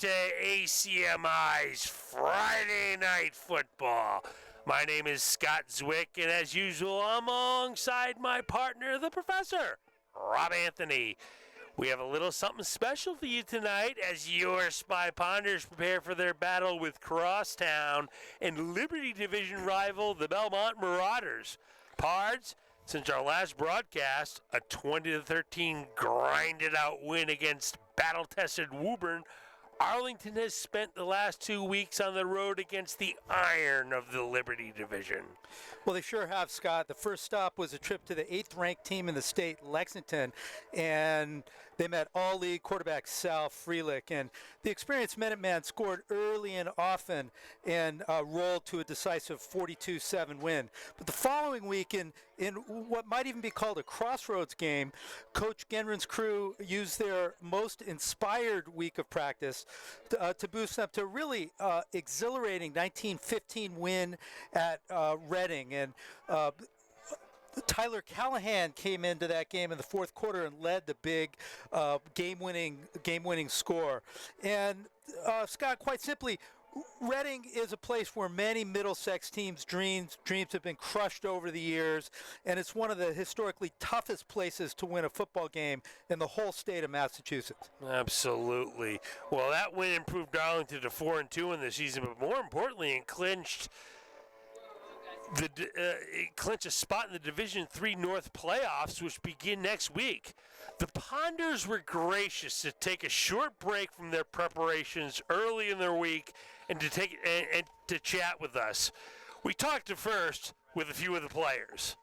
to ACMi's Friday Night Football. My name is Scott Zwick, and as usual, I'm alongside my partner, the Professor, Rob Anthony. We have a little something special for you tonight as your Spy Ponders prepare for their battle with Crosstown and Liberty Division rival, the Belmont Marauders. Pards, since our last broadcast, a 20-13 grinded-out win against battle-tested Woburn, Arlington has spent the last 2 weeks on the road against the Iron of the Liberty Division. Well, they sure have, Scott. The first stop was a trip to the 8th-ranked team in the state, Lexington, and they met all-league quarterback Sal Frelick. And the experienced Minuteman scored early and often and rolled to a decisive 42-7 win. But the following week, in what might even be called a crossroads game, Coach Genren's crew used their most inspired week of practice to boost up to a really exhilarating 19-15 win at Reading. And Tyler Callahan came into that game in the fourth quarter and led the big game-winning score. And Scott, quite simply, Reading is a place where many Middlesex teams' dreams have been crushed over the years, and it's one of the historically toughest places to win a football game in the whole state of Massachusetts. Absolutely. Well, that win improved Arlington to 4-2 in the season, but more importantly, it clinched a spot in the Division III North playoffs, which begin next week. The Ponders were gracious to take a short break from their preparations early in their week and to chat with us. We talked first with a few of the players.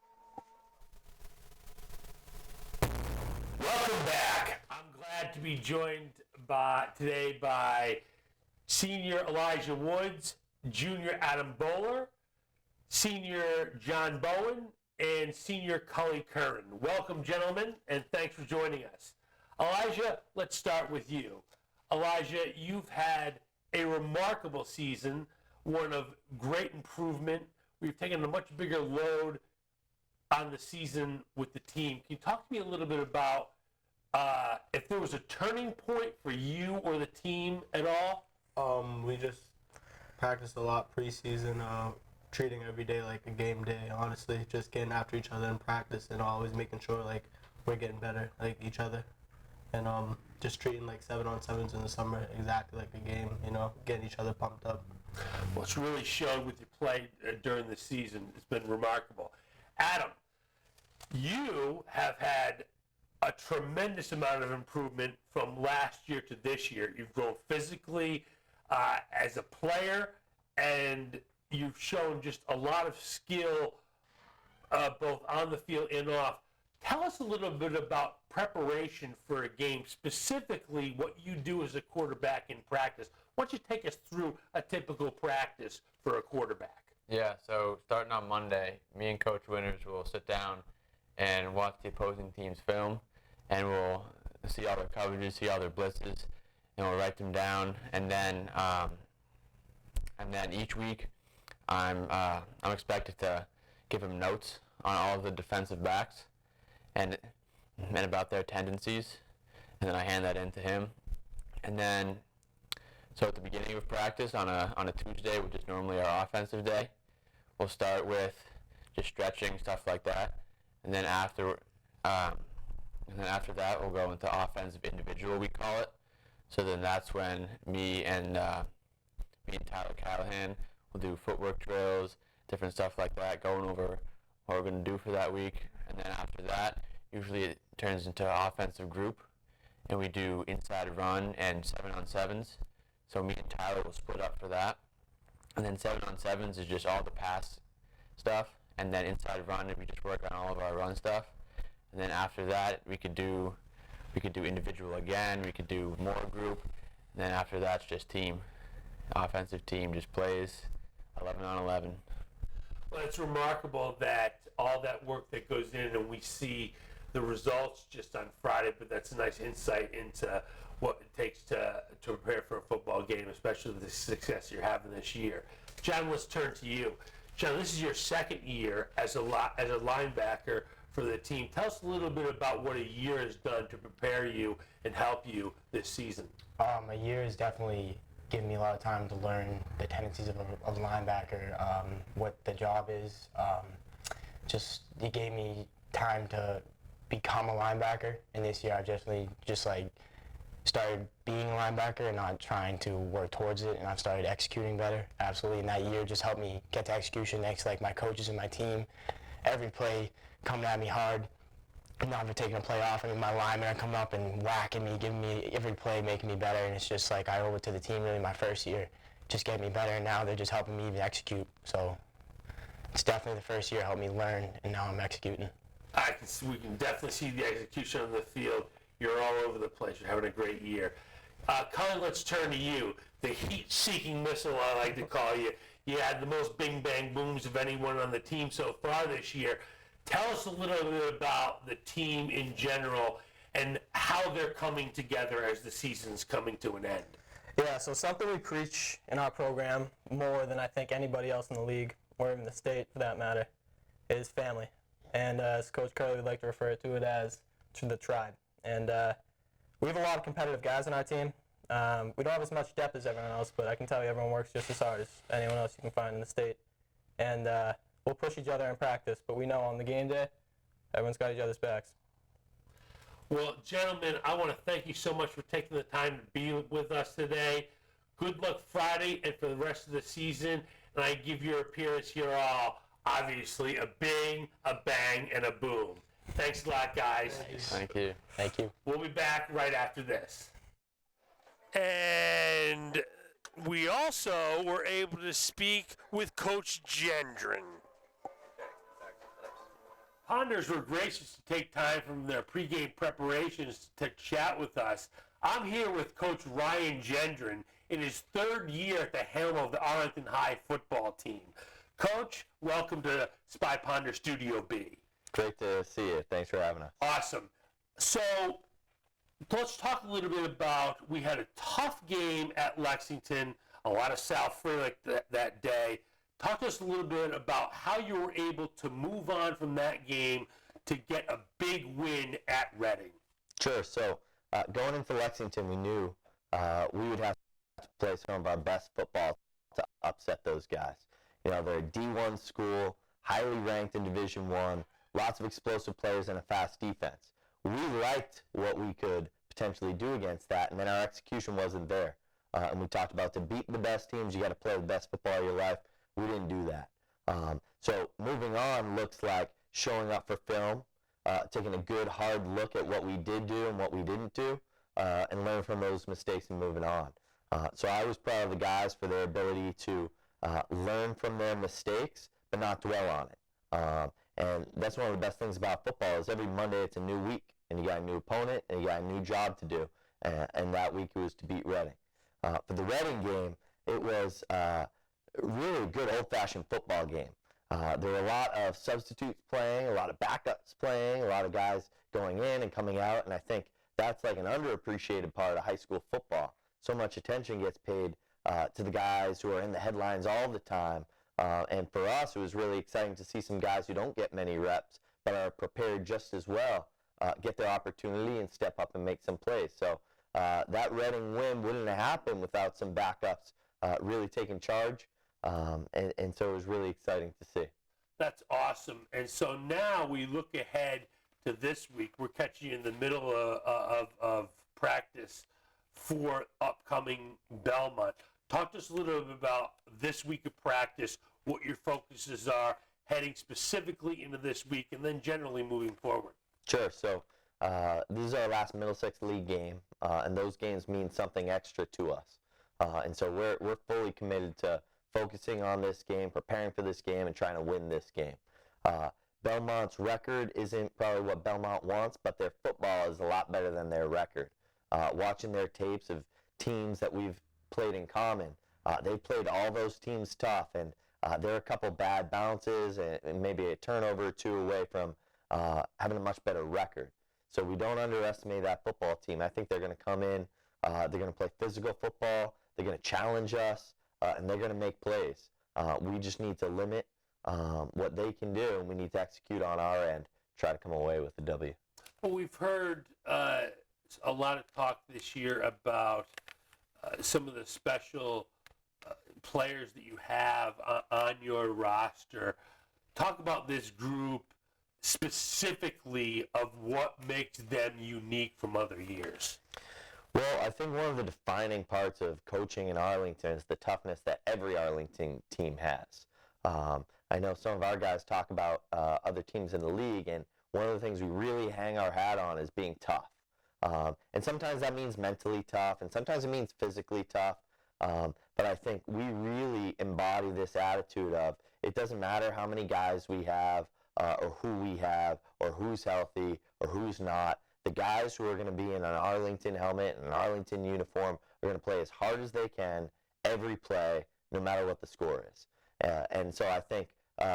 Welcome back. I'm glad to be joined today by Senior Elijah Woods, Junior Adam Bowler, Senior John Bowen, and Senior Cully Curran. Welcome, gentlemen, and thanks for joining us. Elijah, let's start with you. Elijah, you've had a remarkable season, one of great improvement. We've taken a much bigger load on the season with the team. Can you talk to me a little bit about if there was a turning point for you or the team at all? We just practiced a lot preseason, treating every day like a game day, honestly. Just getting after each other in practice and always making sure like we're getting better like each other. And just treating like 7-on-7s in the summer exactly like a game, getting each other pumped up. Well, it's really shown with your play during the season. It's been remarkable. Adam, you have had a tremendous amount of improvement from last year to this year. You've grown physically as a player, and you've shown just a lot of skill both on the field and off. Tell us a little bit about preparation for a game, specifically what you do as a quarterback in practice. Why don't you take us through a typical practice for a quarterback? Yeah, so starting on Monday, me and Coach Winters will sit down and watch the opposing team's film, and we'll see all their coverages, see all their blitzes, and we'll write them down. And then each week, I'm expected to give him notes on all of the defensive backs and about their tendencies, and then I hand that in to him. And then, so at the beginning of practice on a Tuesday, which is normally our offensive day, we'll start with just stretching, stuff like that, and then after that we'll go into offensive individual, we call it. So then that's when me and Tyler Callahan will do footwork drills, different stuff like that, going over what we're going to do for that week. And then after that, usually it turns into offensive group, and we do inside run and 7-on-7s. So me and Tyler will split up for that. And then 7-on-7s is just all the pass stuff. And then inside run, we just work on all of our run stuff. And then after that, we could do individual again. We could do more group. And then after that's just team. Offensive team just plays 11-on-11. Well, it's remarkable that all that work that goes in, and we see the results just on Friday, but that's a nice insight into what it takes to prepare for a football game, especially with the success you're having this year. John, let's turn to you. John, this is your second year as a linebacker for the team. Tell us a little bit about what a year has done to prepare you and help you this season. A year has definitely given me a lot of time to learn the tendencies of a linebacker, what the job is. It gave me time to become a linebacker, and this year I just started being a linebacker and not trying to work towards it, and I've started executing better. Absolutely, and that year just helped me get to execution next to my coaches and my team. Every play coming at me hard, never taking a play off. I mean, my linemen are coming up and whacking me, giving me every play, making me better, and it's just I owe it to the team really my first year, just getting me better, and now they're just helping me even execute. So it's definitely the first year helped me learn, and now I'm executing. We can definitely see the execution on the field. You're all over the place. You're having a great year. Colin, let's turn to you. The heat-seeking missile, I like to call you. You had the most bing-bang booms of anyone on the team so far this year. Tell us a little bit about the team in general and how they're coming together as the season's coming to an end. Yeah, so something we preach in our program more than I think anybody else in the league, or even the state for that matter, is family. And as Coach Curley would like to refer to it as the tribe. And we have a lot of competitive guys on our team. We don't have as much depth as everyone else, but I can tell you everyone works just as hard as anyone else you can find in the state. And we'll push each other in practice, but we know on the game day, everyone's got each other's backs. Well, gentlemen, I want to thank you so much for taking the time to be with us today. Good luck Friday and for the rest of the season. And I give your appearance here all, obviously, a bing, a bang, and a boom. Thanks a lot, guys. Thank you. Thank you. We'll be back right after this. And we also were able to speak with Coach Gendron. Ponders were gracious to take time from their pregame preparations to chat with us. I'm here with Coach Ryan Gendron in his third year at the helm of the Arlington High football team. Coach, welcome to Spy Ponder Studio B. Great to see you. Thanks for having us. Awesome. So let's talk a little bit about, we had a tough game at Lexington, a lot of South Frelick that day. Talk to us a little bit about how you were able to move on from that game to get a big win at Reading. Sure. So going into Lexington, we knew we would have to play some of our best football to upset those guys. You know, they're a D1 school, highly ranked in Division I, lots of explosive players and a fast defense. We liked what we could potentially do against that, and then our execution wasn't there. And we talked about to beat the best teams, you got to play the best football of your life. We didn't do that. So moving on looks like showing up for film, taking a good hard look at what we did do and what we didn't do, and learn from those mistakes and moving on. So I was proud of the guys for their ability to learn from their mistakes, but not dwell on it. And that's one of the best things about football is every Monday it's a new week, and you got a new opponent, and you got a new job to do. And that week it was to beat Reading. For the Reading game, it was really a good old-fashioned football game. There were a lot of substitutes playing, a lot of backups playing, a lot of guys going in and coming out, and I think that's like an underappreciated part of high school football. So much attention gets paid to the guys who are in the headlines all the time, and for us it was really exciting to see some guys who don't get many reps but are prepared just as well, get their opportunity and step up and make some plays. So that Reading win wouldn't have happened without some backups really taking charge. And so it was really exciting to see. That's awesome. And so now we look ahead to this week. We're catching you in the middle of practice for upcoming Belmont. Talk to us a little bit about this week of practice, what your focuses are heading specifically into this week, and then generally moving forward. Sure. So this is our last Middlesex League game, and those games mean something extra to us. And so we're fully committed to focusing on this game, preparing for this game, and trying to win this game. Belmont's record isn't probably what Belmont wants, but their football is a lot better than their record. Watching their tapes of teams that we've played in common, they've played all those teams tough, and there are a couple bad bounces and maybe a turnover or two away from having a much better record. So we don't underestimate that football team. I think they're going to come in, they're going to play physical football, they're going to challenge us, and they're going to make plays. We just need to limit what they can do, and we need to execute on our end, try to come away with the W. Well, we've heard a lot of talk this year about some of the special players that you have on your roster. Talk about this group specifically of what makes them unique from other years. Well, I think one of the defining parts of coaching in Arlington is the toughness that every Arlington team has. I know some of our guys talk about other teams in the league, and one of the things we really hang our hat on is being tough. And sometimes that means mentally tough, and sometimes it means physically tough. But I think we really embody this attitude of it doesn't matter how many guys we have, or who we have, or who's healthy, or who's not. The guys who are going to be in an Arlington helmet and an Arlington uniform are going to play as hard as they can every play, no matter what the score is. And so I think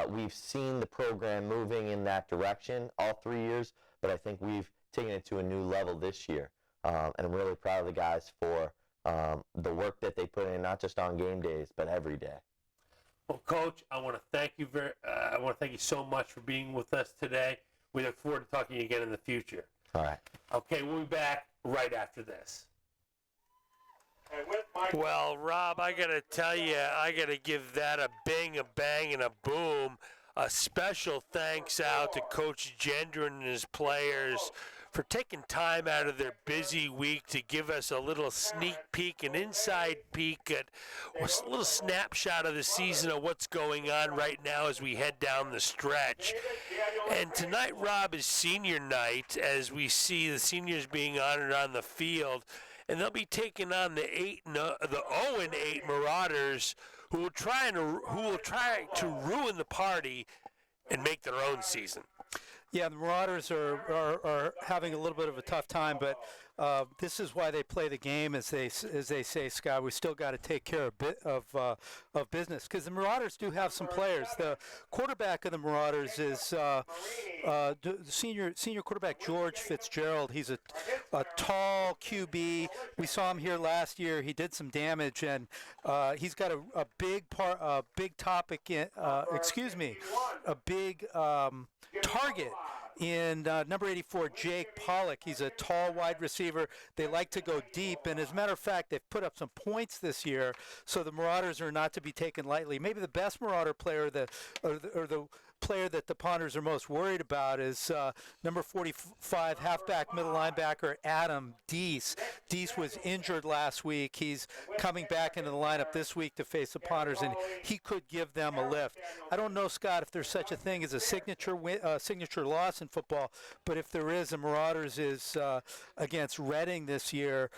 we've seen the program moving in that direction all 3 years, but I think we've taken it to a new level this year. And I'm really proud of the guys for the work that they put in, not just on game days, but every day. Well, Coach, I want to thank you so much for being with us today. We look forward to talking to you again in the future. All right. Okay, we'll be back right after this. Well, Rob, I got to tell you, I got to give that a bing, a bang, and a boom. A special thanks out to Coach Gendron and his players for taking time out of their busy week to give us a little sneak peek, an inside peek at a little snapshot of the season of what's going on right now as we head down the stretch. And tonight, Rob, is senior night as we see the seniors being honored on the field. And they'll be taking on the 0-8 Marauders, who will try to ruin the party and make their own season. Yeah, the Marauders are having a little bit of a tough time, but this is why they play the game, as they say, Scott. We still got to take care of business, because the Marauders do have some players. The quarterback of the Marauders is senior quarterback George Fitzgerald. He's a tall QB. We saw him here last year. He did some damage, and he's got a big target in number 84, Jake Pollock. He's a tall wide receiver. They like to go deep, and as a matter of fact, they've put up some points this year, so the Marauders are not to be taken lightly. Maybe the best Marauder player, or the player that the Ponders are most worried about is number 45, halfback, middle linebacker, Adam Deese. Deese was injured last week. He's coming back into the lineup this week to face the Ponders, and he could give them a lift. I don't know, Scott, if there's such a thing as a signature loss in football, but if there is, the Marauders is against Reading this year.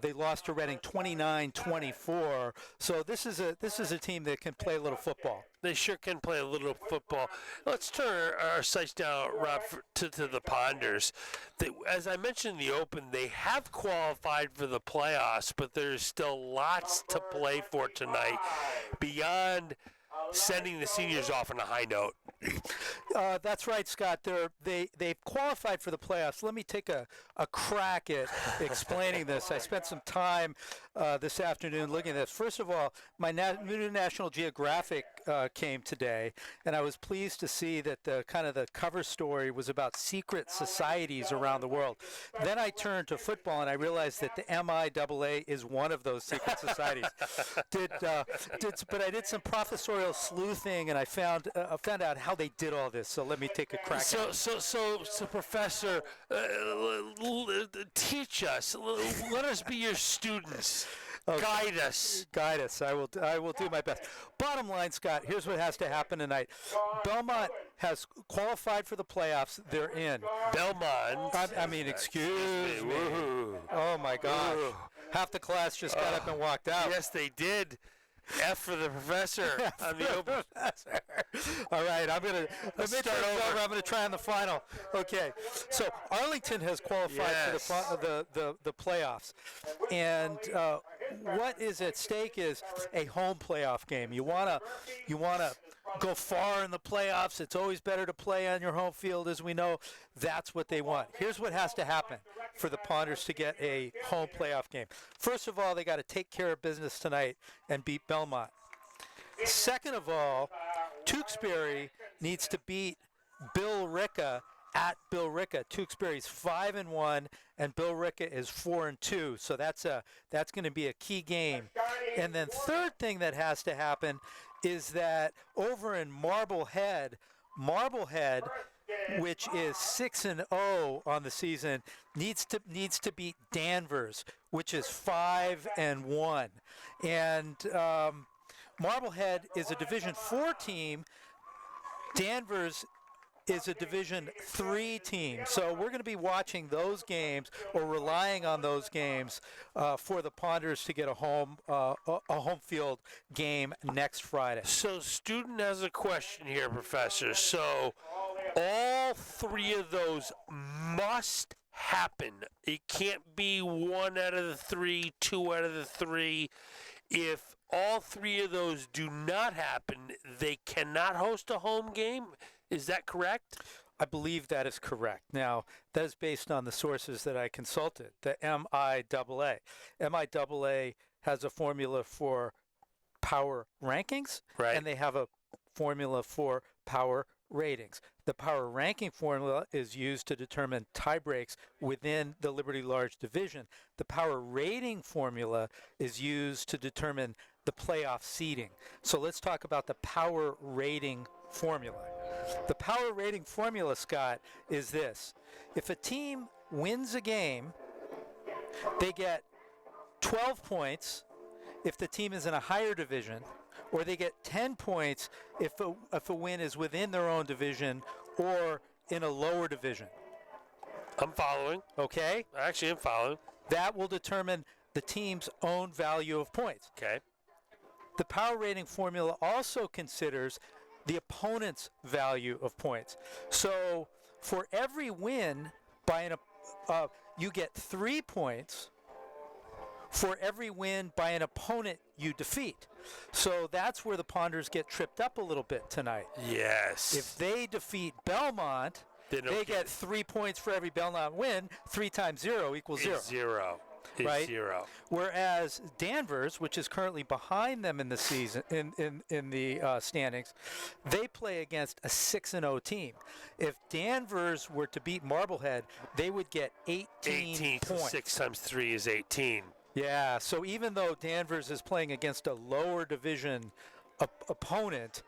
They lost to Reading 29-24. So this is a team that can play a little football. They sure can play a little football. Let's turn our sights down, Rob, to the Ponders. As I mentioned in the open, they have qualified for the playoffs, but there's still lots to play for tonight beyond sending the seniors off on a high note. That's right, Scott. They've qualified for the playoffs. Let me take a crack at explaining this. I spent some time this afternoon looking at this. First of all, my new National Geographic came today, and I was pleased to see that the cover story was about secret societies around the world. Then I turned to football, and I realized that the MIAA is one of those secret societies. But I did some professorial sleuthing, and I found out how they did all this. So let me take a crack at it. So Professor, teach us. Let us be your students. Okay. Guide us. I will do my best. Bottom line, Scott, here's what has to happen tonight. Belmont has qualified for the playoffs. They're in. Belmont. Excuse me. Oh my gosh. Half the class just got up and walked out. Yes, they did. F for the professor on the open. All right, I'm going to try on the final. Okay, so Arlington has qualified for the playoffs, and what is at stake is a home playoff game. You wanna go far in the playoffs. It's always better to play on your home field, as we know. That's what they want. Here's what has to happen for the Ponders to get a home playoff game. First of all, they got to take care of business tonight and beat Belmont. Second of all, Tewksbury needs to beat Bill Ricca at Billerica. Tewksbury's 5-1, and Billerica is 4-2. So that's going to be a key game. And then third thing that has to happen is that over in Marblehead, which is 6-0 on the season, needs to beat Danvers, which is 5-1. And Marblehead is a Division 4 team. Danvers is a Division 3 team. So we're going to be watching those games or relying on those games for the Ponders to get a home field game next Friday. So student has a question here, Professor. So all three of those must happen. It can't be one out of the three, two out of the three. If all three of those do not happen, they cannot host a home game. Is that correct? I believe that is correct. Now, that is based on the sources that I consulted, the MIAA. MIAA has a formula for power rankings, Right. and they have a formula for power ratings. The power ranking formula is used to determine tie breaks within the Liberty Large Division. The power rating formula is used to determine the playoff seeding. So let's talk about the power rating formula. The power rating formula, Scott, is this. If a team wins a game, they get 12 points if the team is in a higher division, or they get 10 points if a win is within their own division or in a lower division. I'm following. Okay? Actually, I'm following. That will determine the team's own value of points. Okay. The power rating formula also considers the opponent's value of points. So for every win by you get 3 points for every win by an opponent you defeat. So that's where the Ponders get tripped up a little bit tonight. Yes. If they defeat Belmont, they get 3 points for every Belmont win. 3 times 0 equals 0. It's 0. It's Right? 0. Whereas Danvers, which is currently behind them in the season in the standings, they play against a 6-0 team. If Danvers were to beat Marblehead, they would get 18 so points. 6 times 3 is 18. Yeah, so even though Danvers is playing against a lower division opponent,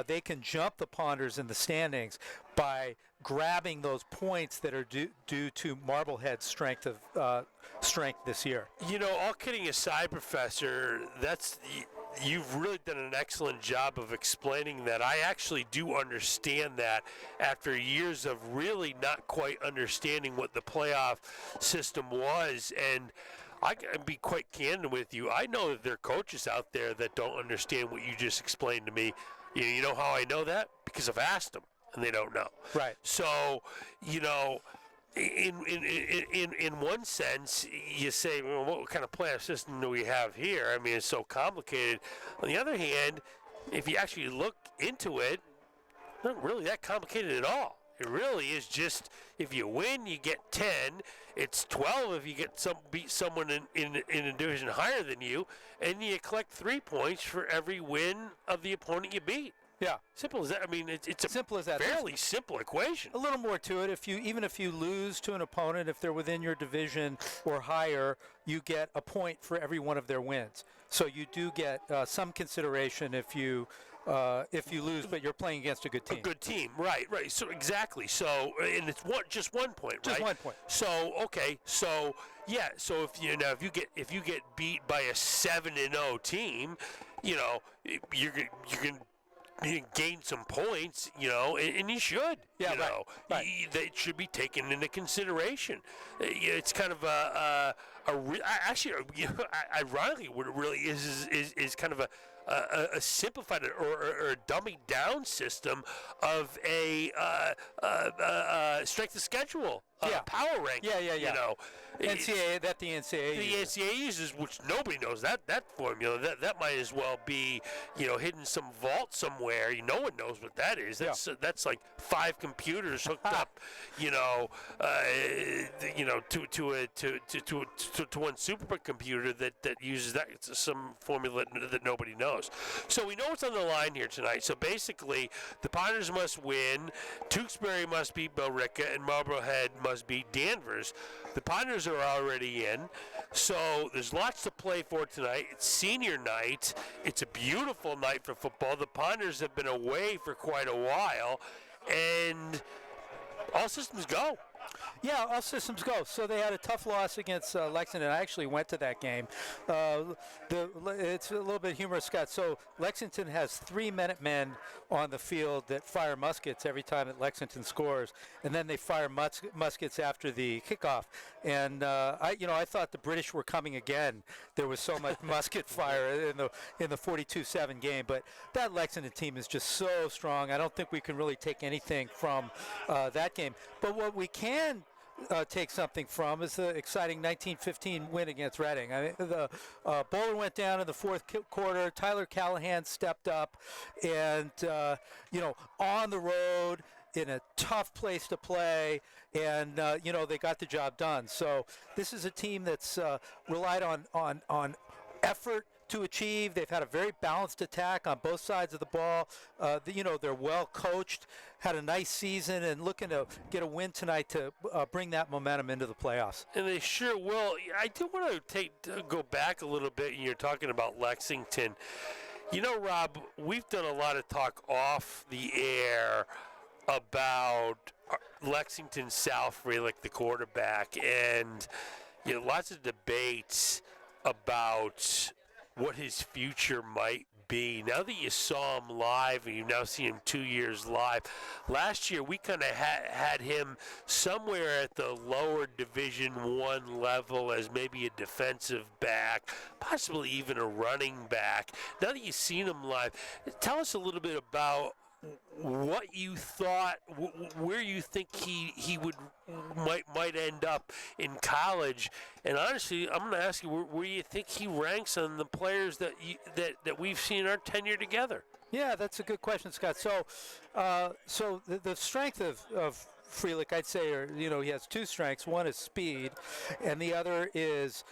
they can jump the Ponders in the standings by grabbing those points that are due to Marblehead's strength this year. You know, all kidding aside, Professor, you've really done an excellent job of explaining that. I actually do understand that after years of really not quite understanding what the playoff system was. And I can be quite candid with you. I know that there are coaches out there that don't understand what you just explained to me. You know how I know that? Because I've asked them, and they don't know. Right. So, you know, in one sense, you say, well, what kind of playoff system do we have here? I mean, it's so complicated. On the other hand, if you actually look into it, it's not really that complicated at all. It really is just if you win, you get 10. It's 12 if you beat someone in a division higher than you, and you collect 3 points for every win of the opponent you beat. Yeah. Simple as that. I mean, it's a Simple as that. fairly simple equation. A little more to it. Even if you lose to an opponent, if they're within your division or higher, you get a point for every one of their wins. So you do get some consideration if you lose, but you're playing against a good team. A good team, right. So exactly. So and it's just 1 point, right? Just 1 point. So okay. So yeah. So if you get beat by a 7-0 team, you know you can gain some points, you know, and you should. Yeah, you know, right. That should be taken into consideration. It's kind of actually, you know, ironically, what it really is kind of a simplified or a dumbing down system of a strength of schedule power ranking. Yeah. You know, NCAA that the NCAA the uses. NCAA uses, which nobody knows that formula. That might as well be, hidden in some vault somewhere. No one knows what that is. That's like 5 computers hooked up, to one supercomputer that uses that. It's some formula that nobody knows. So we know what's on the line here tonight. So basically, the Pioneers must win, Tewksbury must beat Billerica, and Marblehead must beat Danvers. The Pioneers are already in, so there's lots to play for tonight. It's senior night. It's a beautiful night for football. The Pioneers have been away for quite a while, and all systems go. Yeah, all systems go. So they had a tough loss against Lexington. I actually went to that game. It's a little bit humorous, Scott. So Lexington has 3 Minutemen on the field that fire muskets every time that Lexington scores, and then they fire muskets after the kickoff. And I thought the British were coming again. There was so much musket fire in the 42-7 game, but that Lexington team is just so strong. I don't think we can really take anything from that game. But what we can take something from is the exciting 1915 win against Reading. I mean, the bowler went down in the fourth quarter. Tyler Callahan stepped up, and on the road in a tough place to play, and they got the job done. So this is a team that's relied on effort to achieve. They've had a very balanced attack on both sides of the ball. They're well coached, had a nice season, and looking to get a win tonight to bring that momentum into the playoffs. And they sure will. I do want to go back a little bit, and you're talking about Lexington. Rob, we've done a lot of talk off the air about Lexington South Frelick, the quarterback, and lots of debates about what his future might be. Now that you saw him live, and you now see him 2 years live, last year we kind of had him somewhere at the lower Division I level as maybe a defensive back, possibly even a running back. Now that you've seen him live, tell us a little bit about what you thought, where you think he might end up in college, and honestly, I'm going to ask you where you think he ranks on the players that we've seen in our tenure together. Yeah, that's a good question, Scott. So, the strength of Frelick, I'd say, he has 2 strengths. One is speed, and the other is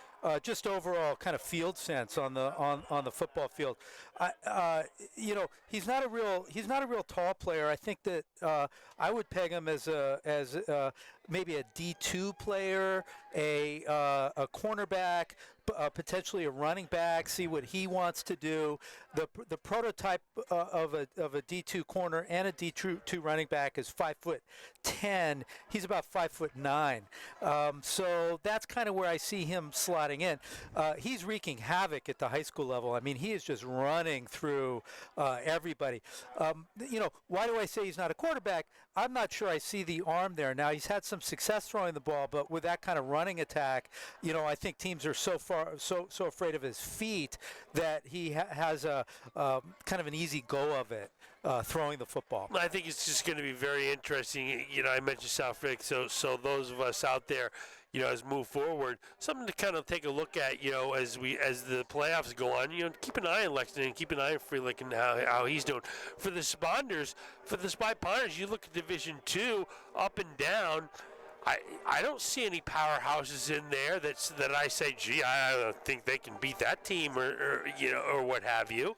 just overall kind of field sense on the football field. He's not a real tall player. I think that I would peg him as maybe a D2 player, a cornerback, potentially a running back. See what he wants to do. The prototype of a D2 corner and a D2 running back is 5'10". He's about 5'9". So that's kind of where I see him slotting in. He's wreaking havoc at the high school level. I mean, he is just running through everybody. Why do I say he's not a quarterback? I'm not sure I see the arm there. Now, he's had some success throwing the ball, but with that kind of running attack, I think teams are so afraid of his feet that he has a kind of an easy go of it throwing the football. I think it's just going to be very interesting. I mentioned South Frelick, so those of us out there, as move forward, something to kind of take a look at, as the playoffs go on. Keep an eye on Lexington, keep an eye on Frelick and how he's doing. For the Sponders, for the Spy Pioneers, you look at Division II, up and down. I don't see any powerhouses in there that I say, gee, I don't think they can beat that team or what have you.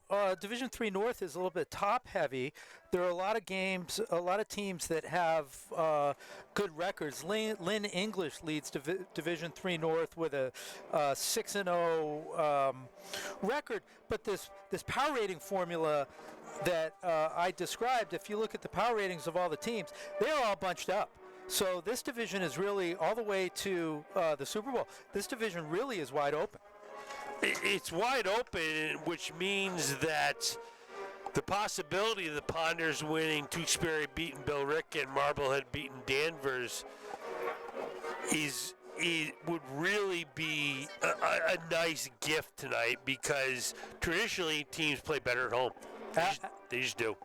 The Division III North is a little bit top heavy. There are a lot of teams that have good records. Lynn English leads Division III North with a 6-0 record. But this power rating formula that I described, if you look at the power ratings of all the teams, they're all bunched up. So this division is really all the way to the Super Bowl. This division really is wide open. It's wide open, which means that the possibility of the Ponders winning, Tewksbury beating Billerica, and Marblehead beating Danvers would really be a nice gift tonight, because traditionally teams play better at home. They just do.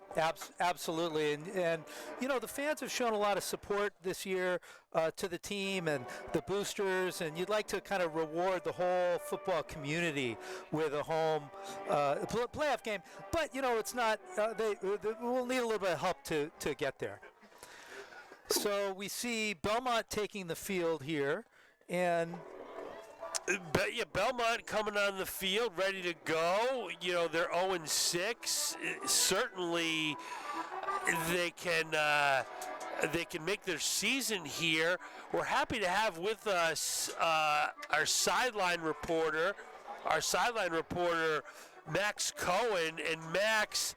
Absolutely, and the fans have shown a lot of support this year to the team and the boosters, and you'd like to kind of reward the whole football community with a home playoff game. But it's not. They will need a little bit of help to get there. So we see Belmont taking the field here, and. Belmont coming on the field, ready to go. They're 0-6. Certainly, they can make their season here. We're happy to have with us our sideline reporter, Max Cohen. And Max,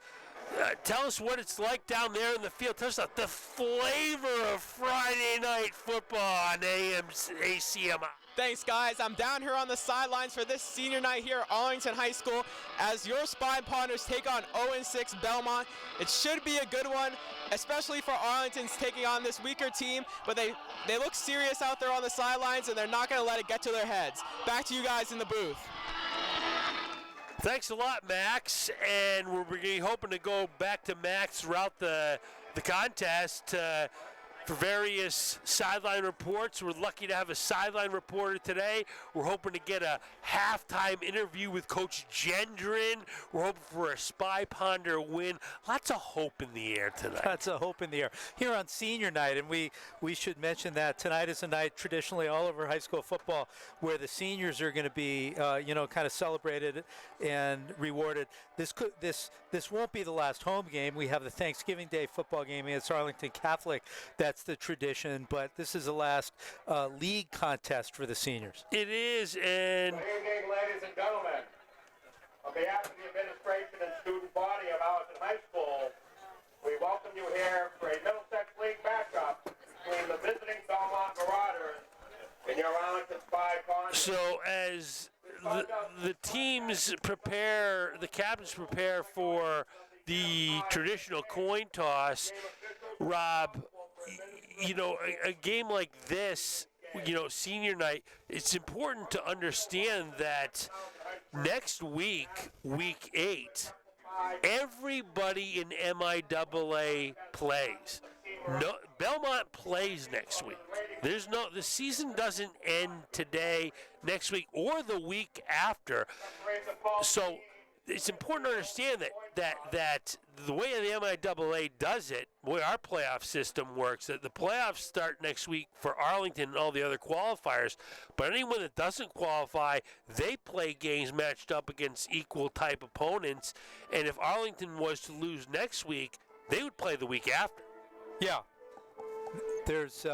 tell us what it's like down there in the field. Tell us the flavor of Friday night football on ACMi. Thanks, guys. I'm down here on the sidelines for this senior night here at Arlington High School as your Spy Partners take on 0-6 Belmont. It should be a good one, especially for Arlington's taking on this weaker team, but they look serious out there on the sidelines, and they're not going to let it get to their heads. Back to you guys in the booth. Thanks a lot, Max, and we're hoping to go back to Max throughout the contest for various sideline reports. We're lucky to have a sideline reporter today. We're hoping to get a halftime interview with Coach Gendron. We're hoping for a Spy Ponder win. Lots of hope in the air tonight. Lots of hope in the air here on senior night, and we should mention that tonight is a night traditionally all over high school football where the seniors are going to be kind of celebrated and rewarded. This won't be the last home game. We have the Thanksgiving Day football game against Arlington Catholic. That's the tradition, but this is the last league contest for the seniors. It is, and good evening, ladies and gentlemen. On behalf of the administration and student body of Arlington High School, we welcome you here for a Middlesex League matchup between the visiting Belmont Marauders and your Arlington Spy Partners. so as the teams prepare, the captains prepare for the traditional coin toss, Rob, a game like this, senior night, it's important to understand that next week, week 8, everybody in MIAA plays. No, Belmont plays next week. The season doesn't end today, next week, or the week after. So it's important to understand that the way the MIAA does it, the way our playoff system works, that the playoffs start next week for Arlington and all the other qualifiers, but anyone that doesn't qualify, they play games matched up against equal type opponents, and if Arlington was to lose next week, they would play the week after. Yeah. There's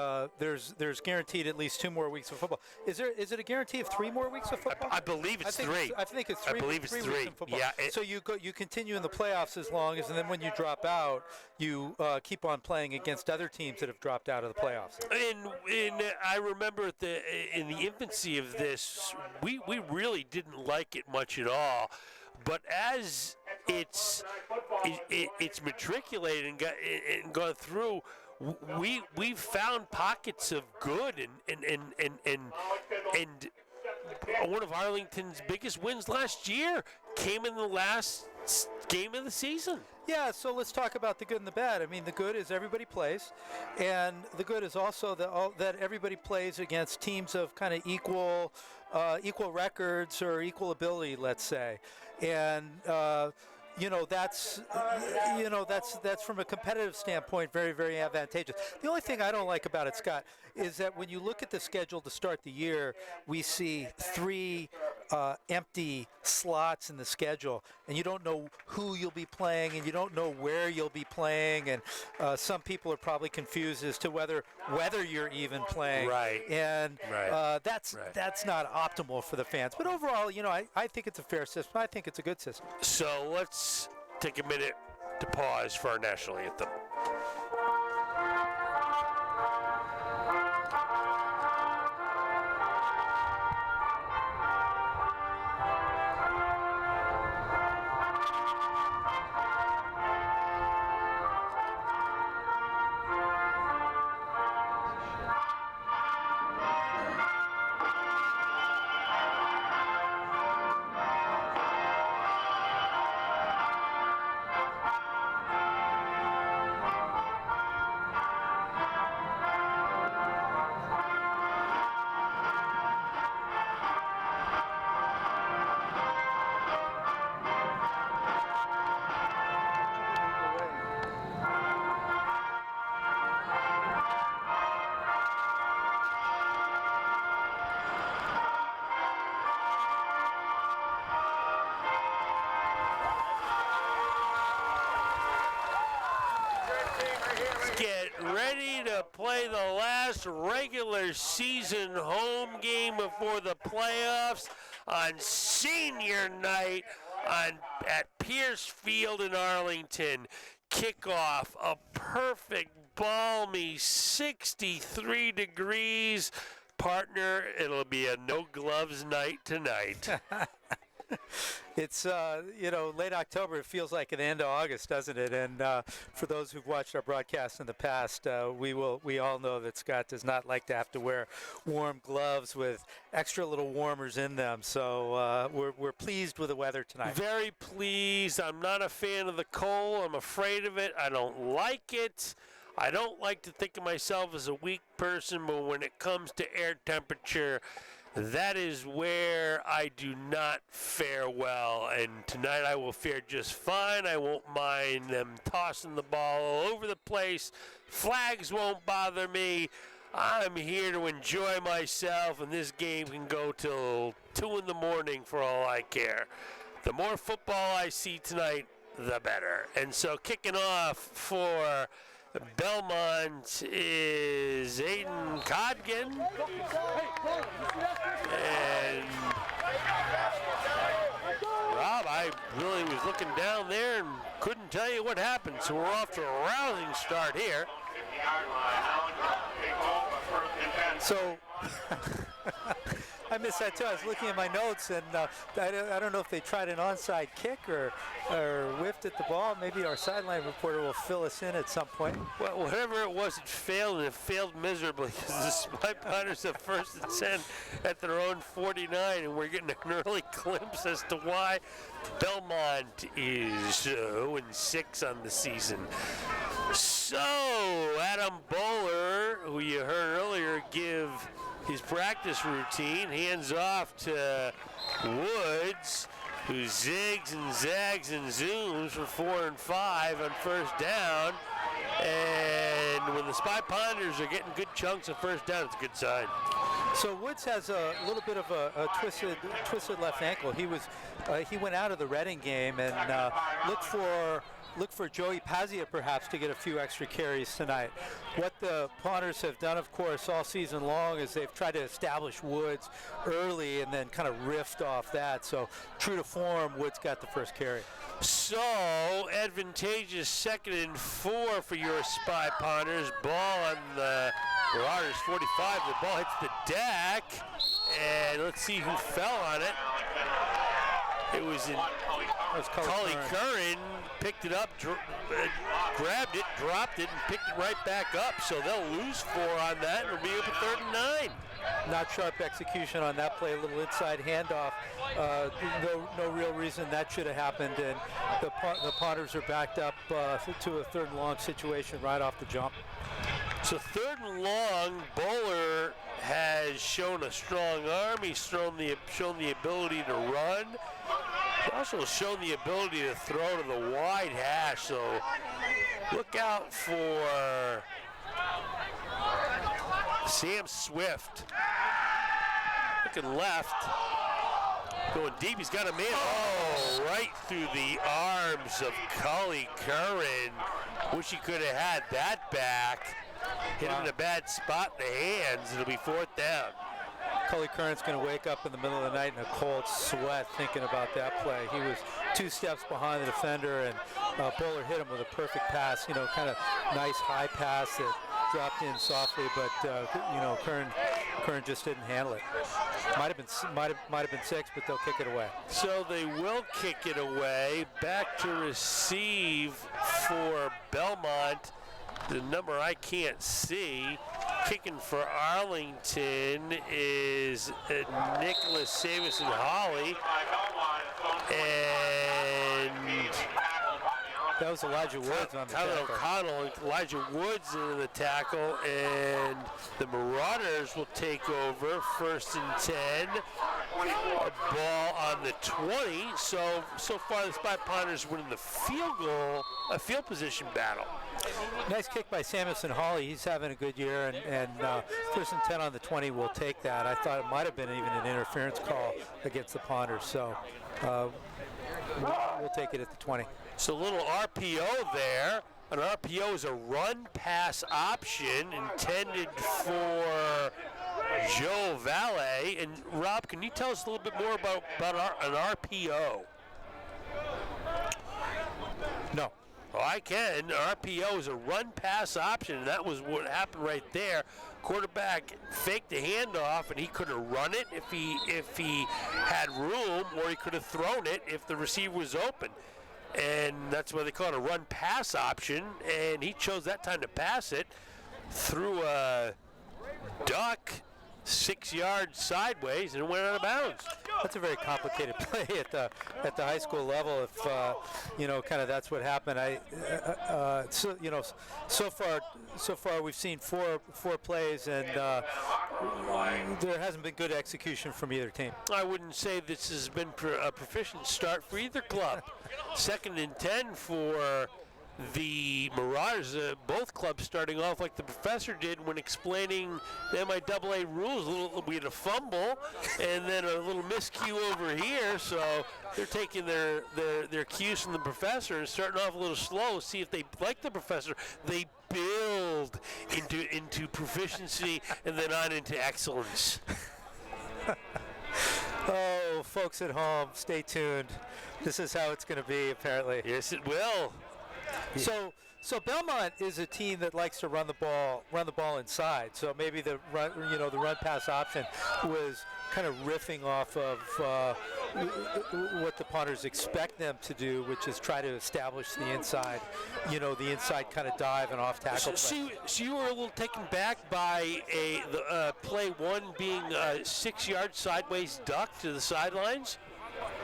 guaranteed at least 2 more weeks of football. Is it a guarantee of 3 more weeks of football? I believe it's 3. I think it's 3. I believe it's 3. Weeks of football. Yeah. So you continue in the playoffs as long as, and then when you drop out, you keep on playing against other teams that have dropped out of the playoffs. And I remember in the infancy of this, we really didn't like it much at all. But as it's matriculated and gone through, we've found pockets of good and one of Arlington's biggest wins last year came in the last game of the season. Yeah, so let's talk about the good and the bad. I mean, the good is everybody plays, and the good is also that everybody plays against teams of kind of equal records or equal ability, let's say, and. That's from a competitive standpoint very, very advantageous. The only thing I don't like about it, Scott, is that when you look at the schedule to start the year, we see 3 empty slots in the schedule, and you don't know who you'll be playing, and you don't know where you'll be playing, and some people are probably confused as to whether you're even playing. Right. And Right. that's not optimal for the fans. But overall, I think it's a fair system. I think it's a good system. So let's take a minute to pause for our national anthem. the last regular season home game before the playoffs on senior night at Pierce Field in Arlington. Kickoff, a perfect, balmy 63 degrees. Partner, it'll be a no gloves night tonight. It's, late October. It feels like the end of August, doesn't it? And for those who've watched our broadcasts in the past, we all know that Scott does not like to have to wear warm gloves with extra little warmers in them. So we're pleased with the weather tonight. Very pleased. I'm not a fan of the cold. I'm afraid of it. I don't like it. I don't like to think of myself as a weak person, but when it comes to air temperature, that is where I do not fare well, and tonight I will fare just fine. I won't mind them tossing the ball all over the place. Flags won't bother me. I'm here to enjoy myself, and this game can go till 2 in the morning for all I care. The more football I see tonight, the better. And so kicking off for Belmont is Aiden Codgen. And Rob, I really was looking down there and couldn't tell you what happened. So we're off to a rousing start here. So I missed that too. I was looking at my notes, and I don't know if they tried an onside kick or whiffed at the ball. Maybe our sideline reporter will fill us in at some point. Well, whatever it was, it failed, and it failed miserably because the Spy Potters have 1st and 10 at their own 49, and we're getting an early glimpse as to why Belmont is 0-6 on the season. So, Adam Bowler, who you heard earlier give his practice routine, hands off to Woods, who zigs and zags and zooms for 4 and 5 on 1st down. And when the Spy Ponders are getting good chunks of 1st down, it's a good sign. So Woods has a little bit of a twisted left ankle. He went out of the Reading game and look for Joey Pazia perhaps to get a few extra carries tonight. What the Potters have done, of course, all season long is they've tried to establish Woods early and then kind of riffed off that. So true to form, Woods got the first carry. So advantageous 2nd and 4 for your Spy Potters. Ball on the Marauders 45. The ball hits the deck, and let's see who fell on it. It was Colin Curran. Picked it up, grabbed it, dropped it, and picked it right back up. So they'll lose 4 on that, and it'll be up to 3rd and 9. Not sharp execution on that play, a little inside handoff. No real reason that should have happened, and the Potters are backed up to a 3rd and long situation right off the jump. So 3rd and long, Bowler has shown a strong arm. He's shown the ability to run. He's also shown the ability to throw to the wide hash. So look out for Sam Swift. Looking left. Going deep. He's got a man. Oh, right through the arms of Colin Curran. Wish he could have had that back. Hit him in a bad spot in the hands. It'll be 4th down. Colin Curran's going to wake up in the middle of the night in a cold sweat thinking about that play. He was 2 steps behind the defender, and Bowler hit him with a perfect pass, kind of nice high pass that dropped in softly, but Curran just didn't handle it. Might have been 6, but they'll kick it away. So they will kick it away. Back to receive for Belmont. The number I can't see. Kicking for Arlington is Nicholas Savison Hawley. And that was Elijah Woods on the Tyler tackle. O'Connell, Elijah Woods in the tackle, and the Marauders will take over 1st and 10. A ball on the 20. So far the Spy Potters winning the field position battle. Nice kick by Samuelson Hawley. He's having a good year, and 1st and 10 on the 20 will take that. I thought it might have been even an interference call against the Potters, so we'll take it at the 20. So a little RPO there. An RPO is a run-pass option intended for Joe Valle. And Rob, can you tell us a little bit more about an RPO? No. Well, I can. RPO is a run-pass option, and that was what happened right there. Quarterback faked the handoff, and he could have run it if he had room, or he could have thrown it if the receiver was open. And that's why they call it a run-pass option, and he chose that time to pass it, threw a duck 6 yards sideways, and went out of bounds. That's a very complicated play at the high school level. If kind of that's what happened. So far we've seen four plays, and there hasn't been good execution from either team. I wouldn't say this has been a proficient start for either club. 2nd and 10 for the Marauders, both clubs starting off like the professor did when explaining the MIAA rules. We had a fumble and then a little miscue over here, so they're taking their cues from the professor and starting off a little slow. See if they like the professor. They build into proficiency and then on into excellence. Oh, folks at home, stay tuned. This is how it's going to be, apparently. Yes, it will. So Belmont is a team that likes to run the ball inside. So maybe the run pass option was kind of riffing off of what the punters expect them to do, which is try to establish the inside kind of dive and off tackle play. So you were a little taken back by the play one being a 6 yard sideways duck to the sidelines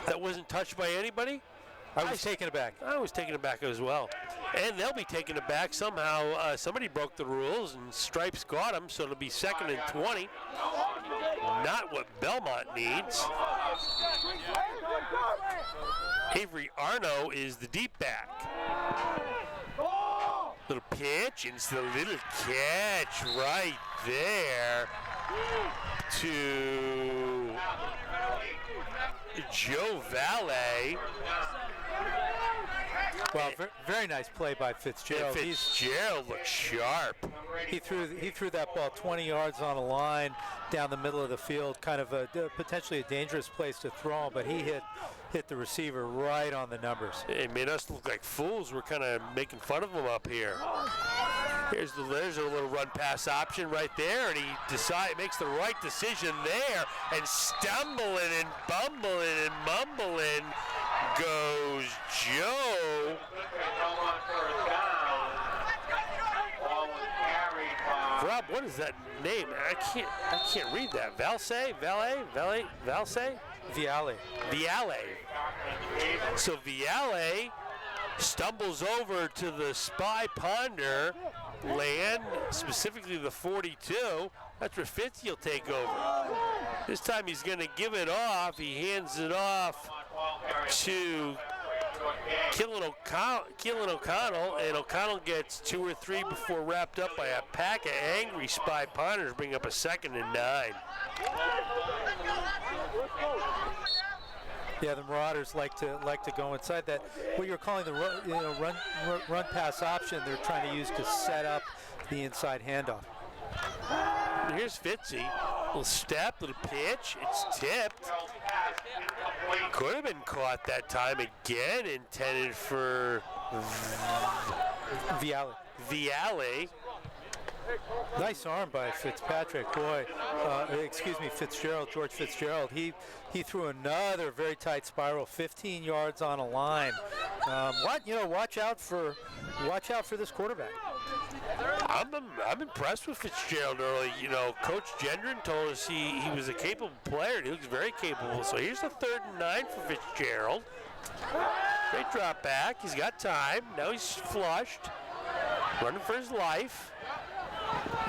that wasn't touched by anybody? I was taken aback. I was taken aback as well. And they'll be taken aback somehow. Somebody broke the rules, and Stripes got them, so it'll be 2nd and 20. Not what Belmont needs. Avery Arno is the deep back. Little pitch, and it's the little catch right there to Joe Valle. Well, very nice play by Fitzgerald. Yeah, Fitzgerald looks sharp. He threw that ball 20 yards on a line down the middle of the field, kind of potentially a dangerous place to throw him, but he hit the receiver right on the numbers. It made us look like fools. We're kind of making fun of him up here. There's a little run pass option right there, and he makes the right decision there, and stumbling and bumbling and mumbling goes Joe. Rob, what is that name? I can't read that. Viale? So Viale stumbles over to the spy ponder land, specifically the 42. That's where Fitzy will take over. This time he's going to give it off. He hands it off to Keelan O'Connell, and O'Connell gets 2 or 3 before wrapped up by a pack of angry spy punters, bring up a 2nd and 9. Yeah, the Marauders like to go inside that. What you're calling the run pass option, they're trying to use to set up the inside handoff. And here's Fitzy, little step, little pitch. It's tipped. Could have been caught that time again, intended for Viale. Nice arm by Fitzpatrick, boy. Fitzgerald, George Fitzgerald. He threw another very tight spiral, 15 yards on a line. Watch out for this quarterback. I'm impressed with Fitzgerald early. Coach Gendron told us he was a capable player, and he looks very capable. So here's the 3rd and 9 for Fitzgerald. Great drop back. He's got time. Now he's flushed, running for his life.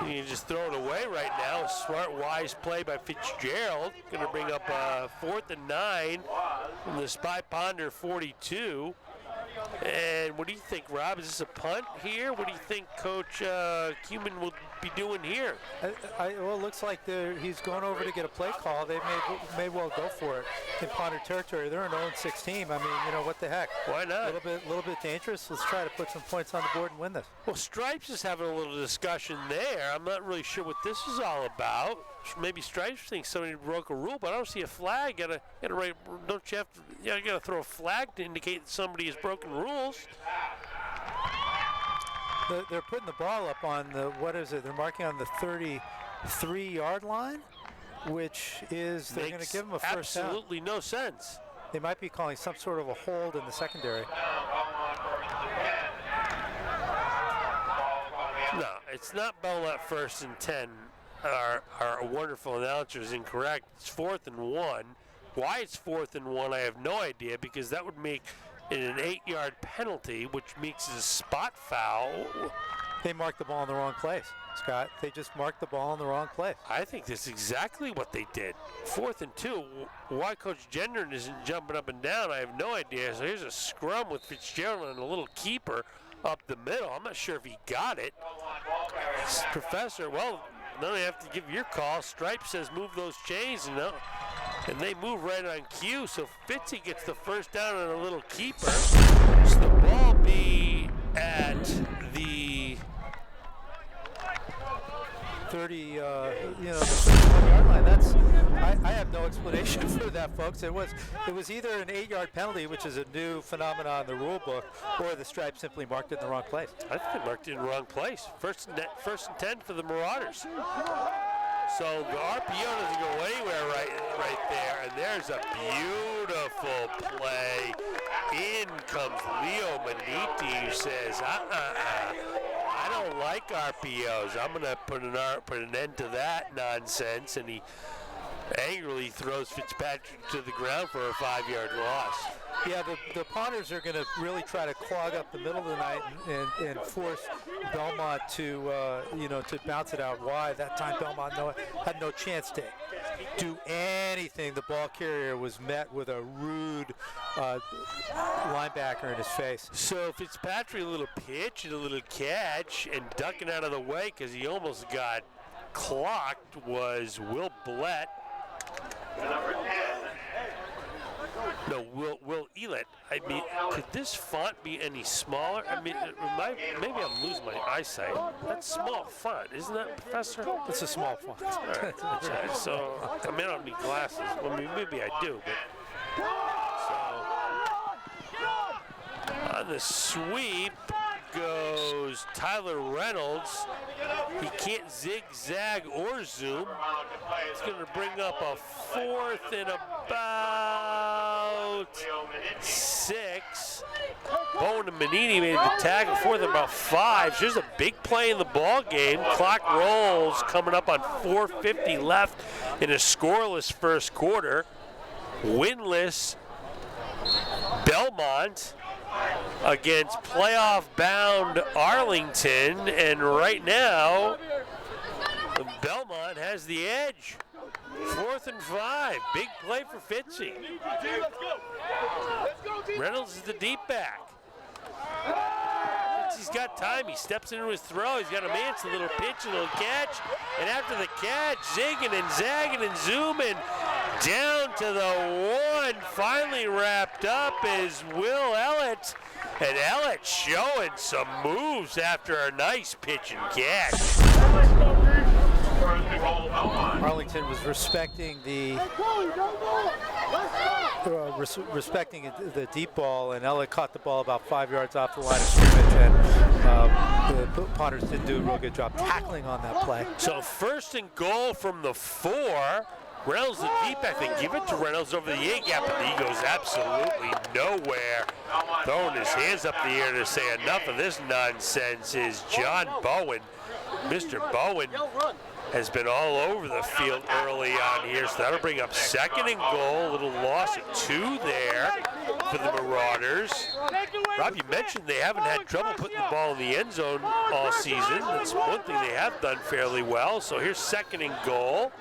You can just throw it away right now. A smart, wise play by Fitzgerald. Going to bring up 4th and 9 from the Spy Ponder 42. And what do you think, Rob? Is this a punt here? What do you think Coach Cuman will be doing here? Well, it looks like he's going over to get a play call. They may well go for it in Ponder territory. They're an 0-6 team. I mean, what the heck? Why not? A little bit dangerous. Let's try to put some points on the board and win this. Well, Stripes is having a little discussion there. I'm not really sure what this is all about. Maybe Stripes thinks somebody broke a rule, but I don't see a flag. Gotta don't you have to? You gotta throw a flag to indicate that somebody has broken rules. They're putting the ball up on what is it? They're marking on the 33-yard line, which is they're going to give them a first down. Absolutely no sense. They might be calling some sort of a hold in the secondary. No, it's not Belmont 1st and 10. Our wonderful announcer is incorrect. It's 4th and 1. Why it's 4th and 1, I have no idea, because that would make it an 8-yard penalty, which makes it a spot foul. They marked the ball in the wrong place, Scott. They just marked the ball in the wrong place. I think that's exactly what they did. 4th and 2. Why Coach Gendron isn't jumping up and down, I have no idea. So here's a scrum with Fitzgerald and a little keeper up the middle. I'm not sure if he got it. Professor, well, now they have to give your call. Stripe says move those chains, and they move right on cue. So Fitzy gets the first down and a little keeper. So the ball be at the 30, the 31-yard line. That's I have no explanation for that, folks. It was either an 8-yard penalty, which is a new phenomenon in the rule book, or the Stripe simply marked it in the wrong place. I think they marked it in the wrong place. First and 10 for the Marauders. So the RPO doesn't go anywhere right there, and there's a beautiful play. In comes Leo Maniti, who says, I don't like RPOs. I'm going to put an end to that nonsense, and he angrily throws Fitzpatrick to the ground for a 5-yard loss. Yeah, the Potters are going to really try to clog up the middle of the night and force Belmont to bounce it out wide. That time Belmont had no chance to do anything. The ball carrier was met with a rude linebacker in his face. So Fitzpatrick, a little pitch and a little catch, and ducking out of the way because he almost got clocked was Will Blett. Number 10. No, Will Elet. I mean, could this font be any smaller? I mean, maybe I'm losing my eyesight. That's small font, isn't that, Professor? It's a small font. All right. Okay, so I may not need glasses. Well, maybe I do, but so on the sweep goes Tyler Reynolds. He can't zigzag or zoom. It's going to bring up a 4th and about 6. Bowen and Manini made the tackle. 4th and about 5. So there's a big play in the ball game. Clock rolls coming up on 4:50 left in a scoreless first quarter. Winless Belmont against playoff-bound Arlington, and right now, Belmont has the edge. 4th and 5, big play for Fitzy. Reynolds is the deep back. Fitzy's got time, he steps into his throw, he's got a man, it's a little pitch, a little catch, and after the catch, zigging and zagging and zooming, down to the 1, finally wrapped up is Will Ellett. And Ellett showing some moves after a nice pitch and catch. Arlington was respecting the deep ball, and Ellett caught the ball about 5 yards off the line of scrimmage, and the Potters didn't do a real good job tackling on that play. So 1st and goal from the 4. Reynolds the deep back. They give it to Reynolds over the A gap, but he goes absolutely nowhere. Throwing his hands up the air to say enough of this nonsense is John Bowen. Mr. Bowen has been all over the field early on here, so that'll bring up 2nd and goal. A little loss at 2 there for the Marauders. Rob, you mentioned they haven't had trouble putting the ball in the end zone all season. That's one thing they have done fairly well. So here's 2nd and goal.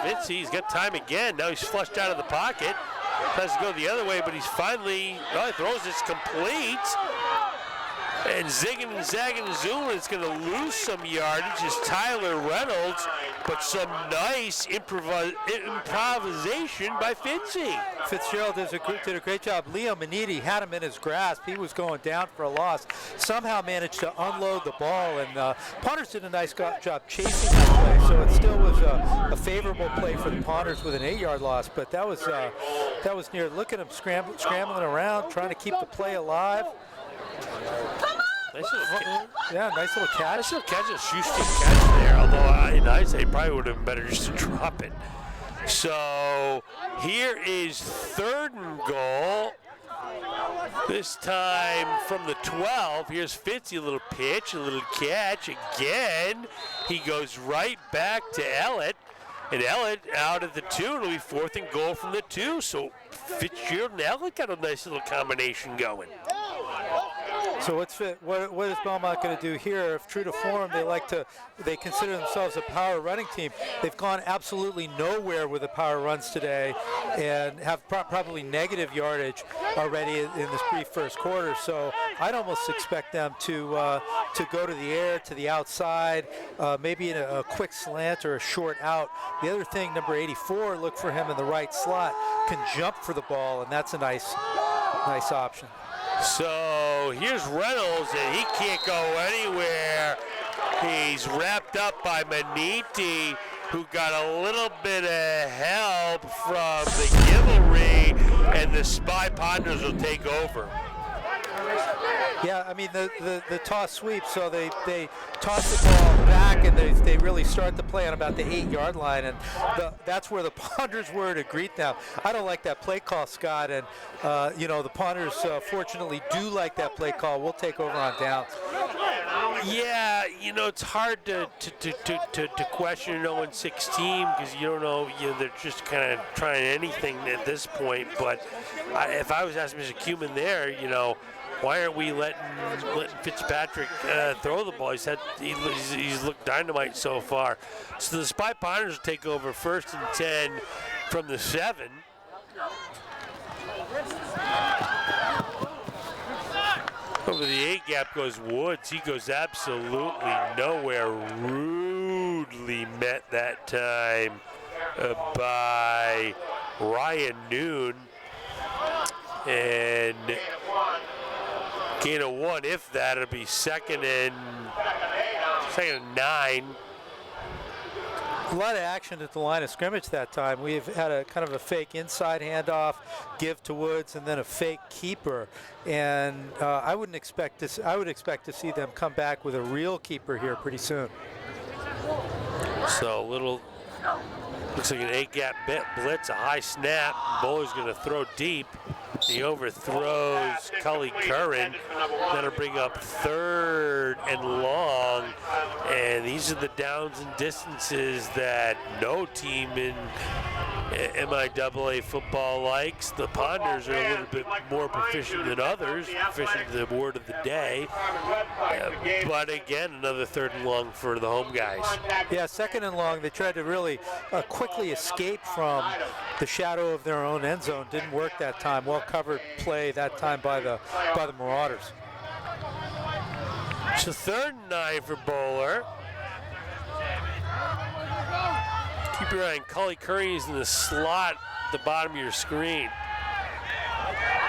Fitzy, he's got time again. Now he's flushed out of the pocket. Tries to go the other way, but he's finally, he throws this complete. And zigging and zagging and zooming, it's going to lose some yardage is Tyler Reynolds, but some nice improvisation by Fitzy. Fitzgerald did a great job. Leo Maniti had him in his grasp. He was going down for a loss. Somehow managed to unload the ball, and punters did a nice job chasing that play. So it still was a favorable play for the punters with an 8-yard loss. But that was near. Look at him scrambling around, trying to keep the play alive. Nice little, nice little catch. Nice little catch, a shoestring catch there. Although in hindsight, it probably would have been better just to drop it. So here is 3rd and goal. This time from the 12. Here's Fitzy, a little pitch, a little catch. Again, he goes right back to Ellett. And Ellett out at the 2. It'll be 4th and goal from the 2. So Fitzgerald and Ellett got a nice little combination going. So what is Belmont going to do here? If true to form, they consider themselves a power running team. They've gone absolutely nowhere with the power runs today, and have probably negative yardage already in this brief first quarter. So I'd almost expect them to go to the air, to the outside, maybe in a quick slant or a short out. The other thing, number 84, look for him in the right slot, can jump for the ball, and that's a nice option. So here's Reynolds, and he can't go anywhere. He's wrapped up by Maniti, who got a little bit of help from the Giveaway, and the Spy Ponders will take over. Yeah, I mean, the toss sweep, so they toss the ball back, and they really start the play on about the 8-yard line, and that's where the Ponders were to greet them. I don't like that play call, Scott, and the Ponders fortunately do like that play call. We'll take over on down. Yeah, it's hard to question an 0-6 team because you don't know. They're just kind of trying anything at this point. But if I was asking Mr. Cuman there, why aren't we letting Fitzpatrick throw the ball? He's looked dynamite so far. So the Spy Ponders will take over 1st and 10 from the 7. Over the 8 gap goes Woods. He goes absolutely nowhere. Rudely met that time by Ryan Noon. And gain of 1, if that, it'll be 2nd and 9. A lot of action at the line of scrimmage that time. We've had a kind of a fake inside handoff, give to Woods, and then a fake keeper. And I would expect to see them come back with a real keeper here pretty soon. So looks like an 8-gap blitz, a high snap. Bowler's going to throw deep. He overthrows Cully Curran. That'll bring up 3rd and long. And these are the downs and distances that no team in MIAA football likes. The Ponders are a little bit more proficient than others, proficient to the word of the day. But again, another 3rd and long for the home guys. Yeah, 2nd and long. They tried to really quickly escape from the shadow of their own end zone. Didn't work that time. Well covered play that time by the Marauders. So 3rd and 9 for Bowler. Keep your eye on Cully Curry. He's in the slot at the bottom of your screen.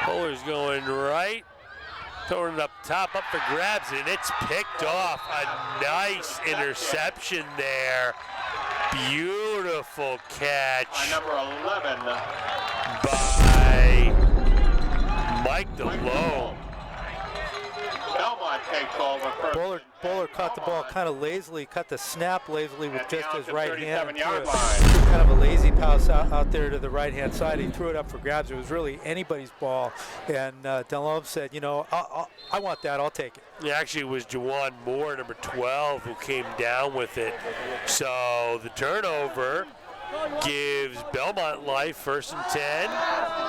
Bowler's going right. Throwing it up top, up for grabs, and it's picked off. A nice interception there. Beautiful catch Number 11 by Mike DeLoe. Belmont takes over first. Bowler caught the ball kind of lazily, cut the snap lazily with just his right hand. 37-yard Threw line. kind of a lazy pass out there to the right-hand side. He threw it up for grabs. It was really anybody's ball. And Delhomme said, I want that. I'll take it. Yeah, actually, it was Jawan Moore, number 12, who came down with it. So the turnover gives Belmont life, 1st and 10.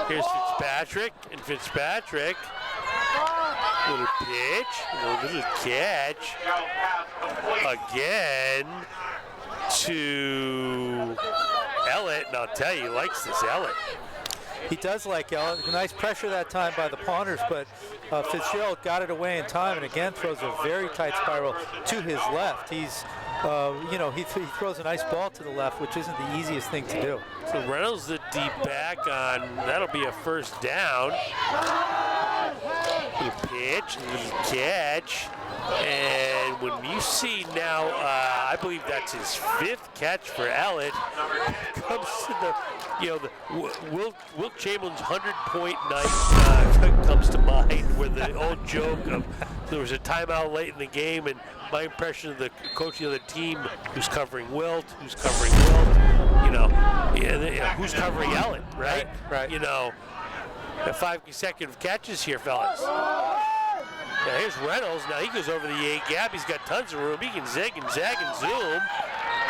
Here's Fitzpatrick, and Fitzpatrick, little pitch, little catch, again to Ellett, and I'll tell you, he likes this Ellett. he does like Elliott. Nice pressure that time by the Ponders, but Fitzgerald got it away in time, and again throws a very tight spiral to his left. He's, he throws a nice ball to the left, which isn't the easiest thing to do. So Reynolds the deep back on, that'll be a first down. Little pitch, little catch. And when you see now, I believe that's his 5th catch for Elliott, comes to the Wilt Chamberlain's 100-point night comes to mind, where the old joke of there was a timeout late in the game, and my impression of the coach of the team, who's covering Wilt, who's covering Wilt, who's covering Elliott, right? Right. 5 consecutive catches here, fellas. Now here's Reynolds. Now he goes over the A gap. He's got tons of room. He can zig and zag and zoom.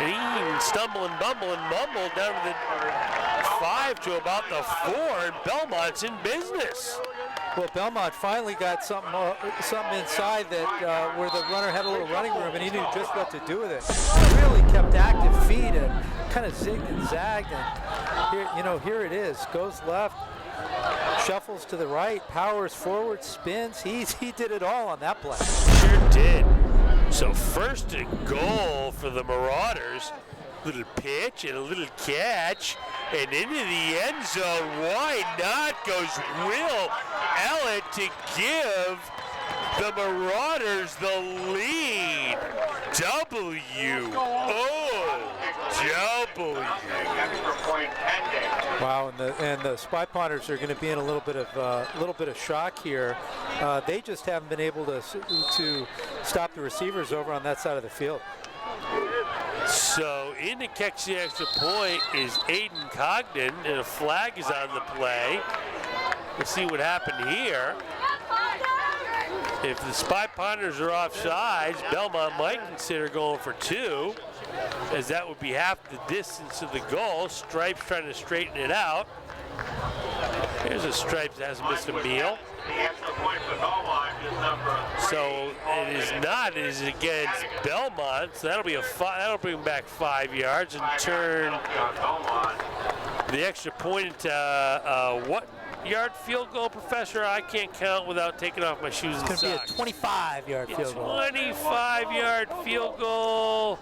And he can stumble and bumble and mumble down to the 5 to about the 4, and Belmont's in business. Well, Belmont finally got something inside that where the runner had a little running room, and he knew just what to do with it. He really kept active feet and kind of zigged and zagged. And here it is. Goes left, shuffles to the right, powers forward, spins. He did it all on that play. Sure did. So first and goal for the Marauders. Little pitch and a little catch, and into the end zone. Why not? Goes Will Elliott to give the Marauders the lead. W-O-W. Wow, and the Spy Ponders are going to be in a little bit of shock here. They just haven't been able to stop the receivers over on that side of the field. So in to catch the extra point is Aiden Cogden, and a flag is on the play. We'll see what happened here. If the Spy Ponders are offsides, Belmont might consider going for 2, as that would be half the distance of the goal. Stripes trying to straighten it out. Here's a Stripes that hasn't missed a meal. So it is not. It is against Belmont. So that'll bring back 5 yards and turn the extra point into what yard field goal, Professor? I can't count without taking off my shoes and socks. It's going to be a 25-yard field goal. 25-yard field goal,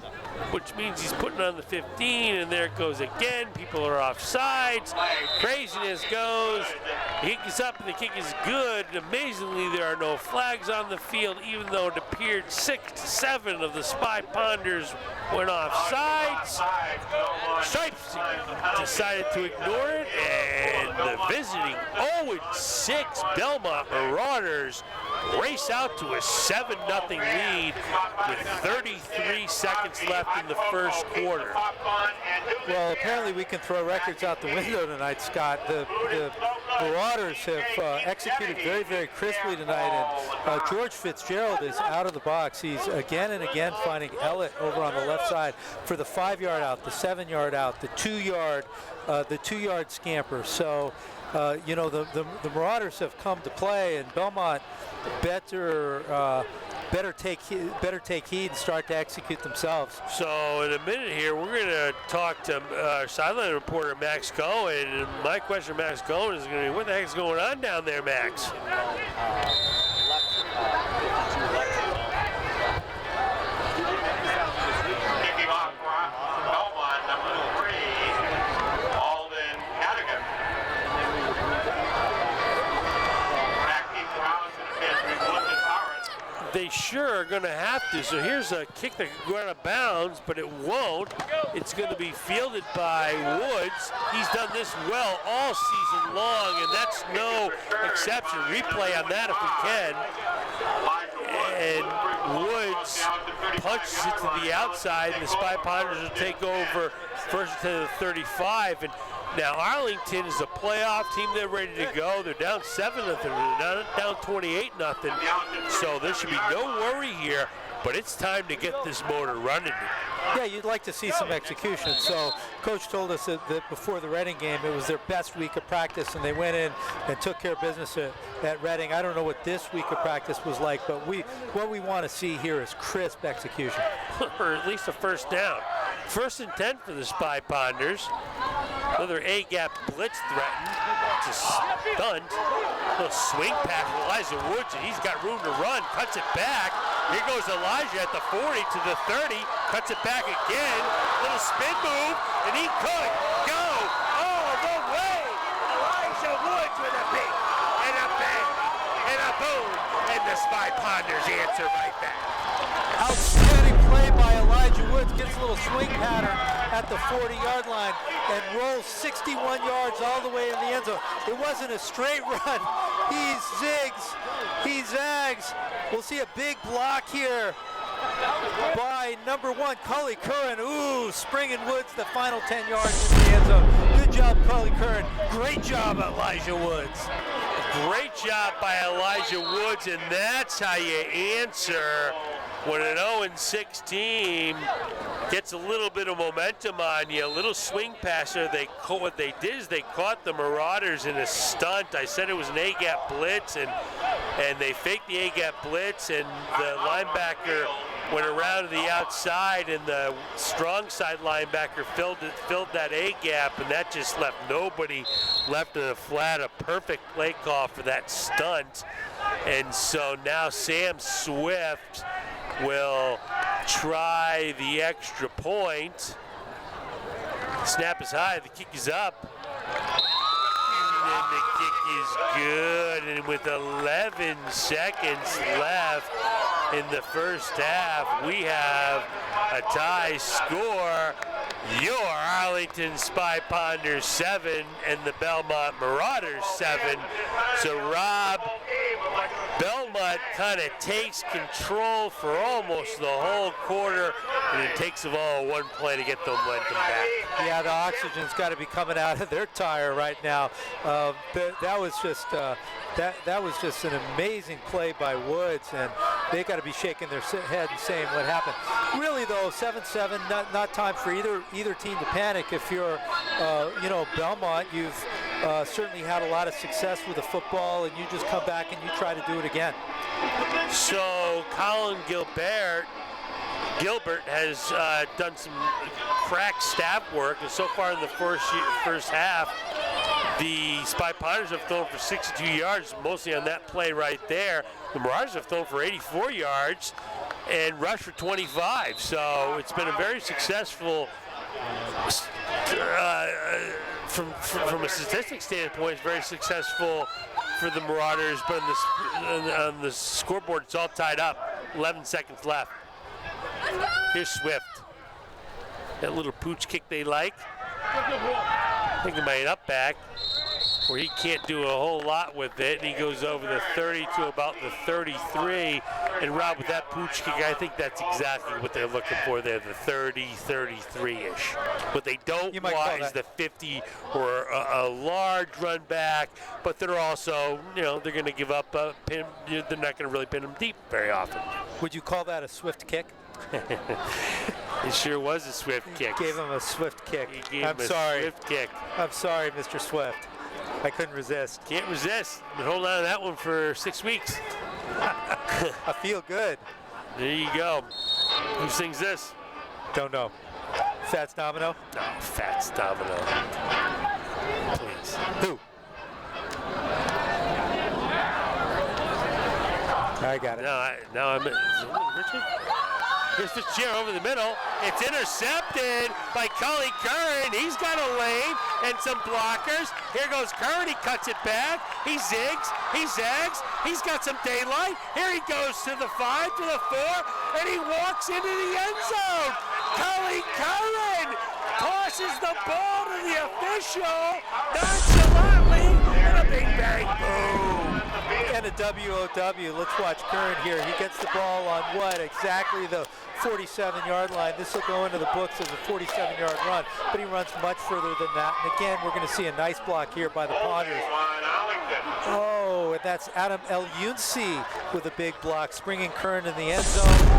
which means he's putting on the 15, and there it goes again. People are offsides. Craziness goes. The kick is up, and the kick is good. Amazingly, there are no flags on the field, even though it appeared 6 to 7 of the Spy Ponders went offsides. Stripes decided to ignore it, and the visiting 0-6 Belmont Marauders race out to a 7-0 lead with 33 seconds left in the first quarter. Well, apparently we can throw records out the window tonight, Scott. The Marauders have executed very, very crisply tonight, and George Fitzgerald is out of the box. He's again and again finding Elliott over on the left side for the 5-yard out, the 7-yard out, the 2-yard scamper. So, the Marauders have come to play, and Belmont better take heed and start to execute themselves. So in a minute here, we're going to talk to our sideline reporter, Max Cohen. And my question to Max Cohen is going to be, what the heck is going on down there, Max? They sure are going to have to. So here's a kick that could go out of bounds, but it won't. It's going to be fielded by Woods. He's done this well all season long, and that's no exception. Replay on that if we can. And Woods punches it to the outside, and the Spy Ponders will take over first to the 35. And now Arlington is a playoff team. They're ready to go. They're down 7-0. They're down 28-0. So there should be no worry here, but it's time to get this motor running. Yeah, you'd like to see some execution. So Coach told us that before the Reading game, it was their best week of practice, and they went in and took care of business at Reading. I don't know what this week of practice was like, but what we want to see here is crisp execution. Or at least a first down. 1st and 10 for the Spy Ponders. Another A-gap blitz threatened. It's a stunt. A little swing pass from Elijah Woods, and he's got room to run. Cuts it back. Here goes Elijah at the 40 to the 30. Cuts it back again. Little spin move, and he could go all the way. Elijah Woods with a big and a bang and a boom. And the Spy Ponders answer right back. Outstanding play by Elijah Woods. Gets a little swing pattern at the 40-yard line and rolls 61 yards all the way in the end zone. It wasn't a straight run. He zigs. He zags. We'll see a big block here by number 1, Cully Curran. Ooh, springing Woods the final 10 yards in the end zone. Good job, Cully Curran. Great job, Elijah Woods. Great job by Elijah Woods, and that's how you answer when an 0-6 team gets a little bit of momentum on you. A little swing passer. What they did is they caught the Marauders in a stunt. I said it was an A-gap blitz, and they faked the A-gap blitz, and the linebacker went around to the outside, and the strong side linebacker filled that A-gap, and that just left nobody left in the flat. A perfect play call for that stunt. And so now Sam Swift will try the extra point. Snap is high, the kick is up. And the kick is good, and with 11 seconds left in the first half, we have a tie score. Your Arlington Spy Ponders 7 and the Belmont Marauders 7. So Rob, Belmont kind of takes control for almost the whole quarter, and it takes them all one play to get the momentum back. Yeah, the oxygen's got to be coming out of their tire right now. That was just an amazing play by Woods, and they got to be shaking their head and saying what happened. Really though, 7-7, not time for either team to panic. If you're, Belmont, you've certainly had a lot of success with the football, and you just come back and you try to do it again. So Colin Gilbert has done some crack stab work, and so far in the first half, the Spy Ponders have thrown for 62 yards, mostly on that play right there. The Marauders have thrown for 84 yards and rushed for 25. So it's been a very successful, from a statistics standpoint, it's very successful for the Marauders. But on the scoreboard, it's all tied up. 11 seconds left. Here's Swift. That little pooch kick they like. I think he might up back, where he can't do a whole lot with it, and he goes over the 30 to about the 33. And Rob, with that pooch kick, I think that's exactly what they're looking for there, the 30, 33-ish. What they don't want is the 50 or a large run back, but they're also, they're going to give up a pin. They're not going to really pin them deep very often. Would you call that a Swift kick? It sure was a Swift kick. Gave him a Swift kick. Swift kick. I'm sorry, Mr. Swift. I couldn't resist. Can't resist. Been holding on to that one for 6 weeks. I feel good. There you go. Who sings this? Don't know. Fats Domino? No, Fats Domino. Please. Who? I got it. No, I'm. Is it Richard? Here's the chair over the middle. It's intercepted by Cully Curran. He's got a lane and some blockers. Here goes Curran. He cuts it back. He zigs. He zags. He's got some daylight. Here he goes to the 5, to the 4, and he walks into the end zone. Cully Curran tosses the ball to the official nonchalantly, and a big bang boom. And a WOW. Let's watch Curran here. He gets the ball on what? Exactly the 47-yard line. This will go into the books as a 47-yard run, but he runs much further than that. And again, we're going to see a nice block here by the Ponders. Oh, and that's Adam El-Younsi with a big block, springing Curran in the end zone.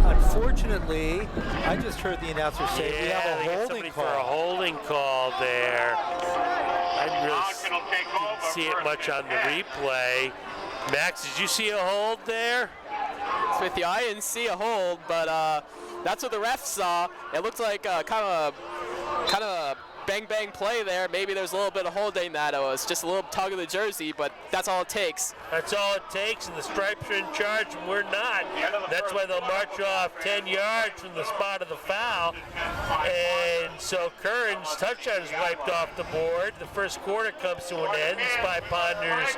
Unfortunately, I just heard the announcer say we have a holding call. For a holding call there. I didn't see it much on the replay. Max, did you see a hold there? Smithy, I didn't see a hold, but that's what the ref saw. It looked like kind of bang play there. Maybe there's a little bit of holding that it was just a little tug of the jersey, but that's all it takes. That's all it takes, and the Stripes are in charge, and we're not. That's why they'll march off 10 yards from the spot of the foul. And so Curran's touchdown is wiped off the board. The first quarter comes to an end. The Spy Ponders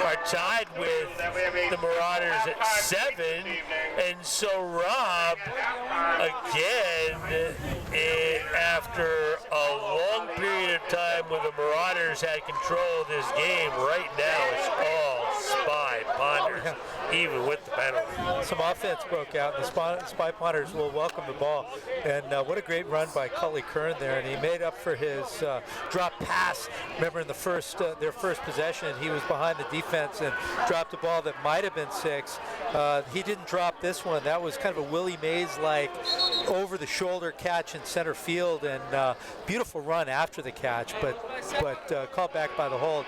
are tied with the Marauders at 7. And so Rob, again, after a long period of time where the Marauders had control of this game, right now it's all Spy Ponders, even with the penalty. Some offense broke out, and the Spy Ponders will welcome the ball. And what a great run by Cully Curran there, and he made up for his drop pass. Remember in the their first possession, he was behind the defense and dropped a ball that might have been 6. He didn't drop this one. That was kind of a Willie Mays-like over-the-shoulder catch in center field, and beautiful run after the catch, but called back by the hold.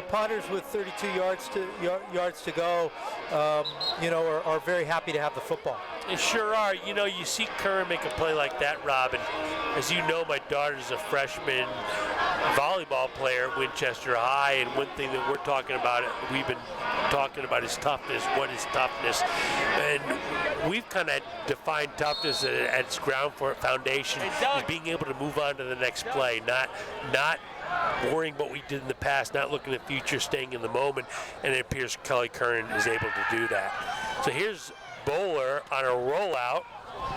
Ponders with 32 yards to go, are very happy to have the football. They sure are. You see Curran make a play like that, Robin. As you know, my daughter's a freshman volleyball player at Winchester High, and one thing that we've been talking about is toughness. What is toughness? And we've kind of defined toughness at its ground foundation is being able to move on to the next play, not worrying what we did in the past, not looking at the future, staying in the moment, and it appears Cully Curran is able to do that. So here's Bowler on a rollout.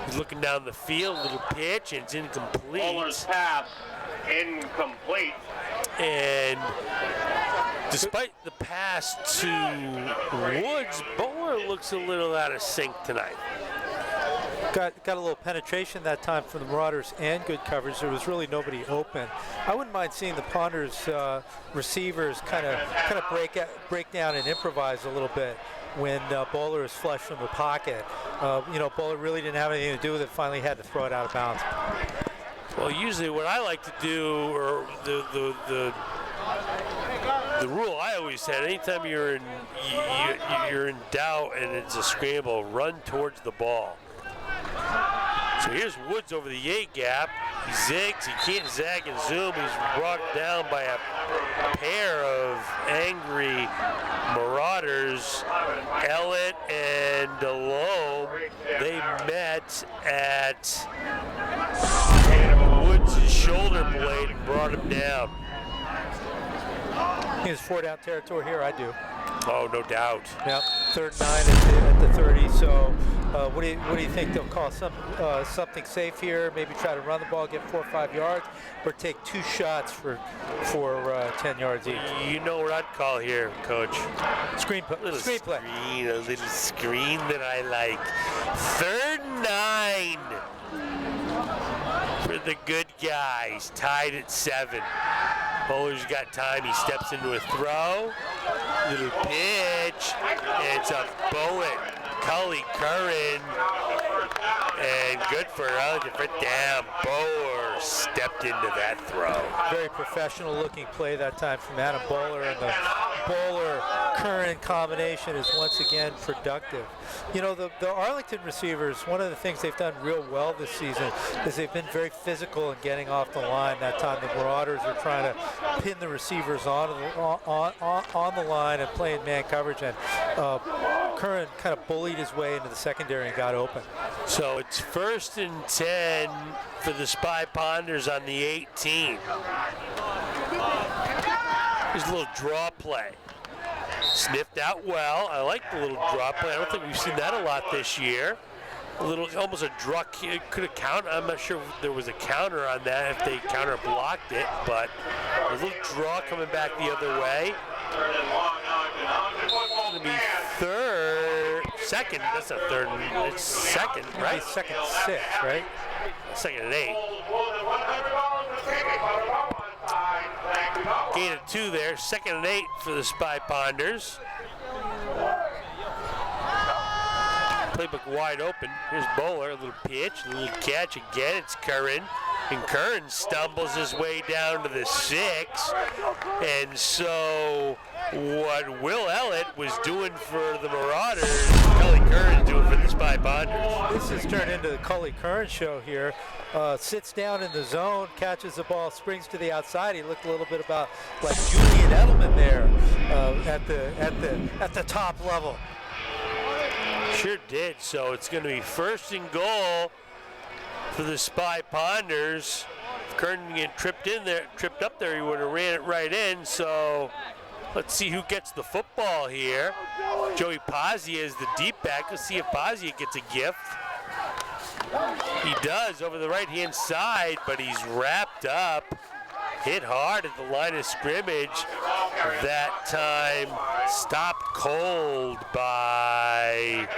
He's looking down the field, little pitch, and it's incomplete. Bowler's pass, incomplete. And despite the pass to Woods, Bowler looks a little out of sync tonight. Got a little penetration that time from the Marauders and good coverage. There was really nobody open. I wouldn't mind seeing the Ponders receivers kind of break down and improvise a little bit when Bowler is flushed from the pocket. Bowler really didn't have anything to do with it. Finally had to throw it out of bounds. Well, usually what I like to do, or the rule I always said, anytime you're in doubt and it's a scramble, run towards the ball. So here's Woods over the A gap. He zigs, he can't zag and zoom. He's brought down by a pair of angry Marauders. Ellett and Delhomme, they met at Woods' shoulder blade and brought him down. He has 4-down territory here, I do. Oh, no doubt. Yep, 3rd and 9 at the 30. So, what do you think they'll call something safe here? Maybe try to run the ball, get 4 or 5 yards, or take 2 shots for 10 yards each. You know what I'd call here, Coach? Screenplay. A little screen that I like. 3rd and 9 for the good guys. Tied at 7. Bowler's got time. He steps into a throw. Little pitch. And it's a bullet. Cully Curran. And good for Arlington for down. Bowler stepped into that throw. Very professional looking play that time from Adam Bowler, and the Bowler-Curran combination is once again productive. The Arlington receivers, one of the things they've done real well this season is they've been very physical in getting off the line. That time the Marauders are trying to pin the receivers on the line and playing man coverage, and Curran kind of bullied his way into the secondary and got open. So it's 1st and 10 for the Spy Ponders on the 18. Here's a little draw play. Sniffed out well. I like the little draw play. I don't think we've seen that a lot this year. Almost a draw. It could have counted. I'm not sure if there was a counter on that, if they counter blocked it, but a little draw coming back the other way. It's going to be second. That's a 3rd. It's 2nd, right? 2nd and 6, right? 2nd and 8. Gain of 2 there. 2nd and 8 for the Spy Ponders. Playbook wide open. Here's Bowler, a little pitch, a little catch again. It's Curran. And Curran stumbles his way down to the 6. And so what Will Ellett was doing for the Marauders, Kelly Curran is doing for the Spy Ponders. This has turned into the Cully Curran show here. Sits down in the zone, catches the ball, springs to the outside. He looked a little bit about like Julian Edelman there at the top level. Sure did. So it's going to be first and goal for the Spy Ponders. If Curran get tripped up there, he would have ran it right in. So let's see who gets the football here. Joey Pazia is the deep back. Let's see if Pazia gets a gift. He does over the right-hand side, but he's wrapped up. Hit hard at the line of scrimmage. That time stopped cold by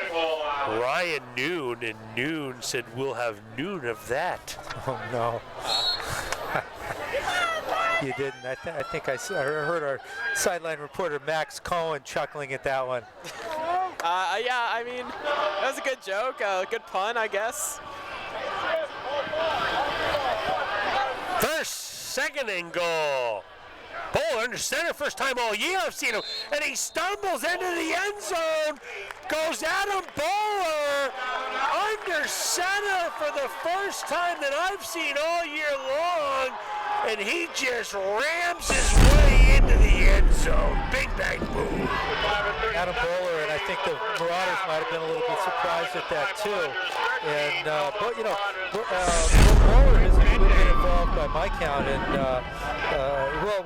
Ryan Noon, and Noon said, "We'll have noon of that." Oh, no. You didn't. I think I heard our sideline reporter Max Cohen chuckling at that one. Yeah, I mean, that was a good joke, a good pun, I guess. First, second and goal. Bowler under center, first time all year I've seen him, and he stumbles into the end zone. Goes Adam Bowler under center for the first time that I've seen all year long, and he just rams his way into the end zone. Big bang boom. Adam Bowler, and I think the Marauders might have been a little bit surprised at that too. And but you know, Bowler has been involved by my count, and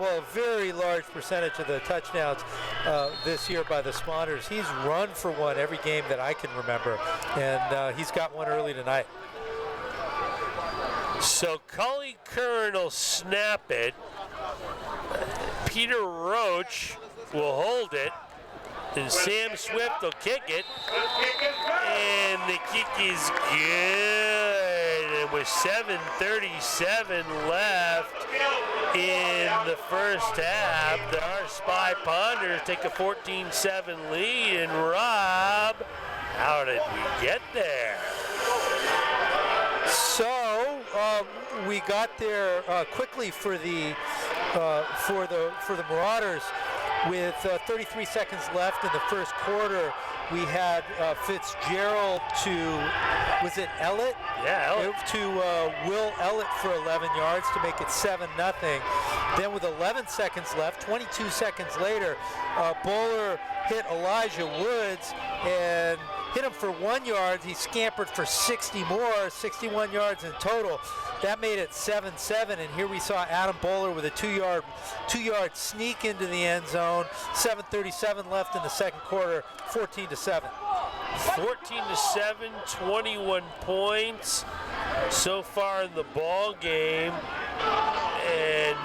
a very large percentage of the touchdowns this year by the Spawners. He's run for one every game that I can remember, and he's got one early tonight. So Cully Curran will snap it. Peter Roach will hold it. And Sam Swift will kick it. And the kick is good. And with 7:37 left in the first half, our Spy Ponders take a 14-7 lead. And Rob, how did we get there? So we got there quickly for the Marauders. With 33 seconds left in the first quarter, we had Fitzgerald to, was it Ellett? Yeah, Ellett. To Will Ellett for 11 yards to make it 7-0. Then with 11 seconds left, 22 seconds later, Bowler hit Elijah Woods and hit him for 1 yard. He scampered for 60 more, 61 yards in total. That made it 7-7, and here we saw Adam Bowler with a two-yard sneak into the end zone. 7:37 left in the second quarter, 14-7. 14-7, 21 points so far in the ball game, and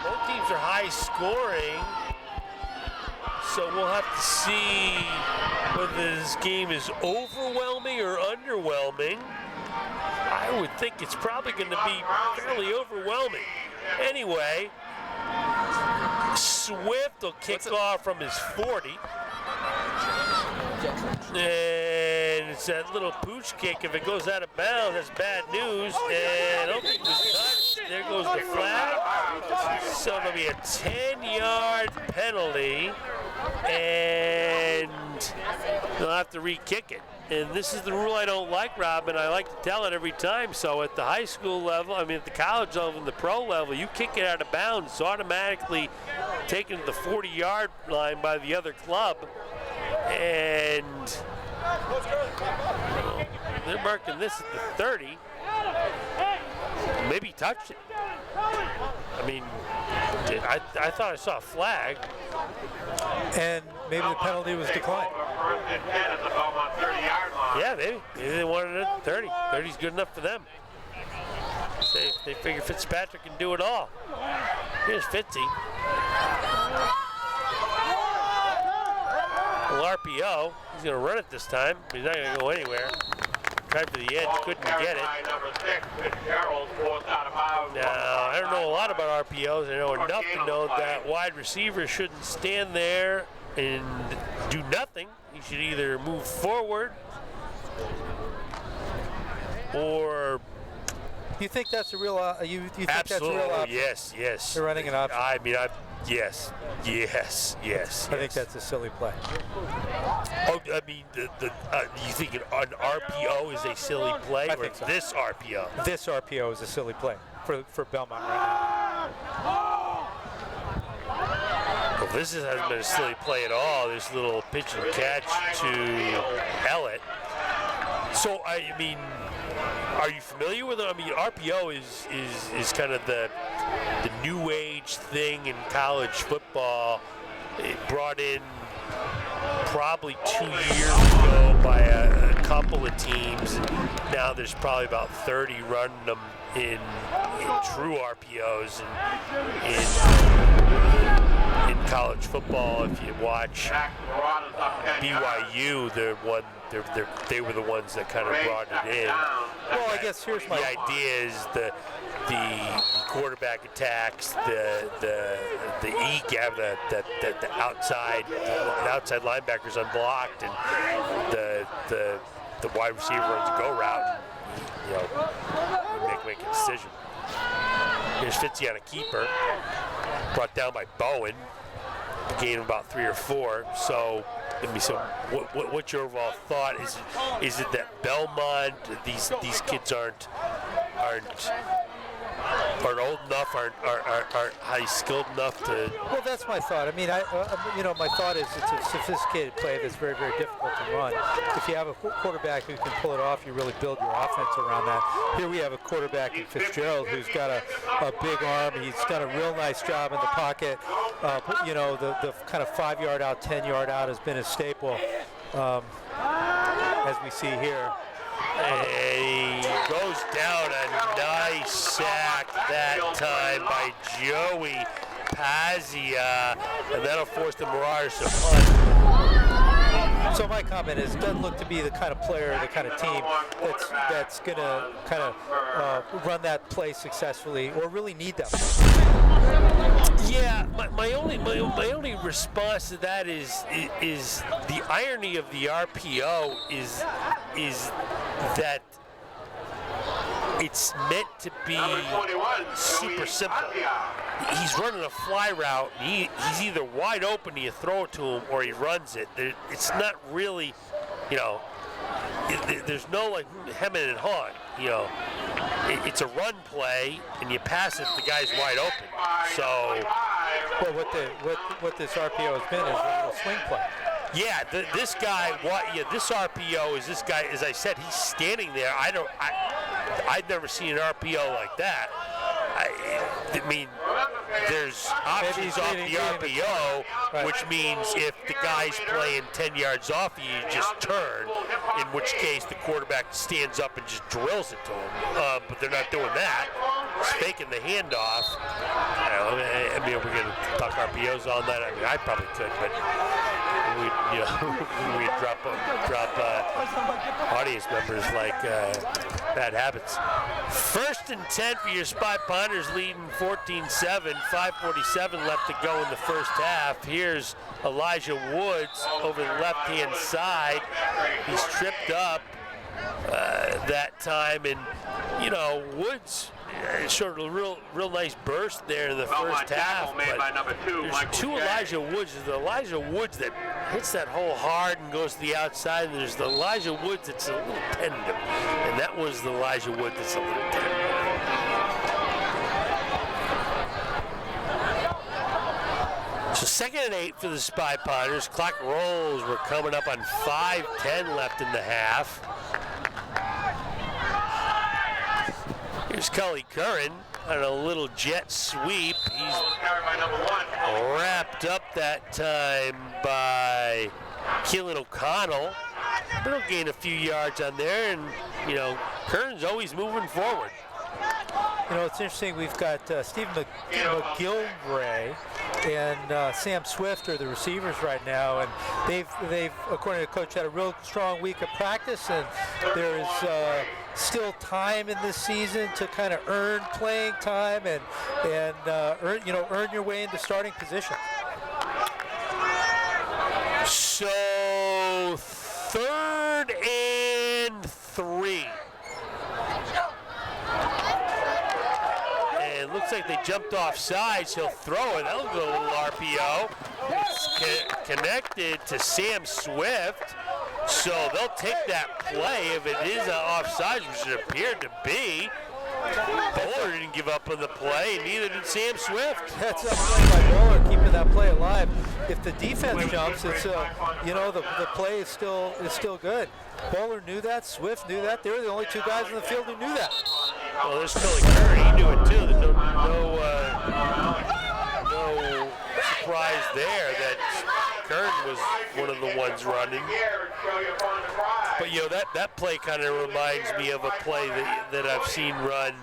both teams are high scoring. So we'll have to see whether this game is overwhelming or underwhelming. I would think it's probably going to be fairly overwhelming. Anyway, Swift will kick off from his 40. And it's that little pooch kick. If it goes out of bounds, that's bad news. And I don't think it was touched. There goes the flag. So it'll be a 10-yard penalty. And they'll have to re-kick it. And this is the rule I don't like, Rob, and I like to tell it every time. So at the high school level, I mean at the college level and the pro level, you kick it out of bounds, it's automatically taken to the 40-yard line by the other club. And they're marking this at the 30. Maybe he touched it. I mean, I thought I saw a flag. And maybe the penalty was declined. Yeah, maybe. Maybe they wanted it at 30. 30's good enough for them. They figure Fitzpatrick can do it all. Here's Fitzy. Well, RPO. He's going to run it this time. He's not going to go anywhere. Tried for the edge, couldn't get it. Now, I don't know a lot about RPOs. I know enough to know that wide receivers shouldn't stand there and do nothing. He should either move forward or You think that's a real? You think Absolutely. that's a real option? Yes. They're running an option. I mean, yes. I think that's a silly play. Oh, I mean, you think an RPO is a silly play, I or think so. this RPO? This RPO is a silly play for Belmont right Well, this hasn't been a silly play at all. This little pitch and catch to Ellett. So, I mean, are you familiar with it? I mean, RPO is kind of the new age thing in college football. It brought in probably 2 years ago by a couple of teams. Now there's probably about 30 running them in true RPOs in college football. If you watch BYU, they were the ones that kind of brought it in. Well, I guess here's my The idea is the quarterback attacks, the E-gap, the outside linebackers unblocked, and the wide receiver runs a go route. Make a decision. Here's Fitzy on a keeper, brought down by Bowen. Gain of about 3 or 4. So, what's your overall thought? Is it that Belmont, these kids aren't old enough, aren't highly skilled enough to? Well, that's my thought. I mean, my thought is it's a sophisticated play that's very, very difficult to run. If you have a quarterback who can pull it off, you really build your offense around that. Here we have a quarterback in Fitzgerald who's got a big arm. He's done a real nice job in the pocket. The kind of 5-yard out, 10-yard out has been a staple, as we see here. He goes down a nice sack that time by Joey Pazia, and that'll force the Marauders to punt. So my comment is, it doesn't look to be the kind of player, the kind of team that's going to kind of run that play successfully or really need that. Yeah, my only response to that is the irony of the RPO is that it's meant to be super simple. He's running a fly route. He's either wide open, you throw it to him, or he runs it. It's not really, there's no like hemming and hawing. It's a run play, and you pass it, the guy's wide open. So, well, what this RPO has been is a little swing play. Yeah, this RPO is this guy. As I said, he's standing there. I've never seen an RPO like that. I mean, there's options off the RPO, right, which means if the guy's playing 10 yards off, you just turn, in which case the quarterback stands up and just drills it to him. But they're not doing that. It's faking the handoff. I mean, we're going to talk RPOs all night. I mean, I probably could, but we'd drop audience members like bad habits. 1st and 10 for your Spy Ponders, leading 14-7. 5:47 left to go in the first half. Here's Elijah Woods over the left-hand side. He's tripped up that time, and Woods showed a real nice burst there in the first half. But there's 2 Elijah Woods. There's the Elijah Woods that hits that hole hard and goes to the outside, and there's the Elijah Woods that's a little tentative, and that was the Elijah Woods that's a little tentative. So 2nd and 8 for the Spy Ponders. Clock rolls. We're coming up on 5:10 left in the half. Here's Cully Curran on a little jet sweep. He's wrapped up that time by Keelan O'Connell. But he'll gain a few yards on there, and Curran's always moving forward. It's interesting. We've got Steve McGilvray and Sam Swift are the receivers right now, and they've, according to the coach, had a real strong week of practice, and there is still time in this season to kind of earn playing time and earn your way into starting position. So 3rd and 3. it looks like they jumped off sides. He'll throw it. That'll go a little RPO. It's connected to Sam Swift. So they'll take that play if it is an offside, which it appeared to be. Bowler didn't give up on the play, and neither did Sam Swift. That's a play by Bowler, keeping that play alive. If the defense jumps, it's the play is still good. Bowler knew that. Swift knew that. They were the only two guys in the field who knew that. Well, there's Colin. He knew it too. There's no surprise there that Kern was one of the ones running. But that play kind of reminds me of a play that I've seen run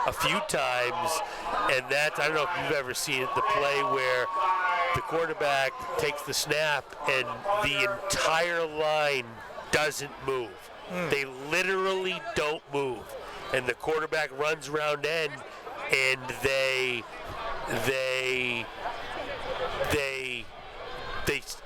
a few times, and that's, I don't know if you've ever seen it, the play where the quarterback takes the snap and the entire line doesn't move. They literally don't move, and the quarterback runs around end, and they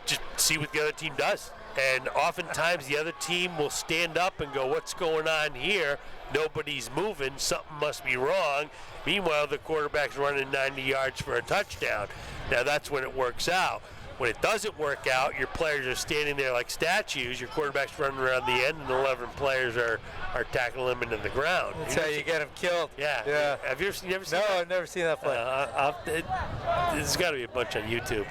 just see what the other team does. And oftentimes the other team will stand up and go, what's going on here? Nobody's moving. Something must be wrong. Meanwhile, the quarterback's running 90 yards for a touchdown. Now, that's when it works out. When it doesn't work out, your players are standing there like statues. Your quarterback's running around the end, and 11 players are tackling him into the ground. That's how you get him killed. Yeah. Have you ever seen No, that? I've never seen that play. There's got to be a bunch on YouTube.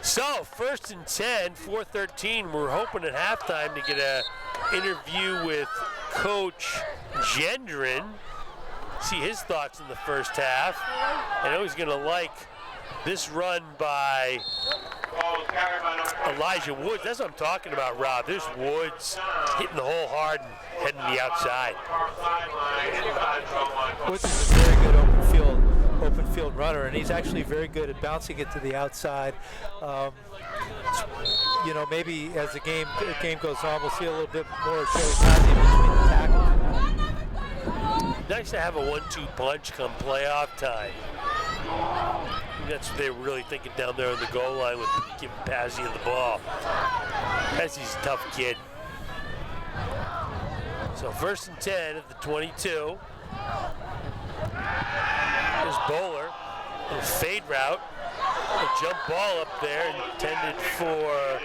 So, 1st and 10, 4:13. We're hoping at halftime to get an interview with Coach Gendron. See his thoughts in the first half. I know he's going to like this run by Elijah Woods. That's what I'm talking about, Rob. There's Woods hitting the hole hard and heading to the outside. Woods is a very good open field runner, and he's actually very good at bouncing it to the outside. Maybe as the game goes on, we'll see a little bit more of Joey Kazi between the tackles. Nice to have a 1-2 punch come playoff time. That's what they were really thinking down there on the goal line with giving Pazzi the ball. Pazzi's a tough kid. So 1st and 10 at the 22. There's Bowler, a little fade route, a jump ball up there intended for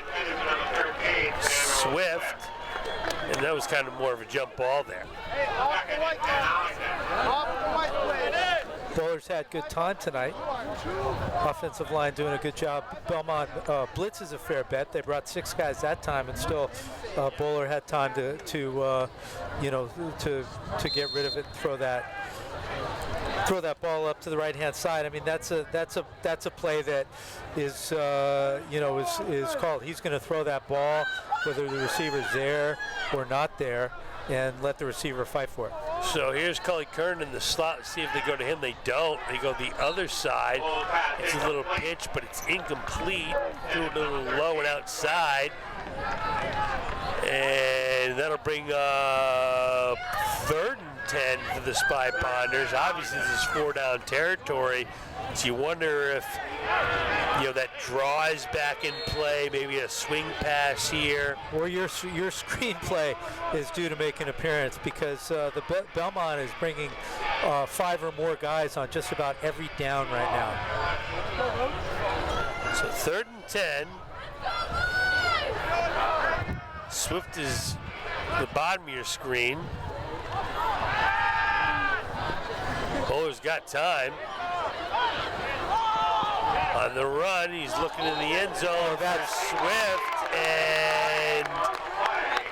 Swift, and that was kind of more of a jump ball there. Bowler's had good time tonight. Offensive line doing a good job. Belmont blitzes a fair bet. They brought 6 guys that time, and still Bowler had time to get rid of it and throw that ball up to the right-hand side. I mean, that's a play that is called. He's going to throw that ball whether the receiver's there or not there, and let the receiver fight for it. So here's Cully Kern in the slot. Let's see if they go to him. They don't. They go the other side. It's a little pitch, but it's incomplete. Threw it a little low and outside. And that'll bring up 3rd and 10 for the Spy Ponders. Obviously, this is 4-down territory. So you wonder if that draw is back in play, maybe a swing pass here. Or your screenplay is due to make an appearance, because the Belmont is bringing 5 or more guys on just about every down right now. So 3rd and 10. Swift is the bottom of your screen. Bowler's got time. On the run, he's looking in the end zone. That's Swift, and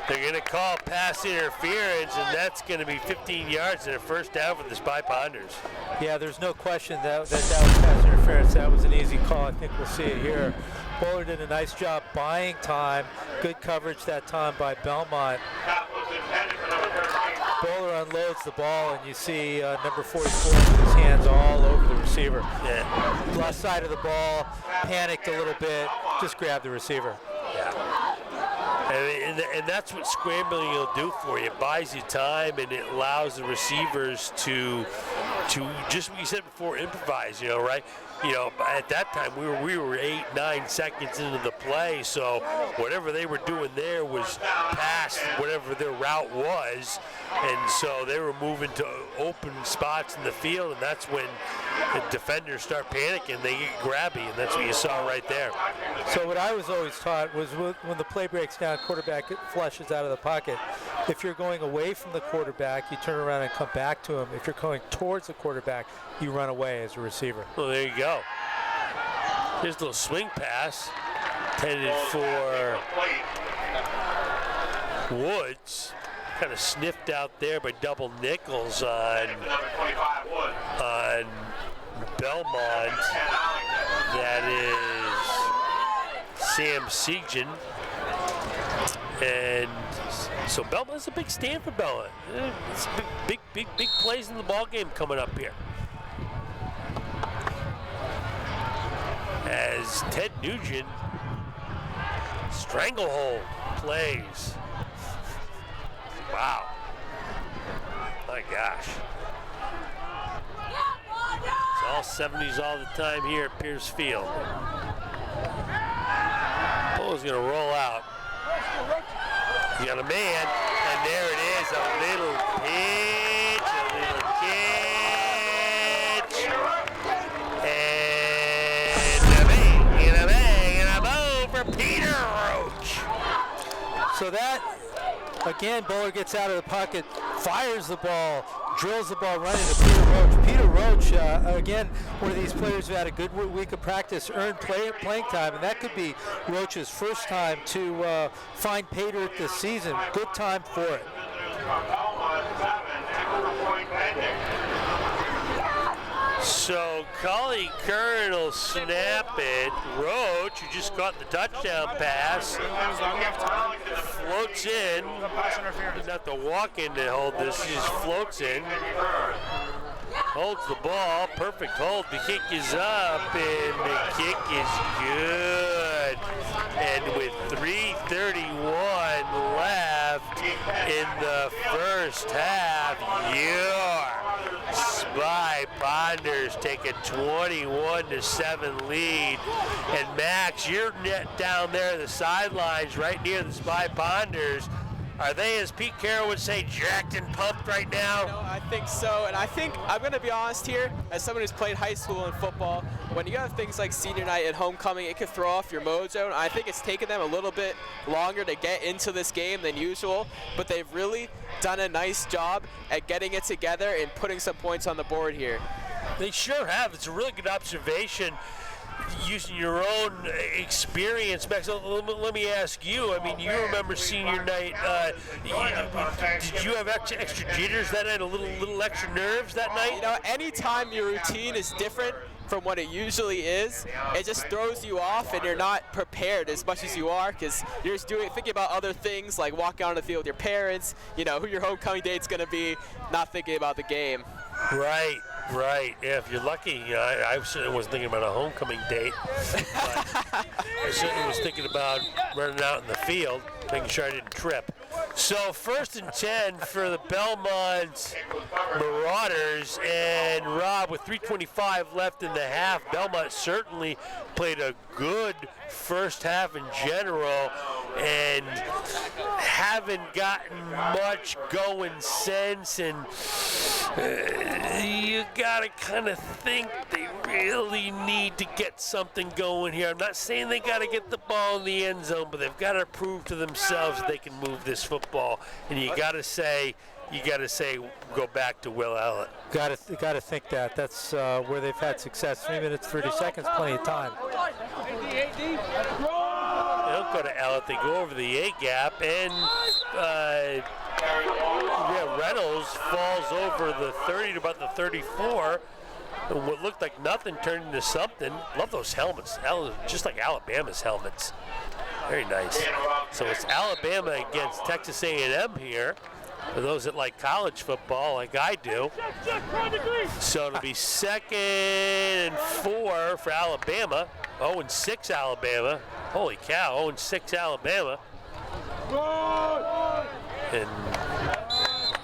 they're going to call pass interference, and that's going to be 15 yards and a 1st down for the Spy Ponders. Yeah, there's no question that was pass interference. That was an easy call. I think we'll see it here. Bowler did a nice job buying time. Good coverage that time by Belmont. Bowler unloads the ball, and you see number 44 with his hands all over the receiver. Yeah. Left side of the ball, panicked a little bit, just grabbed the receiver. Yeah. And that's what scrambling will do for you. It buys you time, and it allows the receivers to just what you said before, improvise, right? At that time we were 8-9 seconds into the play, so whatever they were doing there was past whatever their route was, and so they were moving to open spots in the field, and that's when the defenders start panicking, they get grabby, and that's what you saw right there. So what I was always taught was when the play breaks down, quarterback flushes out of the pocket. If you're going away from the quarterback, you turn around and come back to him. If you're going towards the quarterback, you run away as a receiver. Well, there you go. Here's a little swing pass intended for Woods. Kind of sniffed out there by double nickels on Belmont. That is Sam Segan. And so Belmont's a big stand for Belmont. It's big plays in the ball game coming up here. As Ted Nugent stranglehold plays. Wow. My gosh. It's all 70s all the time here at Pierce Field. Bull's going to roll out. You got a man, and there it is, a little pitch, and a bang, and a bow for Peter Roach. So that, again, Bowler gets out of the pocket, fires the ball, drills the ball right into Peter Roach. Peter Roach, again, one of these players who had a good week of practice, earned playing time, and that could be Roach's first time to find pay dirt this season. Good time for it. So Colin Curran will snap it. Roach, who just caught the touchdown pass, floats in. He doesn't have to walk in to hold this, he just floats in. Holds the ball, perfect hold. The kick is up, and the kick is good. And with 3:31 left in the first half, your Spy Ponders take a 21-7 lead. And Max, you're down there at the sidelines right near the Spy Ponders. Are they, as Pete Carroll would say, jacked and pumped right now? I think so, and I think I'm going to be honest here, as someone who's played high school and football, when you have things like senior night and homecoming, it can throw off your mojo, and I think it's taken them a little bit longer to get into this game than usual, but they've really done a nice job at getting it together and putting some points on the board here. They sure have. It's a really good observation. Using your own experience, Max, let me ask you. I mean, you remember senior night. Did you have extra jitters that night, a little extra nerves that night? You know, anytime your routine is different from what it usually is, it just throws you off and you're not prepared as much as you are because you're just thinking about other things like walking on the field with your parents, who your homecoming date's going to be, not thinking about the game. Right. Yeah, if you're lucky, I certainly wasn't thinking about a homecoming date, but I certainly was thinking about running out in the field, making sure I didn't trip. So 1st and 10 for the Belmont Marauders, and Rob, with 3:25 left in the half, Belmont certainly played a good first half in general, and haven't gotten much going since, and you gotta kind of think they really need to get something going here. I'm not saying they gotta get the ball in the end zone, but they've got to prove to themselves that they can move this football, and you gotta say go back to Will Ellett. Got to think that. That's where they've had success. 3 minutes, 30 seconds, plenty of time. They don't go to Ellett. They go over the A-gap, and Reynolds falls over the 30 to about the 34. And what looked like nothing turned into something. Love those helmets. Just like Alabama's helmets. Very nice. So it's Alabama against Texas A&M here. For those that like college football, like I do. So it'll be 2nd and 4 for Alabama. 0-6 Alabama. Holy cow, 0-6 Alabama. And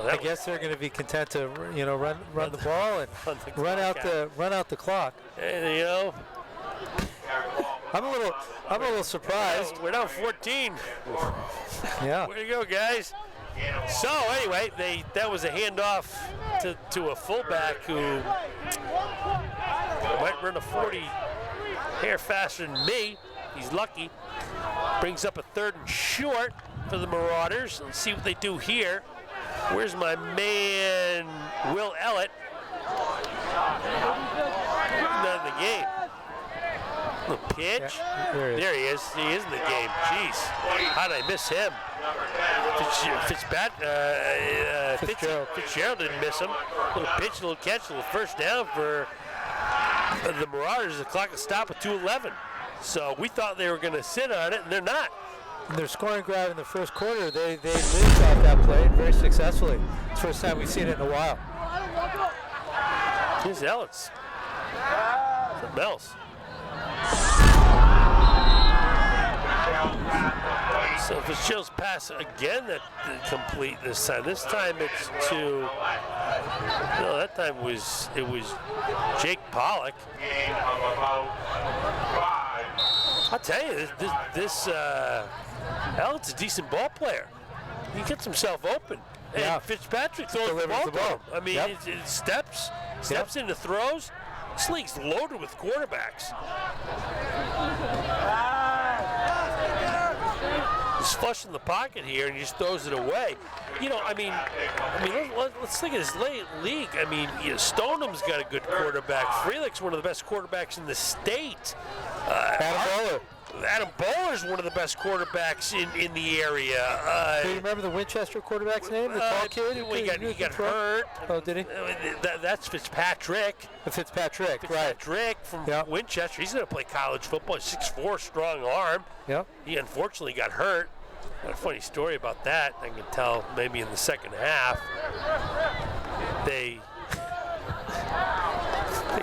I guess they're going to be content to, run the ball and run out the clock. And, I'm a little surprised. we're down 14. Yeah. Way to go, guys. So anyway, that was a handoff to a fullback who might run a 40 hair faster than me. He's lucky. Brings up a 3rd and short for the Marauders. Let's see what they do here. Where's my man, Will Ellett? Not in the game. Little pitch. Yeah, there he is. He is in the game. Jeez. How did I miss him? Fitzgerald didn't miss him. Little pitch, little catch, little first down for the Marauders. The clock will stop at 2:11. So we thought they were going to sit on it, and they're not. In their scoring drive in the first quarter, they lived off that play very successfully. It's the first time we've seen it in a while. Here's Ellis. Bells. So Fitzgerald's pass again that complete this time. This time it's to, no, that time it was Jake Pollock. I'll tell you, this Elliot's a decent ball player. He gets himself open. Yeah. And Fitzpatrick throws the ball to him. I mean, Yep. it steps into throws. This league's loaded with quarterbacks. He's flush in the pocket here, and he just throws it away. Let's think of this league. I mean, Stoneham's got a good quarterback. Felix, one of the best quarterbacks in the state. Adam Bowler's one of the best quarterbacks in the area. Do you remember the Winchester quarterback's name? The tall kid? He got hurt. Oh, did he? That's Fitzpatrick. Fitzpatrick, right. From Winchester. He's going to play college football. 6'4", strong arm. Yep. He unfortunately got hurt. Got a funny story about that. I can tell maybe in the second half. They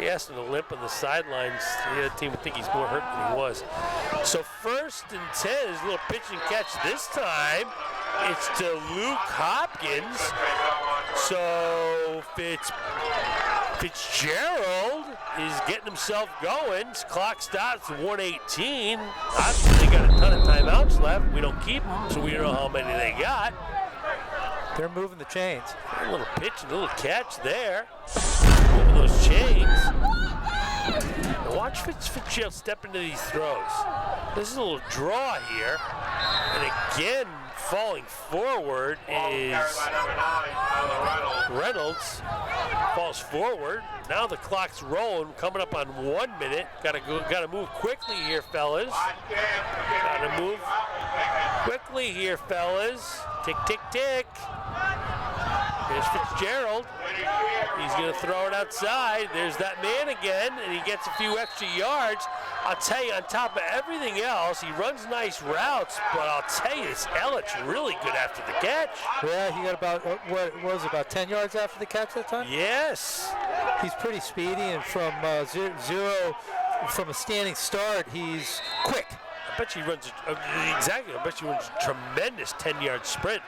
asked him to limp on the sidelines. The other team would think he's more hurt than he was. So 1st and 10 is a little pitch and catch this time. It's to Luke Hopkins. So Fitzgerald is getting himself going. His clock stops at 1:18. Obviously, they got a ton of timeouts left. We don't keep them, so we don't know how many they got. They're moving the chains. A little pitch and a little catch there. Moving those chains. Now watch Fitzgerald step into these throws. This is a little draw here. And again, falling forward is Reynolds. Falls forward. Now the clock's rolling, coming up on 1 minute. Gotta move quickly here, fellas. Gotta move quickly here, fellas. Tick, tick, tick. Here's Fitzgerald. He's going to throw it outside. There's that man again, and he gets a few extra yards. I'll tell you, on top of everything else, he runs nice routes, but I'll tell you, this Elliot's really good after the catch. Yeah, he got about, what was it, about 10 yards after the catch that time? Yes. He's pretty speedy, and from from a standing start, he's quick. I bet you he runs, exactly, I bet you he runs a tremendous 10-yard sprint.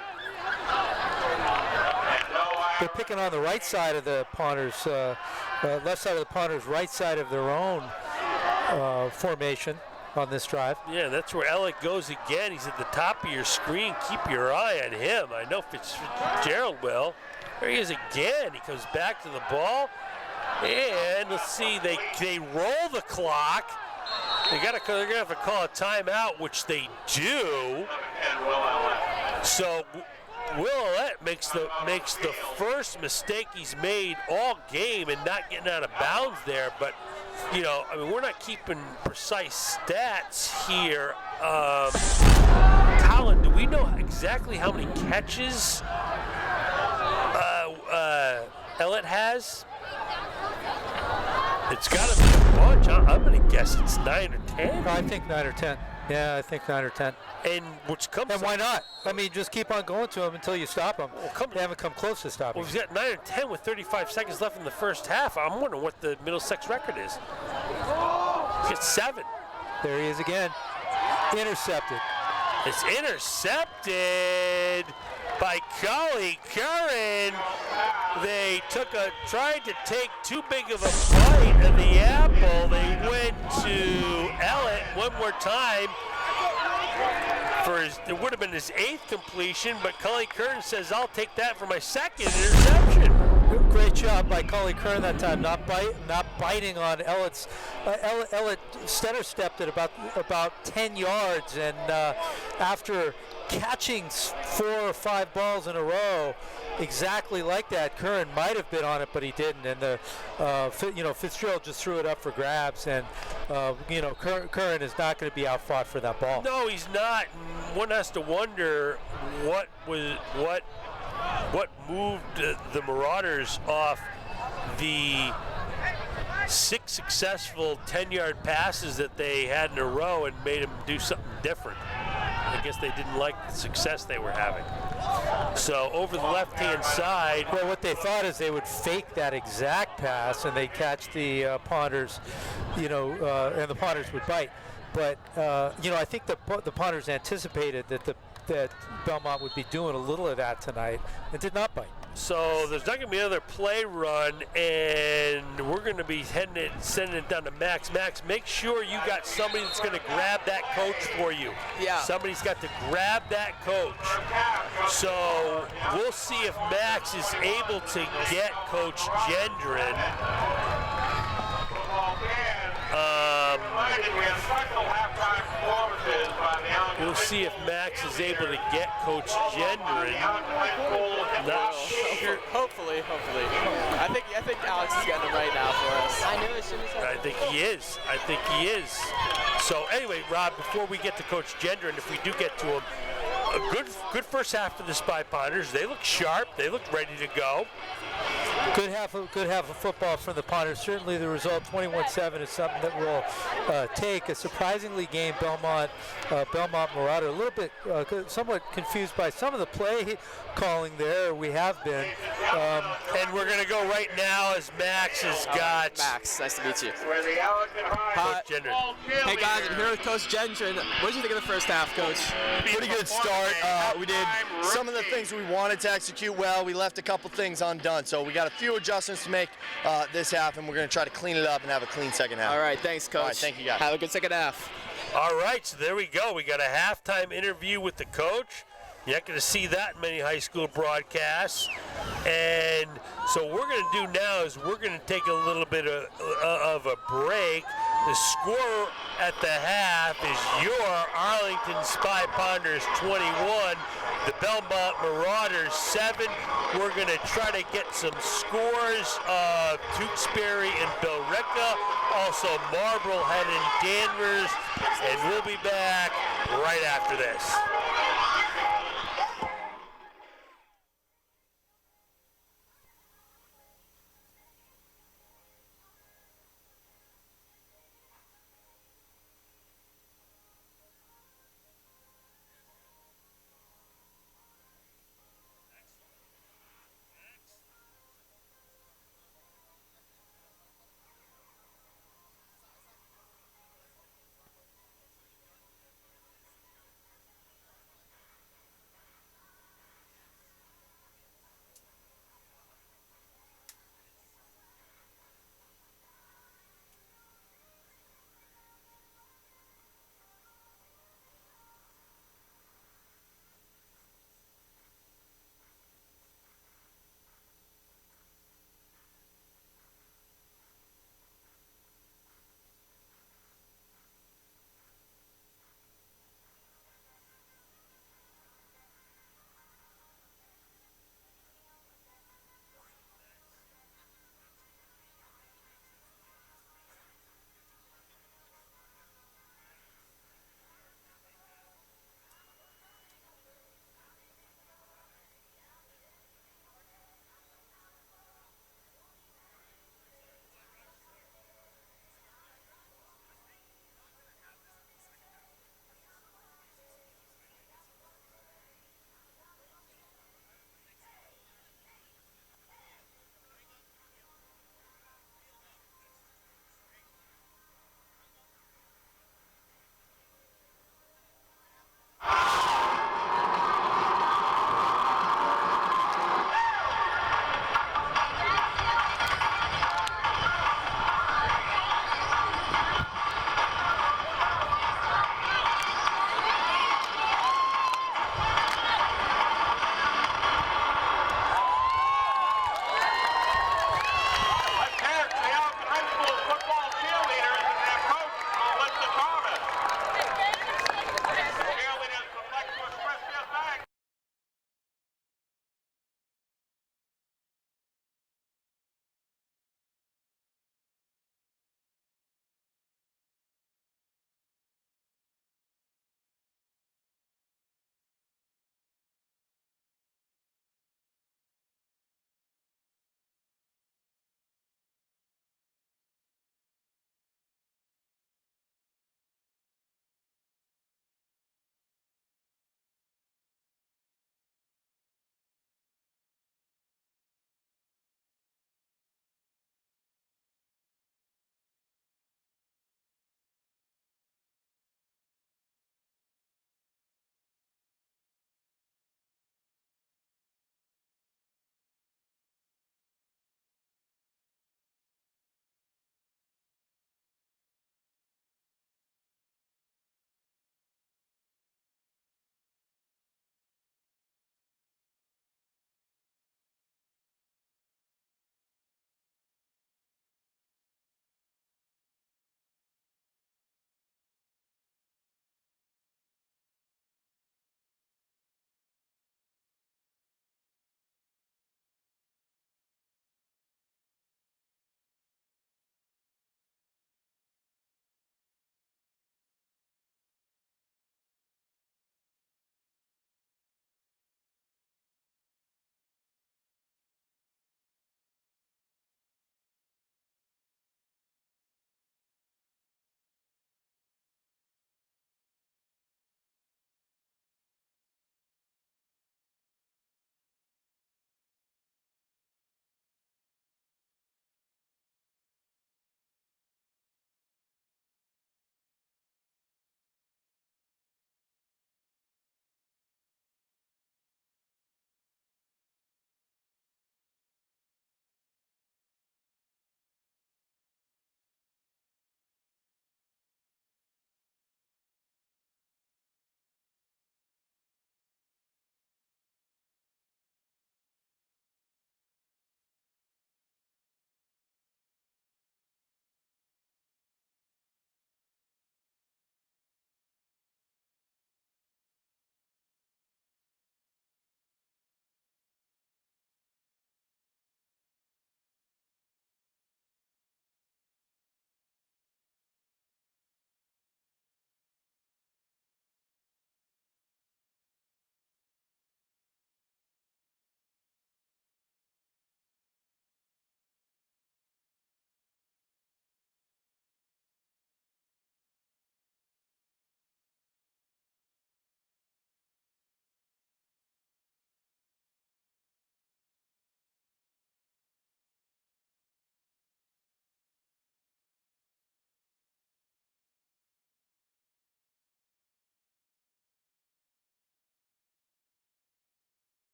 They're picking on the right side of the Pawners, left side of the Pawners, right side of their own formation on this drive. Yeah, that's where Elliott goes again. He's at the top of your screen. Keep your eye on him. I know Fitzgerald will. There he is again. He comes back to the ball. And let's see, they roll the clock. They're gonna have to call a timeout, which they do. So Will Ellett makes the first mistake he's made all game and not getting out of bounds there. But we're not keeping precise stats here. Colin, do we know exactly how many catches Ellett has? It's got to be a bunch. I'm going to guess it's 9 or 10. I think 9 or 10. Yeah, I think 9 or 10. And which comes. And why not? I mean, just keep on going to them until you stop them. Well, they haven't come close to stopping. Well, he's got 9 or 10 with 35 seconds left in the first half. I'm wondering what the Middlesex record is. He's got 7. There he is again. Intercepted. It's intercepted. by Colin. They tried to take too big of a bite of the apple. They went to Ellett one more time it would have been his 8th completion, but Colin Curran says, I'll take that for my 2nd interception. Great job by Colin Curran that time, not biting on Ellett's. Ellett center stepped at about 10 yards, and after catching 4 or 5 balls in a row, exactly like that, Curran might have been on it, but he didn't. And Fitzgerald just threw it up for grabs, and Curran is not going to be outfought for that ball. No, he's not. One has to wonder what moved the Marauders off the 6 successful 10-yard passes that they had in a row and made them do something different. I guess they didn't like the success they were having. So over the left-hand side. Well, what they thought is they would fake that exact pass and they'd catch the Ponders, and the Ponders would bite. But I think the Ponders anticipated that Belmont would be doing a little of that tonight and did not bite. So there's not going to be another play run, and we're going to be sending it down to Max. Max, make sure you got somebody that's going to grab that coach for you. Yeah. Somebody's got to grab that coach. So we'll see if Max is able to get Coach Gendron. We'll see if Max is able to get Coach Gendron. Not sure. Hopefully. I think Alex is getting it right now for us. I knew as soon as I think he is. So anyway, Rob, before we get to Coach Gendron, if we do get to him, a good first half for the Spy Ponders. They look sharp. They look ready to go. Good half of football from the Ponders. Certainly the result 21-7 is something that we'll take. A surprisingly game Belmont Marauder. A little bit somewhat confused by some of the play calling there. We have been. And we're going to go right now as Max has got. Max, nice to meet you. Coach Gendron. Hey guys, I'm here with Coach Gendron. What did you think of the first half, Coach? Pretty good start. We did some of the things we wanted to execute well. We left a couple things undone. So we got a few adjustments to make this half, and we're going to try to clean it up and have a clean second half. All right, thanks, Coach. All right, thank you, guys. Have a good second half. All right, so there we go. We got a halftime interview with the coach. You're not going to see that in many high school broadcasts. And so what we're going to do now is we're going to take a little bit of a break. The score at the half is your Arlington Spy Ponders 21, the Belmont Marauders 7. We're going to try to get some scores of Tewksbury and Billerica, also Marblehead and Danvers, and we'll be back right after this.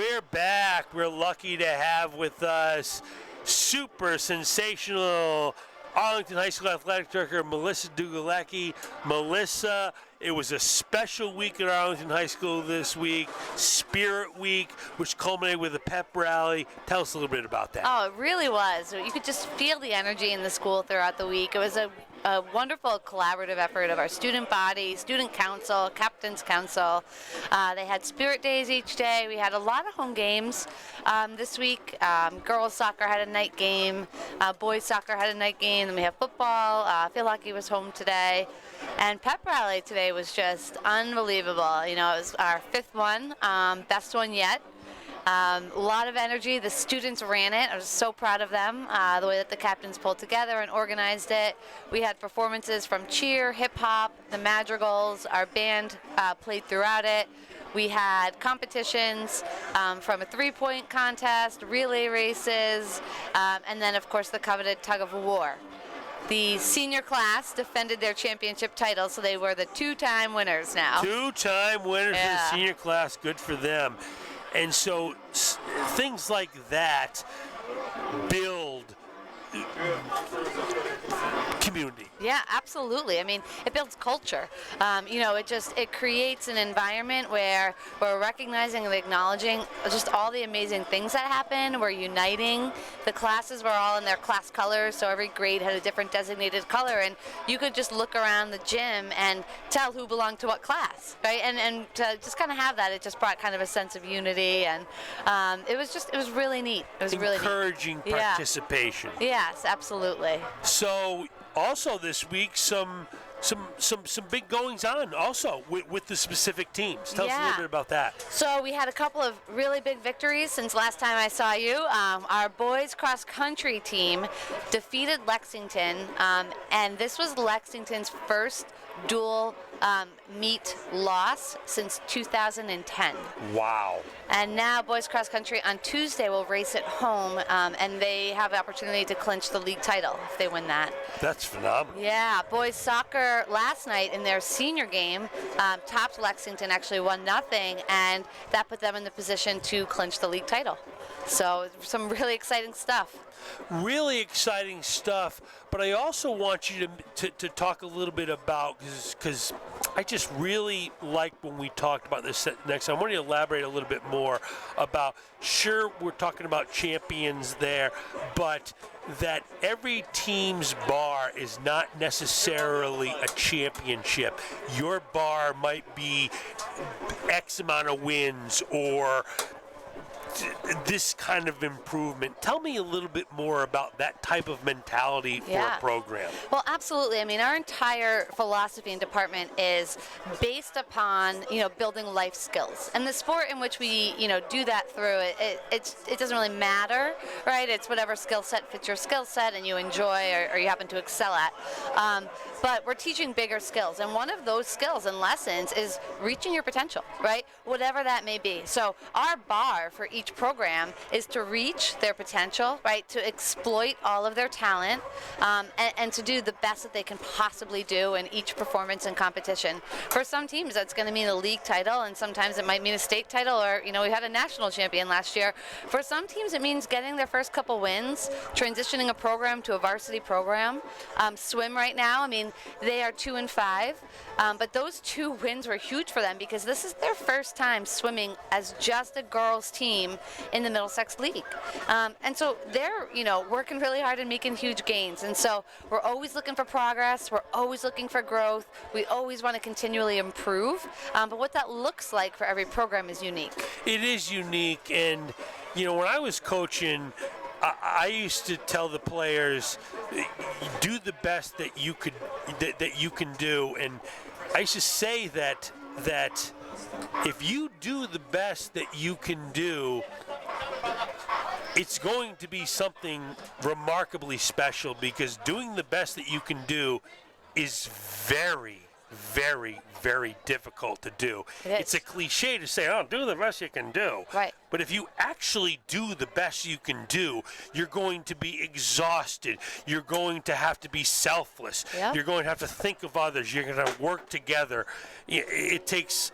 we're back. We're lucky to have with us super sensational Arlington High School Athletic Director Melissa Dugalecki. Melissa, it was a special week at Arlington High School this week, Spirit Week, which culminated with a pep rally. Tell us a little bit about that. Oh, it really was. You could just feel the energy in the school throughout the week. It was a wonderful collaborative effort of our student body, student council, captain's council. They had spirit days each day. We had a lot of home games this week. Girls soccer had a night game. Boys soccer had a night game. Then we have football. Field hockey was home today. And pep rally today was just unbelievable. You know, it was our 5th one, best one yet. A lot of energy. The students ran it. I was so proud of them, the way that the captains pulled together and organized it. We had performances from cheer, hip hop, the madrigals. Our band played throughout it. We had competitions from a 3-point contest, relay races, and then, of course, the coveted tug of war. The senior class defended their championship title, so they were the 2-time winners now. 2-time winners in the senior class. Good for them. And so things like that build community. Yeah, absolutely. I mean, it builds culture. You know, it creates an environment where we're recognizing and acknowledging just all the amazing things that happen. We're uniting. The classes were all in their class colors, so every grade had a different designated color, and you could just look around the gym and tell who belonged to what class, right? And to just kind of have that, it just brought kind of a sense of unity, and it was really neat. It was really neat. Encouraging participation. Yes, absolutely. So also this week, some big goings on also with the specific teams. Tell us a little bit about that. So we had a couple of really big victories since last time I saw you. Our boys cross country team defeated Lexington, and this was Lexington's first dual meet loss since 2010. Wow. And now boys cross country on Tuesday will race at home, and they have the opportunity to clinch the league title if they win that. That's phenomenal. Yeah, boys soccer last night in their senior game topped Lexington, actually 1-0, and that put them in the position to clinch the league title. So some really exciting stuff. Really exciting stuff, but I also want you to talk a little bit about, because I just really like when we talked about this next time. I want you to elaborate a little bit more about, sure, we're talking about champions there, but that every team's bar is not necessarily a championship. Your bar might be X amount of wins or this kind of improvement. Tell me a little bit more about that type of mentality for a program. Well, absolutely. I mean, our entire philosophy and department is based upon, building life skills. And the sport in which we, do that through, it doesn't really matter, right? It's whatever skill set fits your skill set and you enjoy or you happen to excel at. But we're teaching bigger skills. And one of those skills and lessons is reaching your potential, right? Whatever that may be. So our bar for each program is to reach their potential, right? To exploit all of their talent and to do the best that they can possibly do in each performance and competition. For some teams, that's going to mean a league title, and sometimes it might mean a state title, or, we had a national champion last year. For some teams, it means getting their first couple wins, transitioning a program to a varsity program. Swim right now, I mean, they are 2-5, but those 2 wins were huge for them because this is their first time swimming as just a girls team in the Middlesex League. And so they're, working really hard and making huge gains. And so we're always looking for progress. We're always looking for growth. We always want to continually improve. But what that looks like for every program is unique. It is unique. And, when I was coaching, I used to tell the players, do the best that you could that you can do, and I used to say that if you do the best that you can do, it's going to be something remarkably special, because doing the best that you can do is very, very, very difficult to do. It's It a cliche to say, oh, do the best you can do. Right. But if you actually do the best you can do, you're going to be exhausted. You're going to have to be selfless. Yeah. You're going to have to think of others. You're going to work together. It takes,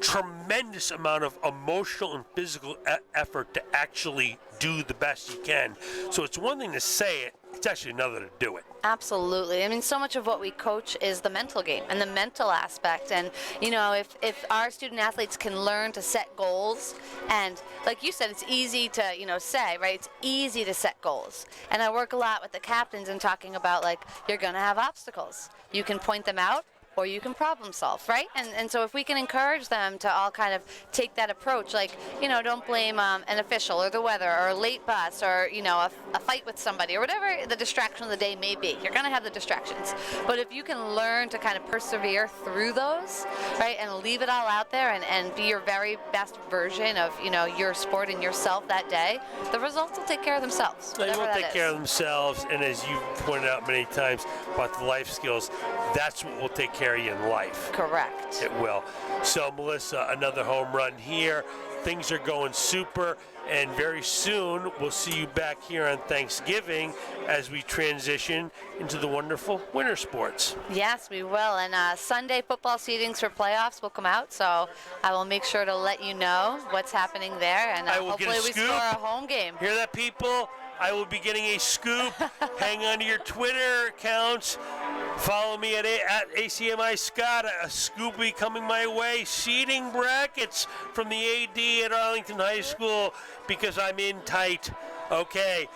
tremendous amount of emotional and physical effort to actually do the best you can. So it's one thing to say it, it's actually another to do it. Absolutely. I mean, so much of what we coach is the mental game and the mental aspect. And, you know, if our student athletes can learn to set goals, and like you said, it's easy to, say, right? It's easy to set goals. And I work a lot with the captains and talking about, like, you're going to have obstacles. You can point them out, or you can problem solve, right? And so if we can encourage them to all kind of take that approach, like, don't blame an official or the weather or a late bus or, a fight with somebody or whatever the distraction of the day may be. You're gonna have the distractions. But if you can learn to kind of persevere through those, right, and leave it all out there and be your very best version of, your sport and yourself that day, the results will take care of themselves. They will take care of them. themselves, and as you've pointed out many times about the life skills, that's what will take care of you in life. Correct. It will. So, Melissa, another home run here. Things are going super, and very soon we'll see you back here on Thanksgiving as we transition into the wonderful winter sports. Yes, we will. And Sunday football seedings for playoffs will come out, so I will make sure to let you know what's happening there, and I will hopefully get a we scoop. score a home game. Hear that, people? I will be getting a scoop. Hang on to your Twitter accounts. Follow me at ACMi Scott. A scoop will be coming my way. Seating brackets from the AD at Arlington High School because I'm in tight. Okay.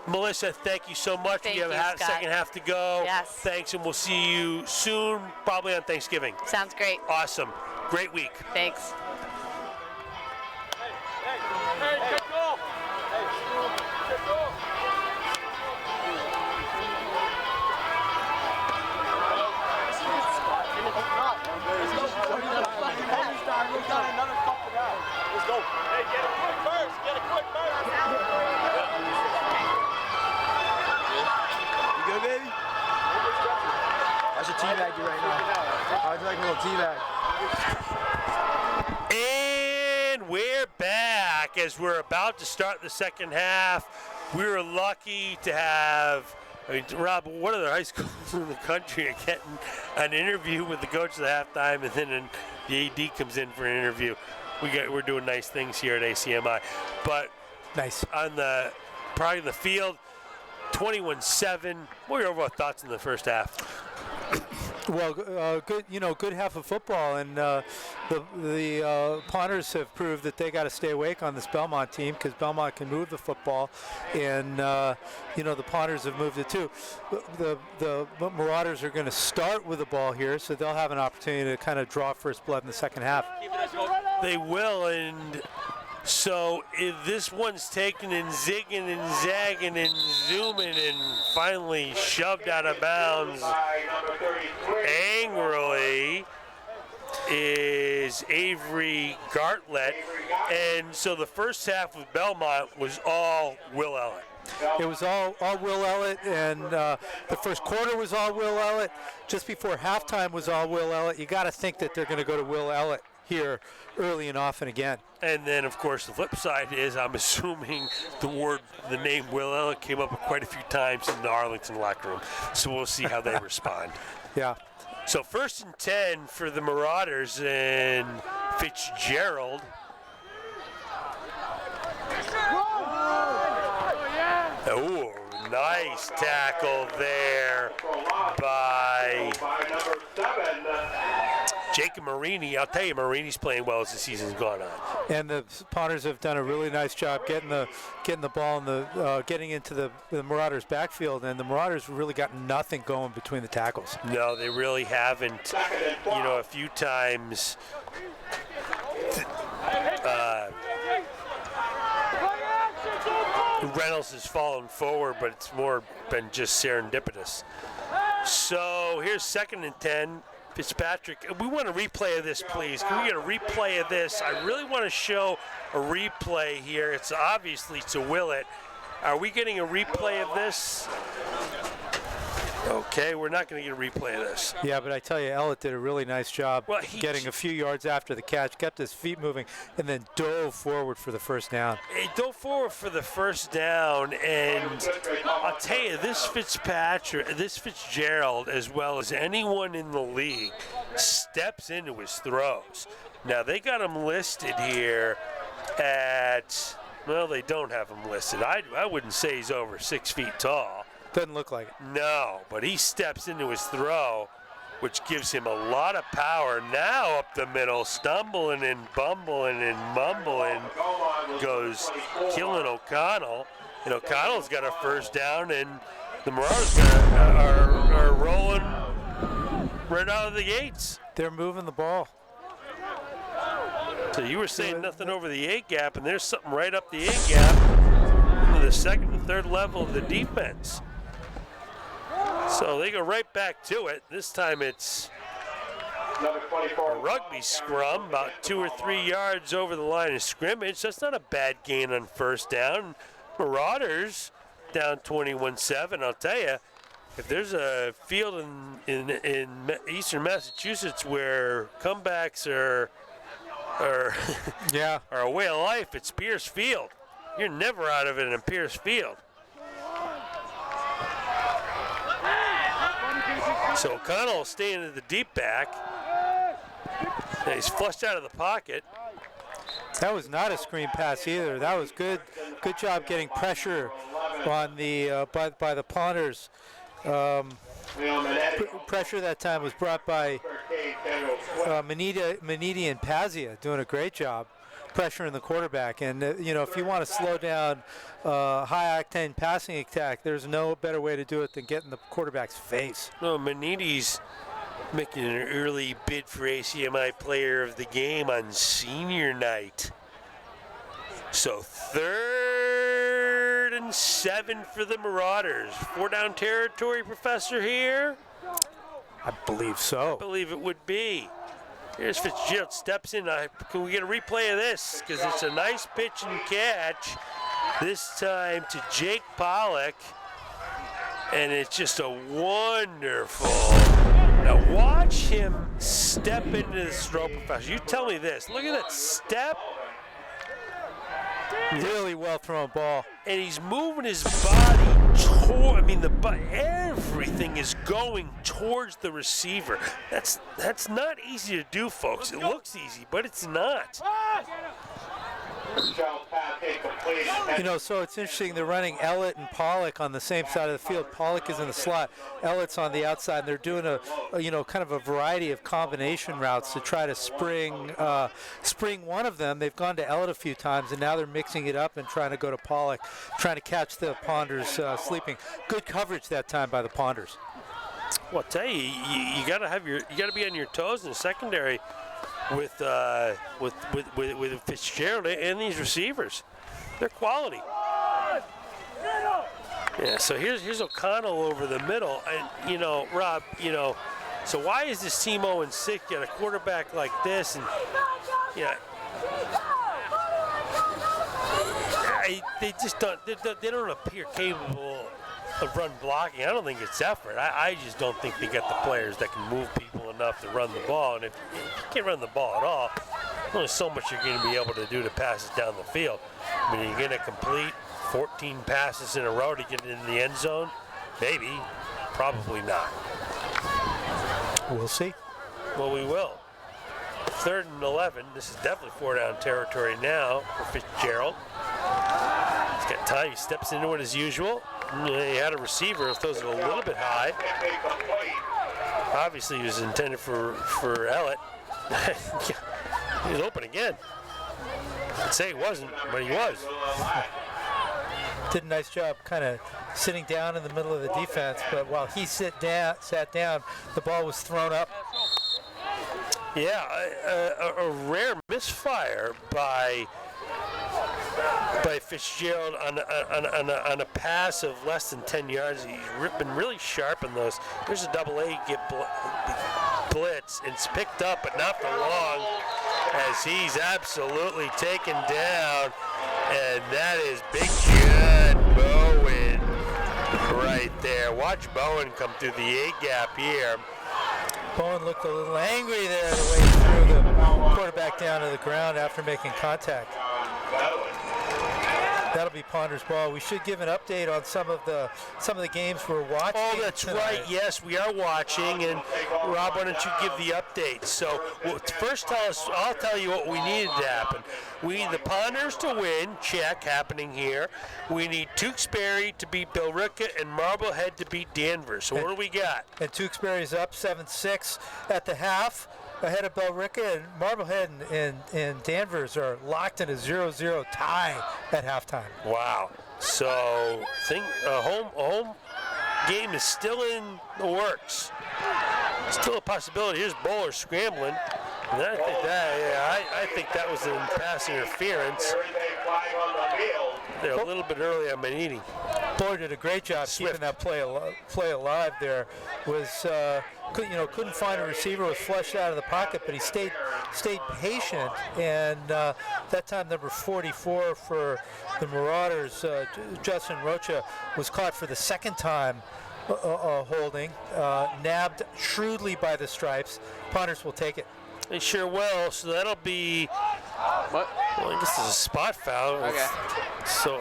Melissa, thank you so much. Thank you have you, a Scott. second half to go. Yes. Thanks, and we'll see you soon, probably on Thanksgiving. Sounds great. Awesome. Great week. Thanks. Teabag you right now. I'd like a little teabag. And we're back as we're about to start the second half. We were lucky to have, Rob, what other high schools in the country are getting an interview with the coach at the halftime, and then the AD comes in for an interview. We're doing nice things here at ACMi. But Nice. on the probably in the field, 21-7. What were your overall thoughts in the first half? Well, good half of football, and the Pawners have proved that they got to stay awake on this Belmont team because Belmont can move the football, and the Pawners have moved it too. The Marauders are going to start with the ball here, so they'll have an opportunity to kind of draw first blood in the second half. They will, and so if this one's taken and zigging and zagging and zooming and finally shoved out of bounds angrily is Avery Gartlett. And so the first half of Belmont was all Will Ellett. It was all Will Ellett, and the first quarter was all Will Ellett. Just before halftime was all Will Ellett. You got to think that they're going to go to Will Ellett here early and often again. And then, of course, the flip side is I'm assuming the name Will Ellett came up quite a few times in the Arlington locker room. So we'll see how they respond. Yeah. So 1st and 10 for the Marauders, and Fitzgerald. Oh, nice tackle there by Jacob Marini. I'll tell you, Marini's playing well as the season's gone on. And the Pawners have done a really nice job getting the ball and getting into the Marauders' backfield, and the Marauders really got nothing going between the tackles. No, they really haven't. A few times. Reynolds has fallen forward, but it's more been just serendipitous. So here's 2nd and 10. Fitzpatrick, we want a replay of this, please. Can we get a replay of this? I really want to show a replay here. It's obviously to Willett. Are we getting a replay of this? Okay, we're not going to get a replay of this. Yeah, but I tell you, Ellett did a really nice job getting a few yards after the catch, kept his feet moving, and then dove forward for the first down. He dove forward for the first down, and I'll tell you, this Fitzgerald, as well as anyone in the league, steps into his throws. Now, they got him listed here at, well, they don't have him listed. I wouldn't say he's over 6 feet tall. Doesn't look like it. No, but he steps into his throw, which gives him a lot of power. Now up the middle, stumbling and bumbling and mumbling, goes killing O'Connell. And O'Connell's got a first down, and the Marauders are rolling right out of the gates. They're moving the ball. So you were saying nothing over the A gap, and there's something right up the A gap into the second and third level of the defense. So they go right back to it. This time it's a rugby scrum, about 2 or 3 yards over the line of scrimmage. That's not a bad gain on first down. Marauders down 21-7. I'll tell you, if there's a field in eastern Massachusetts where comebacks are a way of life, it's Pierce Field. You're never out of it in Pierce Field. So O'Connell staying in the deep back. And he's flushed out of the pocket. That was not a screen pass either. That was good. Good job getting pressure on the by the Ponders. Pressure that time was brought by Maniti and Pazia, doing a great job pressuring the quarterback. And if you want to slow down high-octane passing attack, there's no better way to do it than get in the quarterback's face. No, Maniti's making an early bid for ACMi Player of the Game on senior night. So 3rd and 7 for the Marauders. 4-down territory, Professor, here? I believe so. I believe it would be. Here's Fitzgerald, steps in. Can we get a replay of this? Because it's a nice pitch and catch. This time to Jake Pollock. And it's just a wonderful. Now watch him step into this throw, Professor. You tell me this. Look at that step. Really well thrown ball. And he's moving his body toward, everything is going towards the receiver. That's not easy to do, folks. It looks easy, but it's not. So it's interesting. They're running Ellett and Pollock on the same side of the field. Pollock is in the slot. Ellett's on the outside. And they're doing a kind of a variety of combination routes to try to spring one of them. They've gone to Ellett a few times, and now they're mixing it up and trying to go to Pollock, trying to catch the Ponders sleeping. Good coverage that time by the Ponders. Well, I tell you, you got to be on your toes in the secondary with Fitzgerald and these receivers. They're quality. Yeah, so here's O'Connell over the middle. And, Rob, so why is this team 0-6 get a quarterback like this? And, they just don't appear capable of run blocking. I don't think it's effort. I just don't think they got the players that can move people enough to run the ball. And if you can't run the ball at all, there's only so much you're going to be able to do to pass it down the field. You're going to complete 14 passes in a row to get in the end zone? Maybe. Probably not. We'll see. Well, we will. 3rd and 11. This is definitely 4-down territory now for Fitzgerald. He's got time. He steps into it as usual. He had a receiver, throws it a little bit high. Obviously, he was intended for Ellett. He was open again. I'd say he wasn't, but he was. Did a nice job kind of sitting down in the middle of the defense, but while he sat down, the ball was thrown up. Yeah, a rare misfire by Fitzgerald on a pass of less than 10 yards. He's been really sharp in those. There's a double-A blitz. It's picked up, but not for long, as he's absolutely taken down. And that is Big John Bowen right there. Watch Bowen come through the A-gap here. Bowen looked a little angry there the way he threw the quarterback down to the ground after making contact. That'll be Ponder's ball. We should give an update on some of the games we're watching. Oh, that's tonight. right. Yes, we are watching. And Rob, why don't you give the update? So first, I'll tell you what we needed to happen. We need the Ponders to win. Check, happening here. We need Tewksbury to beat Billerica and Marblehead to beat Danvers. So what do we got? And Tewksbury's up 7-6 at the half, ahead of Billerica, and Marblehead and Danvers are locked in a 0-0 tie at halftime. Wow. So home game is still in the works. Still a possibility. Here's Bowler scrambling. And I think that was in pass interference. They're a little bit early on my eating. Bowler did a great job keeping that play alive there. Couldn't find a receiver, was flushed out of the pocket, but he stayed patient. And that time, number 44 for the Marauders, Justin Rocha, was caught for the second time holding, nabbed shrewdly by the stripes. Ponders will take it. They sure will. So that'll be. What? Well, I guess it's a spot foul. Okay. So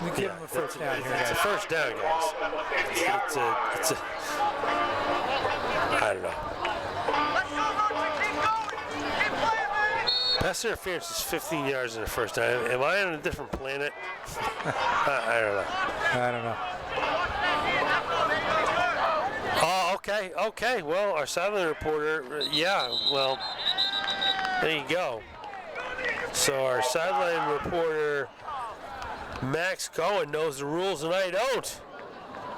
we give him a first down here. It's a first down, guys. It's a I don't know. Pass interference is 15 yards in the first down. Am I on a different planet? I don't know. I don't know. Oh, okay. Well, our sideline reporter, there you go. So our sideline reporter, Max Cohen, knows the rules and I don't.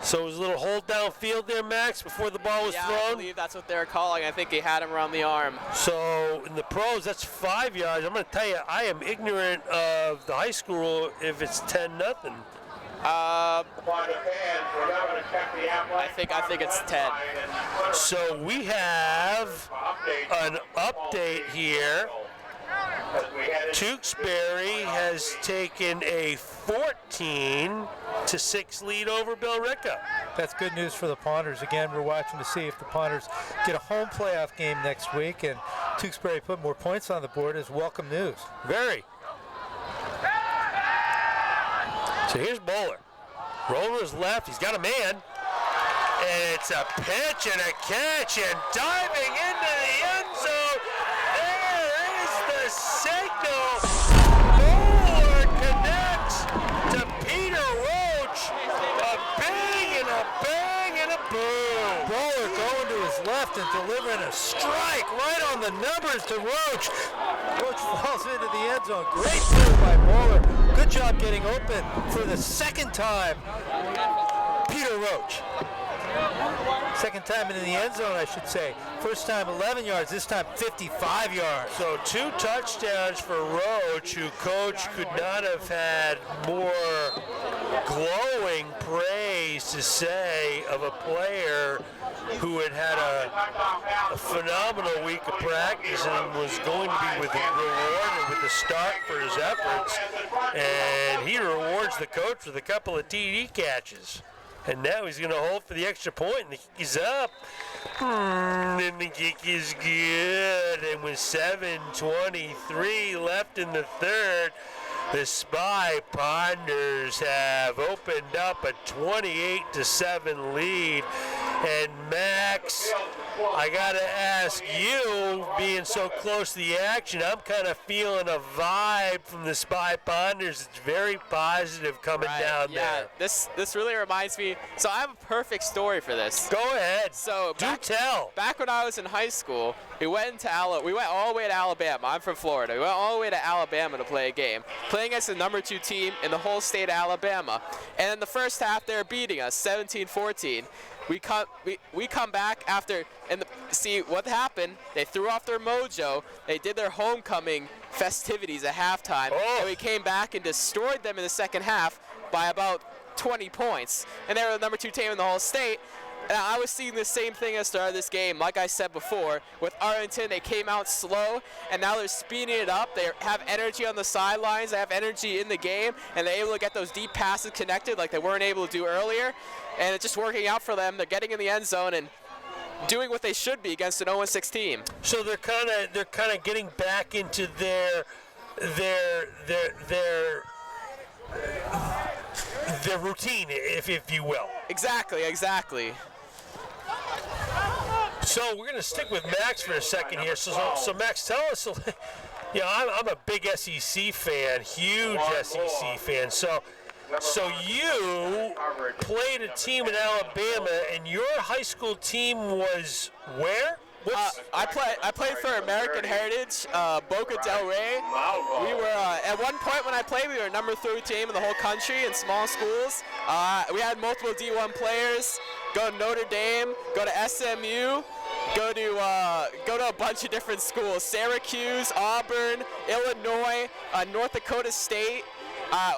So it was a little hold downfield there, Max, before the ball was thrown? I believe that's what they're calling. I think he had him around the arm. So in the pros, that's 5 yards. I'm going to tell you, I am ignorant of the high school if it's 10-0. I think it's 10. So we have an update here. Tewksbury has taken a 14-6 lead over Billerica. That's good news for the Ponders. Again, we're watching to see if the Ponders get a home playoff game next week, and Tewksbury put more points on the board is welcome news. Very. So here's Bowler. Rolling to his left, he's got a man. And it's a pitch and a catch and diving into the end zone. There is the signal. Bowler connects to Peter Roach. A bang and a bang and a boom. Bowler going to his left and delivering a strike right on the numbers to Roach. Roach falls into the end zone. Great move by Bowler. Good job getting open for the second time. Peter Roach. Second time in the end zone, I should say. First time 11 yards, this time 55 yards. So 2 touchdowns for Roach, who coach could not have had more glowing praise to say of a player who had had a phenomenal week of practice and was going to be rewarded with a start for his efforts. And he rewards the coach with a couple of TD catches. And now he's going to hold for the extra point, and the kick is up. And the kick is good. And with 7:23 left in the third, the Spy Ponders have opened up a 28-7 lead. And Max, I gotta ask you, being so close to the action, I'm kind of feeling a vibe from the Spy Ponders. It's very positive coming down there. This really reminds me. So I have a perfect story for this. Go ahead. So tell. Back when I was in high school, we went all the way to Alabama. I'm from Florida. We went all the way to Alabama to play a game, playing against the number 2 team in the whole state of Alabama. And in the first half, they were beating us 17-14. We come back after, and see what happened. They threw off their mojo. They did their homecoming festivities at halftime, and we came back and destroyed them in the second half by about 20 points. And they were the number 2 team in the whole state. And I was seeing the same thing at the start of this game. Like I said before, with Arlington, they came out slow, and now they're speeding it up. They have energy on the sidelines. They have energy in the game, and they're able to get those deep passes connected like they weren't able to do earlier. And it's just working out for them. They're getting in the end zone and doing what they should be against an 0-6 team. So they're kind of getting back into their routine, if you will. Exactly. So we're going to stick with Max for a second here. So Max, tell us, I'm a big SEC fan, huge SEC fan. So you played a team in Alabama, and your high school team was where? I played for American Heritage, Boca Del Rey. We were at one point when I played, we were number 3 team in the whole country in small schools. We had multiple D1 players. Go to Notre Dame, go to SMU, go to a bunch of different schools: Syracuse, Auburn, Illinois, North Dakota State.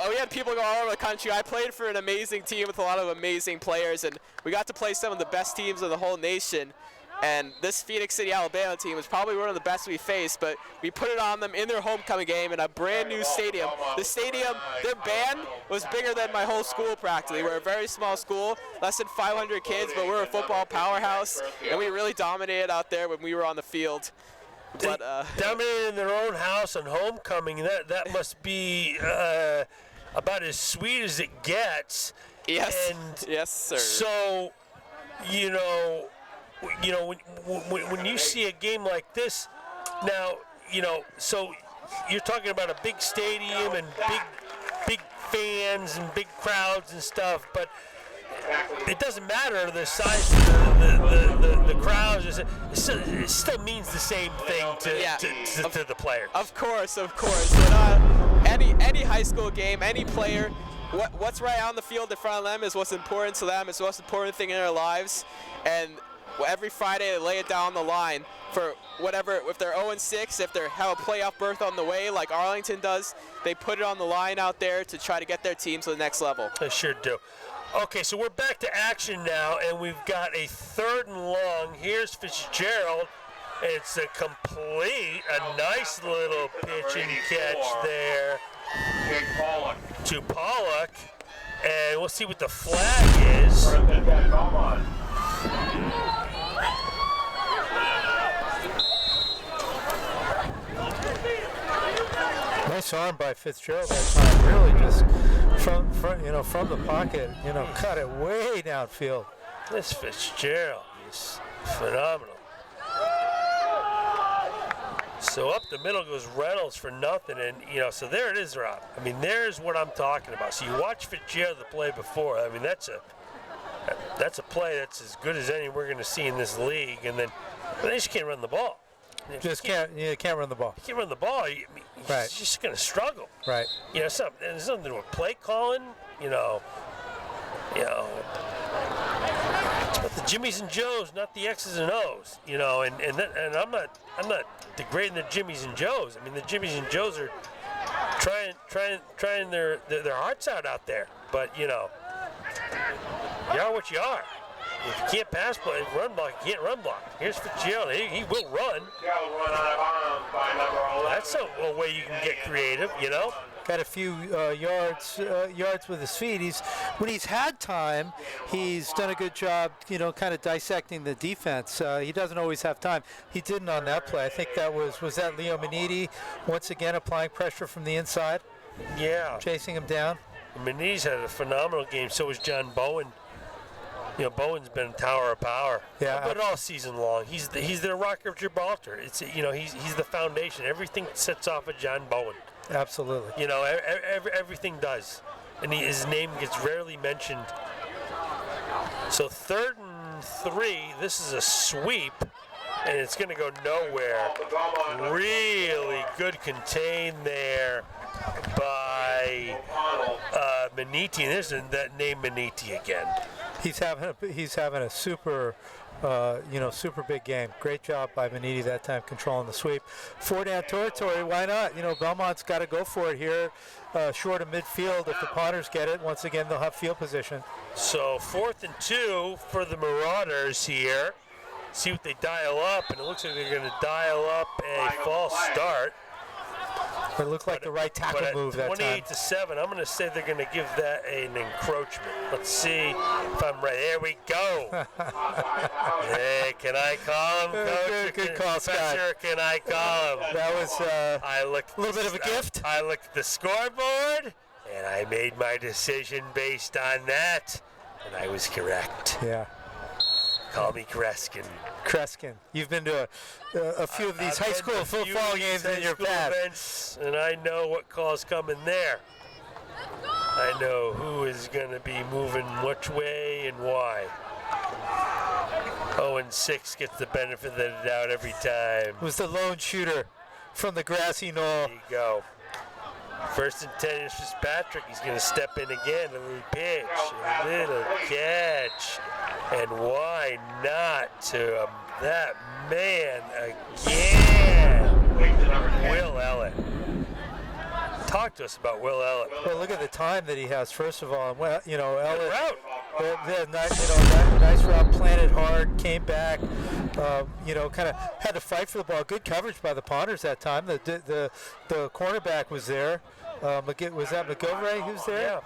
We had people go all over the country. I played for an amazing team with a lot of amazing players, and we got to play some of the best teams of the whole nation. And this Phoenix City, Alabama team was probably one of the best we faced, but we put it on them in their homecoming game in a brand new stadium. The stadium, their band was bigger than my whole school practically. We're a very small school, less than 500 kids, but we're a football powerhouse, and we really dominated out there when we were on the field. But dominated in their own house on homecoming, that must be about as sweet as it gets. Yes, and yes, sir. So, when you see a game like this, now, so you're talking about a big stadium and big fans and big crowds and stuff, but it doesn't matter the size of the crowds. It still means the same thing to the players. Of course. And, any high school game, any player, what's right on the field in front of them is what's important to them. It's the most important thing in their lives. And every Friday they lay it down on the line for whatever. If they're 0-6, if they have a playoff berth on the way like Arlington does, they put it on the line out there to try to get their team to the next level. They sure do. Okay, so we're back to action now, and we've got a 3rd and long. Here's Fitzgerald. It's a nice little pitch and catch there to Pollock, and we'll see what the flag is. Nice arm by Fitzgerald that time. Really just from the pocket, cut it way downfield. This Fitzgerald is phenomenal. So up the middle goes Reynolds for nothing, and so there it is, Rob. I mean, there's what I'm talking about. So you watch Fitzgerald play before. I mean, that's a play that's as good as any we're going to see in this league, and then they just can't run the ball. You can't run the ball. You can't run the ball. He's just going to struggle. Right. There's something to do with play calling. It's about the Jimmies and Joes, not the X's and O's. And I'm not degrading the Jimmies and Joes. I mean, the Jimmies and Joes are trying their hearts out there. But you are what you are. If you can't pass play, run block, you can't run block. Here's Fitzgerald. He will run. That's a way you can get creative, Got a few yards with his feet. When he's had time, he's done a good job, kind of dissecting the defense. He doesn't always have time. He didn't on that play. I think that was that Leo Maniti once again applying pressure from the inside? Yeah. Chasing him down? Maniti's had a phenomenal game. So was John Bowen. Bowen's been a tower of power. Yeah. But all season long, he's the Rock of Gibraltar. It's he's the foundation. Everything sets off of John Bowen. Absolutely. Everything does, and his name gets rarely mentioned. So 3rd and 3. This is a sweep, and it's going to go nowhere. Really good contain there by Maniti, and there's that name Maniti again. He's having a super, super big game. Great job by Maniti that time controlling the sweep. 4-down territory, why not? Belmont's got to go for it here, short of midfield. If the Potters get it, once again they'll have field position. So 4th and 2 for the Marauders here. See what they dial up, and it looks like they're going to dial up a false start. It looked like the right tackle move that time. 28-7, I'm going to say they're going to give that an encroachment. Let's see if I'm right. There we go. Hey, can I call him, Coach? Good call, Scott. Can I call him? That was I looked a little bit of a gift. I looked at the scoreboard, and I made my decision based on that, and I was correct. Yeah. Call me Kreskin. Kreskin. You've been to a few of these high school football games in your past. Events, and I know what call's coming there. I know who is going to be moving which way and why. 0-6 gets the benefit of the doubt every time. It was the lone shooter from the grassy knoll. There you go. 1st and 10 is Fitzpatrick. He's going to step in again. A little pitch, a little catch. And why not to that man again? Will Ellett. Talk to us about Will Ellett. Well, look at the time that he has, first of all. Well, Ellett, nice route, planted hard, came back, kind of had to fight for the ball. Good coverage by the Potters that time. The cornerback was there. Was that McGilvray who's there?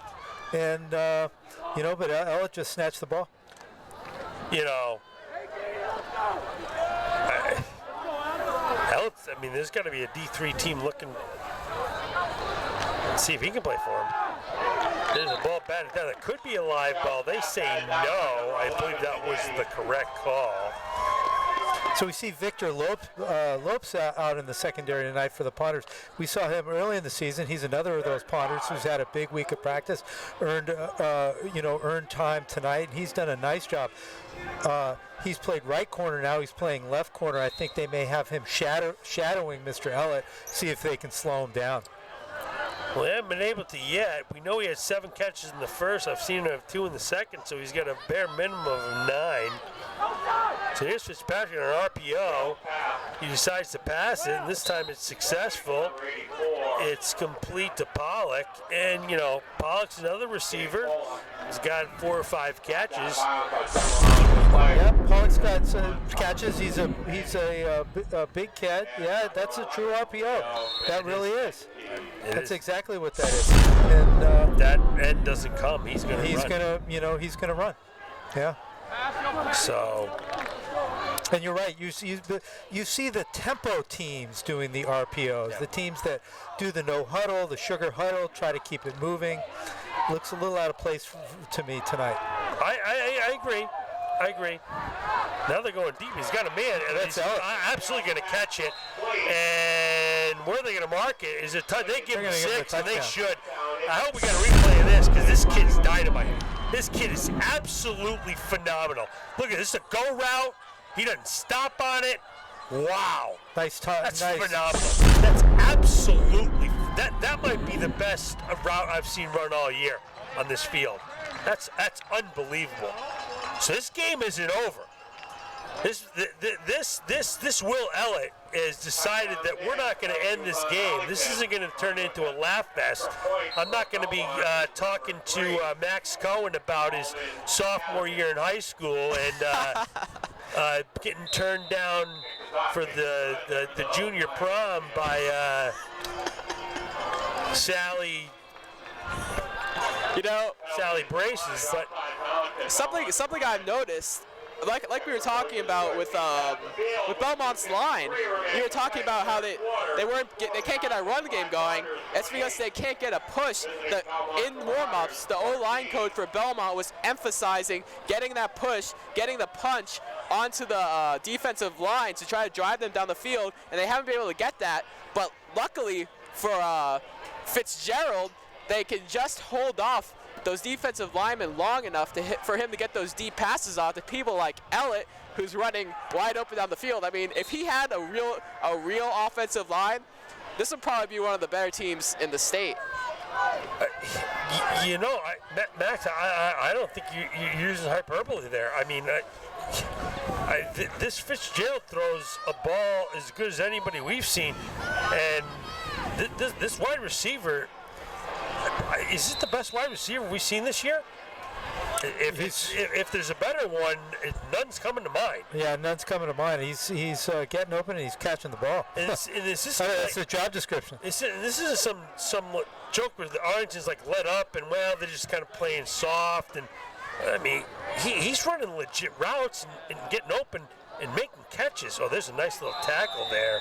Yeah. And, but Ellett just snatched the ball. There's got to be a D3 team looking. Let's see if he can play for him. There's a ball batted down. That could be a live ball. They say no. I believe that was the correct call. So we see Victor Lopes out in the secondary tonight for the Potters. We saw him early in the season. He's another of those Potters who's had a big week of practice, earned time tonight. He's done a nice job. He's played right corner now. He's playing left corner. I think they may have him shadowing Mr. Ellett, see if they can slow him down. Well, they haven't been able to yet. We know he had 7 catches in the first. I've seen him have 2 in the second, so he's got a bare minimum of 9. So here's Fitzpatrick on an RPO. He decides to pass it, and this time it's successful. It's complete to Pollock, and Pollock's another receiver. He's got 4 or 5 catches. Yeah, Pollock's got some catches. He's a big cat. Yeah, that's a true RPO. That really is. That's exactly what that is. And that end doesn't come. He's gonna run. He's gonna run. Yeah. So. And you're right. You see the tempo teams doing the RPOs. Yeah. The teams that do the no huddle, the sugar huddle, try to keep it moving. Looks a little out of place to me tonight. I agree. Now they're going deep. He's got a man, and he's absolutely going to catch it. And where they're going to mark it is they give him 6, and they should. I hope we got a replay of this because this kid's dynamite. This kid is absolutely phenomenal. Look at this, a go route. He doesn't stop on it. Wow. That's phenomenal. That's absolutely, that might be the best route I've seen run all year on this field. That's unbelievable. So this game isn't over. This Will Ellett has decided that we're not going to end this game. This isn't going to turn into a laugh fest. I'm not going to be talking to Max Cohen about his sophomore year in high school and getting turned down for the junior prom by Sally Braces. But something I've noticed, like we were talking about with Belmont's line, we were talking about how they can't get a run game going. It's because they can't get a push. In warm-ups, the O-line coach for Belmont was emphasizing getting that push, getting the punch onto the defensive line to try to drive them down the field, and they haven't been able to get that. But luckily for Fitzgerald, they can just hold off those defensive linemen long enough for him to get those deep passes off to people like Ellett, who's running wide open down the field. I mean, if he had a real offensive line, this would probably be one of the better teams in the state. Max, I don't think you're using hyperbole there. I mean, this Fitzgerald throws a ball as good as anybody we've seen, and this wide receiver, is it the best wide receiver we've seen this year? If there's a better one, none's coming to mind. Yeah, none's coming to mind. He's getting open and he's catching the ball. That's the job description. This isn't some joke where the Arlington's like let up and they're just kind of playing soft. And I mean, he's running legit routes and getting open and making catches. Oh, there's a nice little tackle there.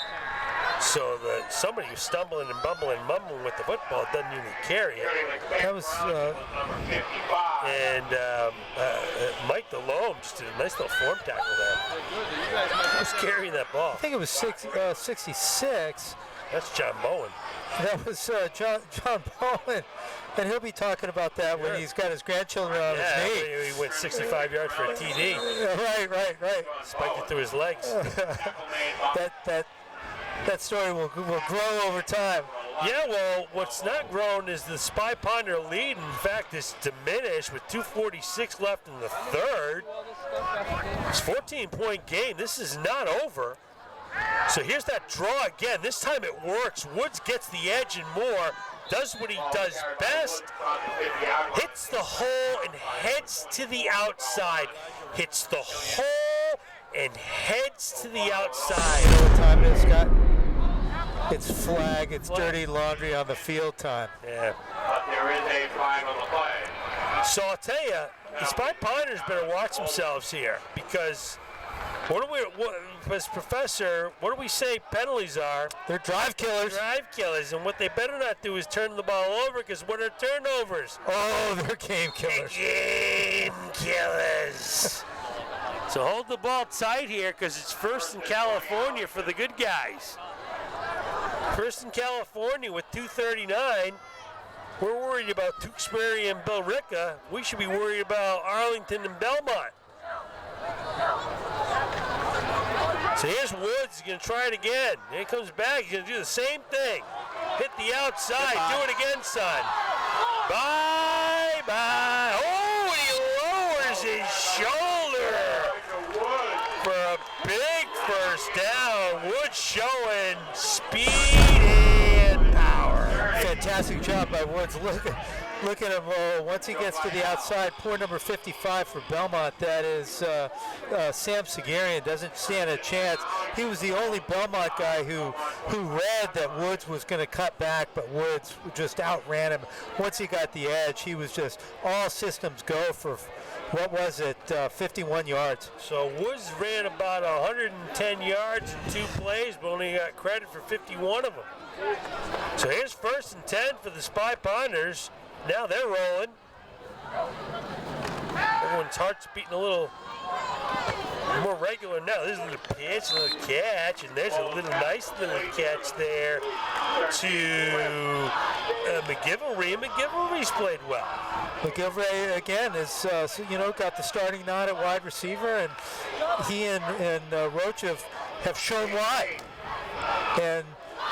So somebody who's stumbling and bumbling and mumbling with the football doesn't even carry it. That was Mike DeLome just did a nice little form tackle there. Who's carrying that ball? I think it was 66. That's John Bowen. That was John Bowen, and he'll be talking about that when he's got his grandchildren on his knee. He went 65 yards for a TD. Right. Spiked it through his legs. That story will grow over time. Yeah, well, what's not grown is the Spy Ponder lead. In fact, it's diminished with 2:46 left in the third. It's a 14-point game. This is not over. So here's that draw again. This time it works. Woods gets the edge and more. Does what he does best. Hits the hole and heads to the outside. Hits the hole and heads to the outside. You know what time it is, Scott? It's flag. It's dirty laundry on the field time. Yeah. There is a flag on the play. So I'll tell you, the Spy Ponders better watch themselves here, because as professor, what do we say penalties are? They're drive killers. Drive killers, and what they better not do is turn the ball over, because what are turnovers? Oh, they're game killers. Game killers. So hold the ball tight here, because it's first in California for the good guys. First in California with 2:39. We're worried about Tewksbury and Billerica. We should be worried about Arlington and Belmont. So here's Woods. He's going to try it again. Here he comes back. He's going to do the same thing. Hit the outside. Do it again, son. Bye. Oh, he lowers his shoulder for a big first down. Woods showing speed and power. Fantastic job by Woods. Look at him once he gets to the outside. Poor number 55 for Belmont. That is Sam Segarian. Doesn't stand a chance. He was the only Belmont guy who read that Woods was going to cut back, but Woods just outran him. Once he got the edge, he was just all systems go for, what was it, 51 yards. So Woods ran about 110 yards in 2 plays, but only got credit for 51 of them. So here's 1st and 10 for the Spy Ponders. Now they're rolling. Everyone's heart's beating a little more regular now. There's a little pitch, a little catch, and there's a nice little catch there to McGilvery. McGilvery's played well. McGilvery again is got the starting nod at wide receiver, and he and Roach have shown why. And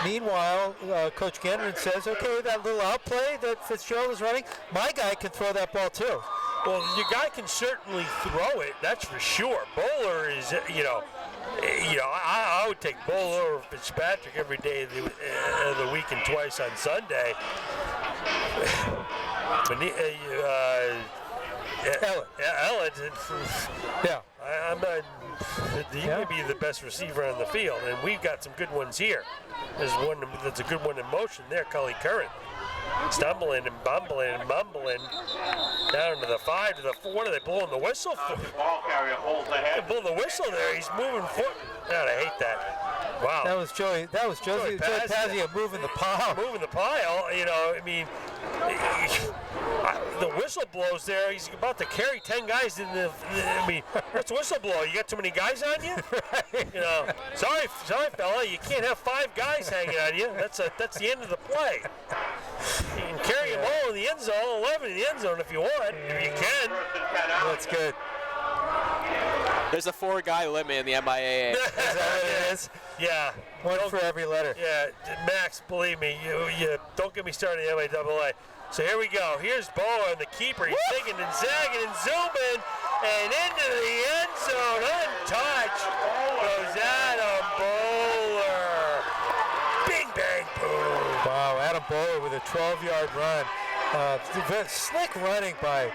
meanwhile, Coach Gendron says, okay, that little outplay that Fitzgerald is running, my guy can throw that ball too. Well, your guy can certainly throw it, that's for sure. Bowler is, I would take Bowler over Fitzpatrick every day of the week and twice on Sunday. Ellen. Yeah. I'm not. He may be the best receiver on the field, and we've got some good ones here. There's one that's a good one in motion there, Cully Curran. Stumbling and bumbling and mumbling down to the 5 to the 4. Are they blowing the whistle? They blow the whistle there. He's moving forward. God, I hate that. Wow. That was Joey Pazia moving the pile. Moving the pile. The whistle blows there. He's about to carry 10 guys in the. What's whistle blow? You got too many guys on you? Right. Sorry, fella. You can't have 5 guys hanging on you. That's the end of the play. You can carry them all in the end zone, 11 in the end zone if you want, if you can. That's good. There's a 4-guy limit in the MIAA. Is that what it is? Yeah. One for every letter. Yeah, Max, believe me, you don't get me started in the MIAA. So here we go. Here's Bowler and the keeper. He's zigging and zagging and zooming. And into the end zone, untouched, goes Adam Bowler. Bing, bang, boom. Wow, Adam Bowler with a 12-yard run. Slick running by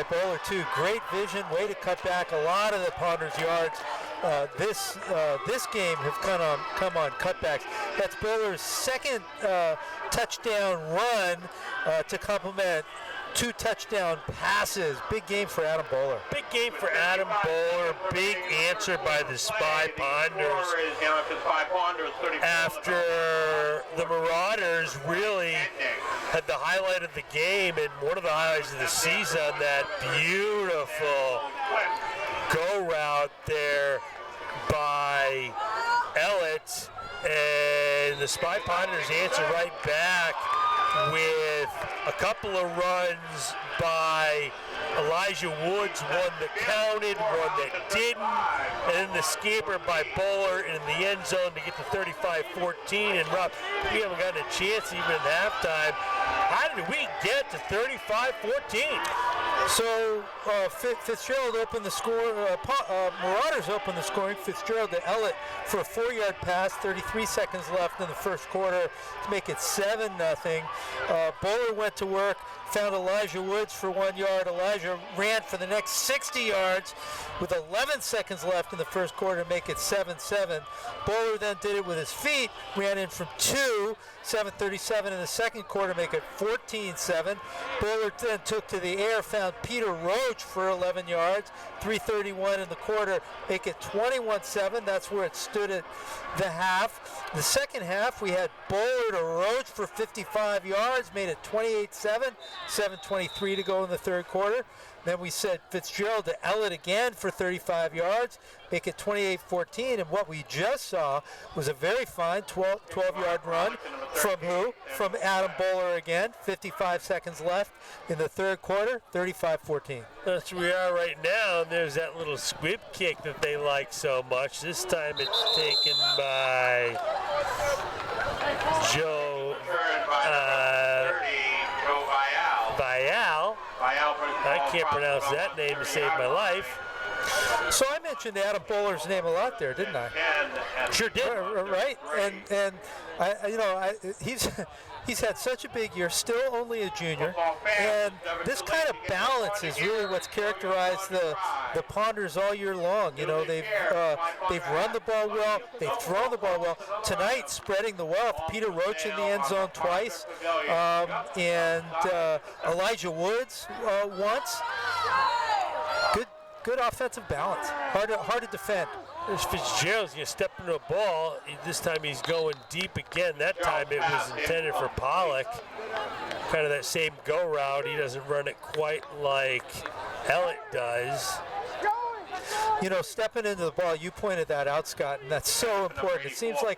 Bowler, too. Great vision, way to cut back a lot of the Ponders' yards. This game have come on cutbacks. That's Bowler's second touchdown run to complement 2 touchdown passes. Big game for Adam Bowler. Big game for Adam Bowler. Big answer by the Spy Ponders. After the Marauders really had the highlight of the game and one of the highlights of the season, that beautiful go route there by Ellett, and the Spy Ponders answer right back with a couple of runs by Elijah Woods, one that counted, one that didn't, and then the scamper by Bowler in the end zone to get to 35-14. And Rob, we haven't gotten a chance even in halftime. How did we get to 35-14? So Fitzgerald opened the score. Marauders opened the scoring. Fitzgerald to Ellett for a 4-yard pass. 33 seconds left in the first quarter to make it 7-0. Bowler went to work, found Elijah Woods for 1 yard. Elijah ran for the next 60 yards with 11 seconds left in the first quarter to make it 7-7. Bowler then did it with his feet, ran in from 2. 7:37 in the second quarter, make it 14-7. Bowler then took to the air, found Peter Roach for 11 yards. 3:31 in the quarter, make it 21-7. That's where it stood at the half. The second half, we had Bowler to Roach for 55 yards, made it 28-7. 7:23 to go in the third quarter. Then we said Fitzgerald to Ellett again for 35 yards, make it 28-14. And what we just saw was a very fine 12-yard run from who? From Adam Bowler again. 55 seconds left in the third quarter, 35-14. That's where we are right now. And there's that little squib kick that they like so much. This time it's taken by Joe Vial. I can't pronounce that name to save my life. So I mentioned Adam Bowler's name a lot there, didn't I? Sure did. Right, and he's had such a big year, still only a junior, and this kind of balance is really what's characterized the Ponders all year long. You know, they've run the ball well, they've thrown the ball well. Tonight, spreading the wealth, Peter Roach in the end zone twice, and Elijah Woods once. Good offensive balance. Hard to defend. There's Fitzgerald's going to step into a ball. This time he's going deep again. That time it was intended for Pollock. Kind of that same go route. He doesn't run it quite like Ellett does. You know, stepping into the ball, you pointed that out, Scott, and that's so important. It seems like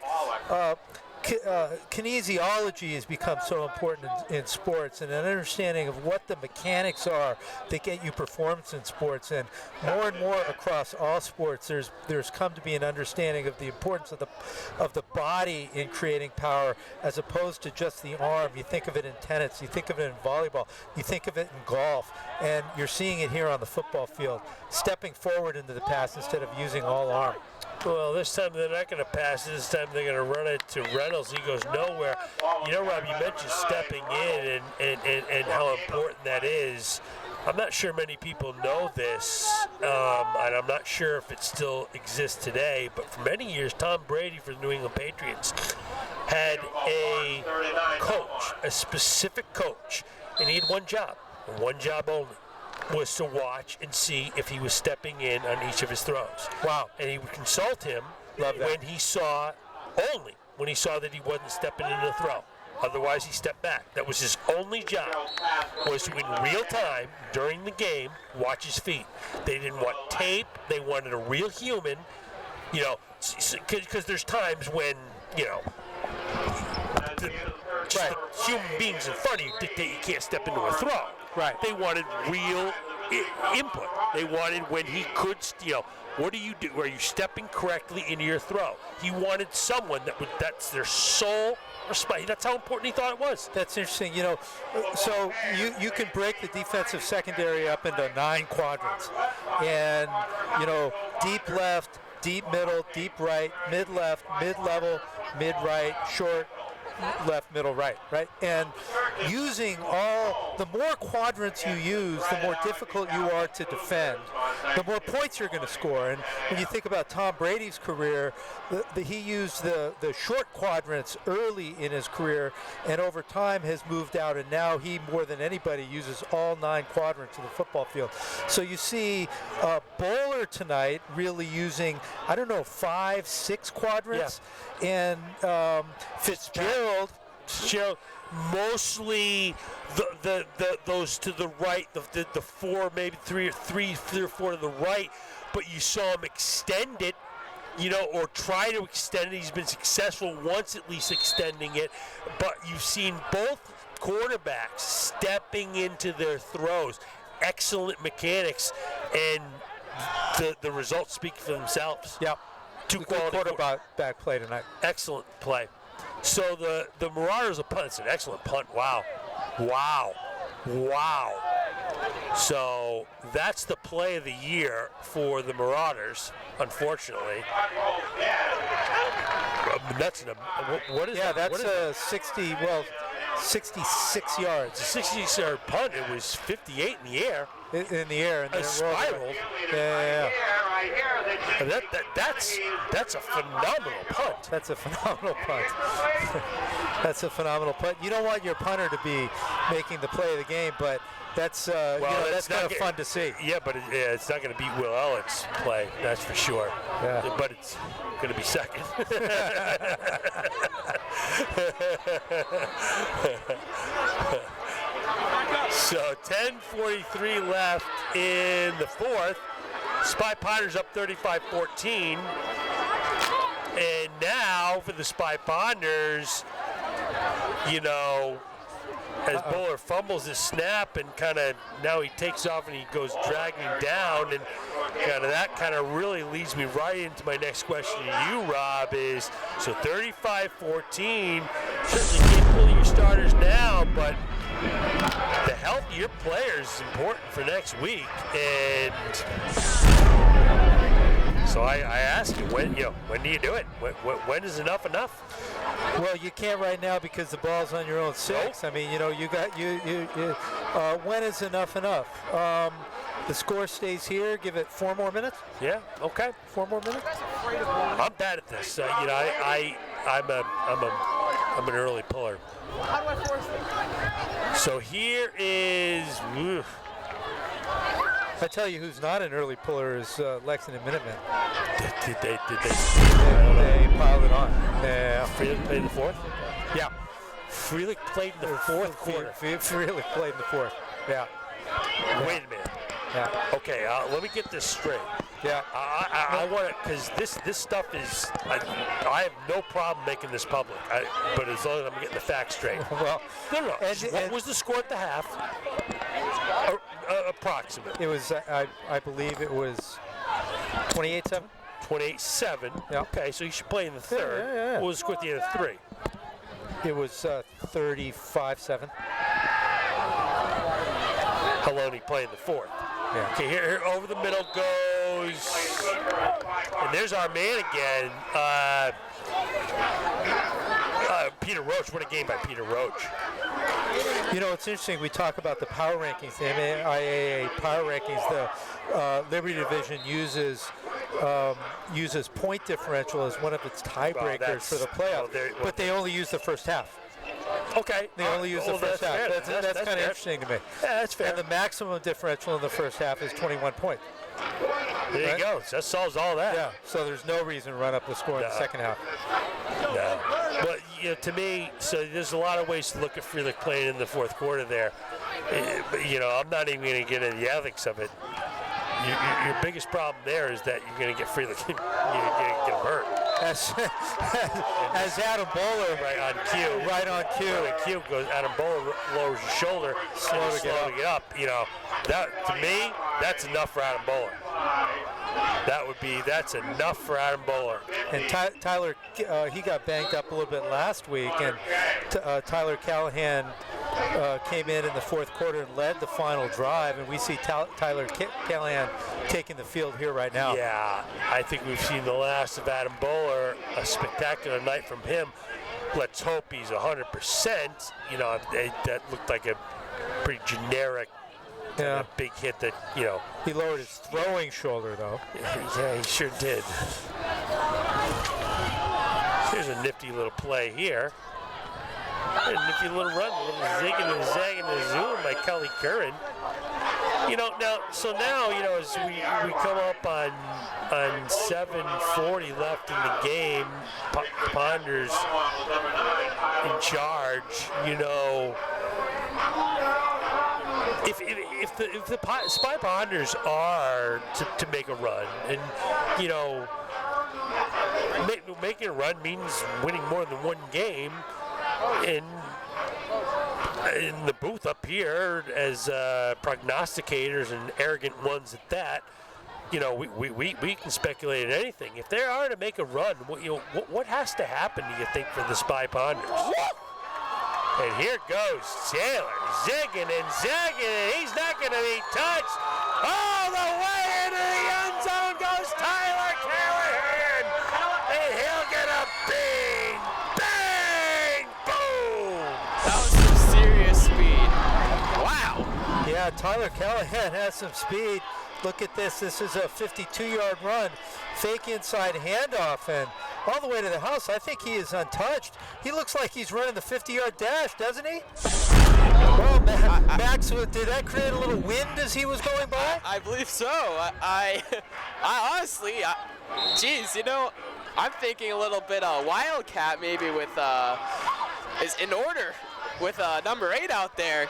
kinesiology has become so important in sports, and an understanding of what the mechanics are that get you performance in sports. And more across all sports, there's come to be an understanding of the importance of the body in creating power, as opposed to just the arm. You think of it in tennis, you think of it in volleyball, you think of it in golf, and you're seeing it here on the football field. Stepping forward into the pass instead of using all arm. Well, this time they're not going to pass it. This time they're going to run it to Reynolds. He goes nowhere. You know, Rob, you mentioned stepping in and how important that is. I'm not sure many people know this, and I'm not sure if it still exists today, but for many years, Tom Brady for the New England Patriots had a coach, a specific coach, and he had one job only, was to watch and see if he was stepping in on each of his throws. Wow. And he would consult him when he saw that he wasn't stepping into the throw. Otherwise, he stepped back. That was his only job, was to, in real time, during the game, watch his feet. They didn't want tape. They wanted a real human, you know, because there's times when, you know, the human beings in front of you dictate you can't step into a throw. Right. They wanted real input. They wanted when he could, what do you do? Are you stepping correctly into your throw? He wanted someone that's their sole response. That's how important he thought it was. That's interesting. So you can break the defensive secondary up into 9 quadrants, and deep left, deep middle, deep right, mid left, mid level, mid right, short, left, middle, right, and using the more quadrants you use, the more difficult you are to defend, the more points you're going to score. And when you think about Tom Brady's career, he used the short quadrants early in his career, and over time has moved out, and now he, more than anybody, uses all 9 quadrants of the football field. So you see Bowler tonight really using, 5, 6 quadrants, and Fitzgerald, mostly those to the right, the 4, maybe 3 or 4 to the right, but you saw him extend it, or try to extend it. He's been successful once at least extending it, but you've seen both quarterbacks stepping into their throws. Excellent mechanics, and the results speak for themselves. Yep. Two quality quarterback play tonight. Excellent play. So the Marauders a punt. It's an excellent punt. Wow. So that's the play of the year for the Marauders, unfortunately. What is that? That's a 66 yards. It's a 66-yard punt. It was 58 in the air. In the air, and then it spiraled. Yeah. And that's a phenomenal punt. That's a phenomenal punt. That's a phenomenal punt. You don't want your punter to be making the play of the game, but that's that's kind of fun to see. Yeah, but it's not going to beat Will Ellitt's play, that's for sure. Yeah. But it's going to be second. So 10:43 left in the fourth. Spy Ponders up 35-14. And now for the Spy Ponders, as Bowler fumbles his snap and now he takes off and he goes dragging down, and that really leads me right into my next question to you, Rob, is so 35-14, certainly can't pull your starters now, but the health of your players is important for next week, and so I ask you, when do you do it? When is enough? Well, you can't right now because the ball's on your own 6. Nope. I mean, when is enough? The score stays here. Give it 4 more minutes. Yeah. Okay. 4 more minutes. I'm bad at this. I'm an early puller. How do I force it? So here is. I tell you, who's not an early puller is Lexington Minutemen. Did they piled it on. Yeah. Freelich played in the fourth? Yeah. Freelich played in the fourth quarter. Freelich played in the fourth. Yeah. Wait a minute. Yeah. Okay, let me get this straight. Yeah. I want it, because this stuff is, I have no problem making this public, but as long as I'm getting the facts straight. Well, no. What was the score at the half? Approximate. It was, I believe it was 28-7. 28-7. Yeah. Okay, so you should play in the third. Yeah. What was the score at the end of 3? It was 35-7. How long did he play in the fourth? Yeah. Okay, here over the middle goes, and there's our man again. Peter Roach. What a game by Peter Roach. It's interesting. We talk about the power rankings, the MIAA power rankings. The Liberty Division uses point differential as one of its tiebreakers for the playoff, but they only use the first half. Okay. They only use the first half. That's kind of fair. interesting to me. Yeah, that's fair. And the maximum differential in the first half is 21 points. There you go. So that solves all that. Yeah. So there's no reason to run up the score in the second half. No. But to me, so there's a lot of ways to look at Freelich playing in the fourth quarter there. But I'm not even going to get into the ethics of it. your biggest problem there is that you're going to get Felix, you're going to get him hurt. As Adam Bowler Right on cue. Right on cue. Right on cue goes. Adam Bowler lowers his shoulder, slow to get up. You know, that to me, that's enough for Adam Bowler. That's enough for Adam Bowler. And Tyler, he got banged up a little bit last week, and Tyler Callahan came in the fourth quarter and led the final drive, and we see Tyler Callahan taking the field here right now. Yeah, I think we've seen the last of Adam Bowler. A spectacular night from him. Let's hope he's 100%. You know, that looked like a pretty generic. Yeah. A big hit that, you know. He lowered his throwing shoulder, though. Yeah, he sure did. Here's a nifty little play here. A nifty little run, a little zigging and zagging and zoom by Kelly Curran. You know, now, you know, as we come up on 7:40 left in the game, Ponders in charge, you know. If the Spy Ponders are to make a run, and you know, making a run means winning more than one game, and in the booth up here as prognosticators and arrogant ones at that, you know, we can speculate on anything. If they are to make a run, what has to happen, do you think, for the Spy Ponders? And here goes Taylor, zigging and zagging, and he's not going to be touched. All the way into the end zone goes Tyler Callahan, and he'll get a bing, bang, boom. That was some serious speed. Wow. Yeah, Tyler Callahan has some speed. Look at this. This is a 52-yard run. Fake inside handoff, and all the way to the house. I think he is untouched. He looks like he's running the 50-yard dash, doesn't he? Well, Max, did that create a little wind as he was going by? I believe so. I honestly, geez, you know, I'm thinking a little bit Wildcat maybe with is in order with number 8 out there.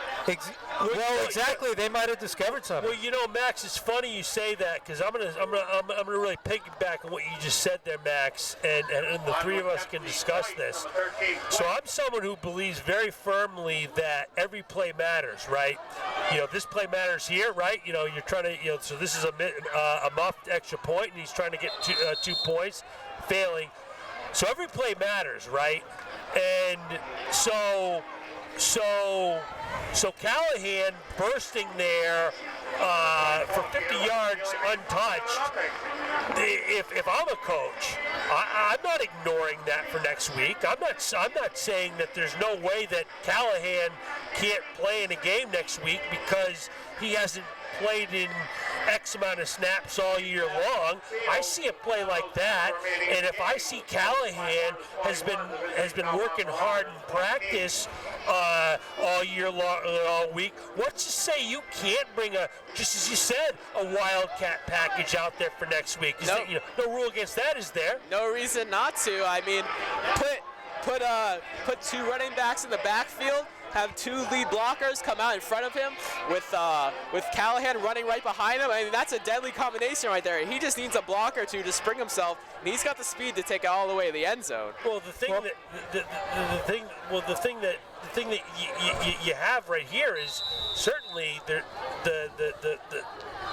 Well, exactly. They might have discovered something. Well, you know, Max, it's funny you say that, because I'm gonna really piggyback on what you just said there, Max, and the three of us can discuss this. So I'm someone who believes very firmly that every play matters, right? You know, this play matters here, right? You know, you're trying to, you know, so this is a muffed extra point, and he's trying to get 2 points, failing. So every play matters, right? And so Callahan bursting there for 50 yards untouched. If I'm a coach, I'm not ignoring that for next week. I'm not saying that there's no way that Callahan can't play in a game next week because he hasn't played in X amount of snaps all year long. I see a play like that, and if I see Callahan has been working hard in practice all year long, all week, what's to say you can't bring just as you said, a Wildcat package out there for next week? No rule against that, is there? No reason not to. I mean, put 2 running backs in the backfield, have 2 lead blockers come out in front of him with Callahan running right behind him. I mean, that's a deadly combination right there. He just needs a block or 2 to spring himself, and he's got the speed to take it all the way to the end zone. Well, the thing that you have right here is certainly the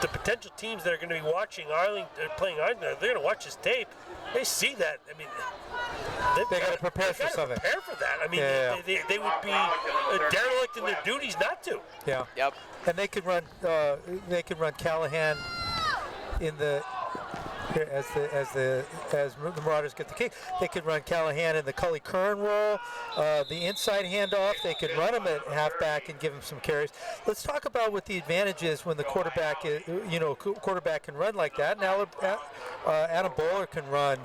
potential teams that are going to be watching playing Arlington, they're going to watch this tape. They see that. I mean, they got to prepare for something. Prepare for that. I mean, they would be derelict in their duties not to. Yeah. Yep. And they could run Callahan in the as the Marauders get the kick. They could run Callahan in the Cully Curran role, the inside handoff. They could run him at halfback and give him some carries. Let's talk about what the advantage is when the quarterback can run like that. Now Adam Bowler can run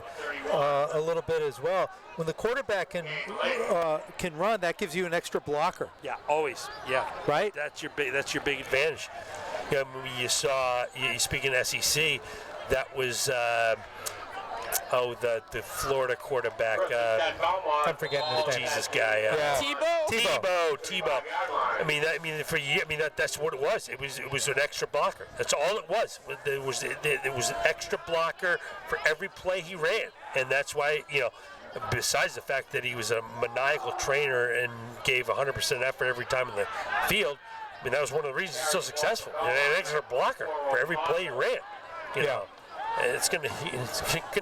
a little bit as well. When the quarterback can run, that gives you an extra blocker. Yeah, always. Yeah. Right. That's your big advantage. You saw. Speaking of SEC. That was the Florida quarterback. I'm forgetting his name. Jesus guy. Yeah. Tebow. That's what it was. It was an extra blocker. That's all it was. It was an extra blocker for every play he ran, and that's why besides the fact that he was a maniacal trainer and gave 100% effort every time in the field, that was one of the reasons he's so successful. An extra blocker for every play he ran. And it's gonna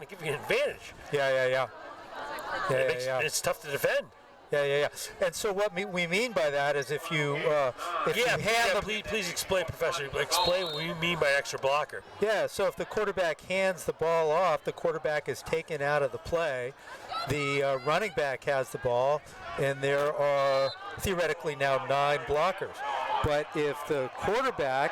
give you an advantage. Yeah. It's tough to defend. Yeah. And so what we mean by that is if you hand please explain, Professor. Explain what you mean by extra blocker. Yeah, so if the quarterback hands the ball off, the quarterback is taken out of the play. The running back has the ball, and there are theoretically now 9 blockers. But if the quarterback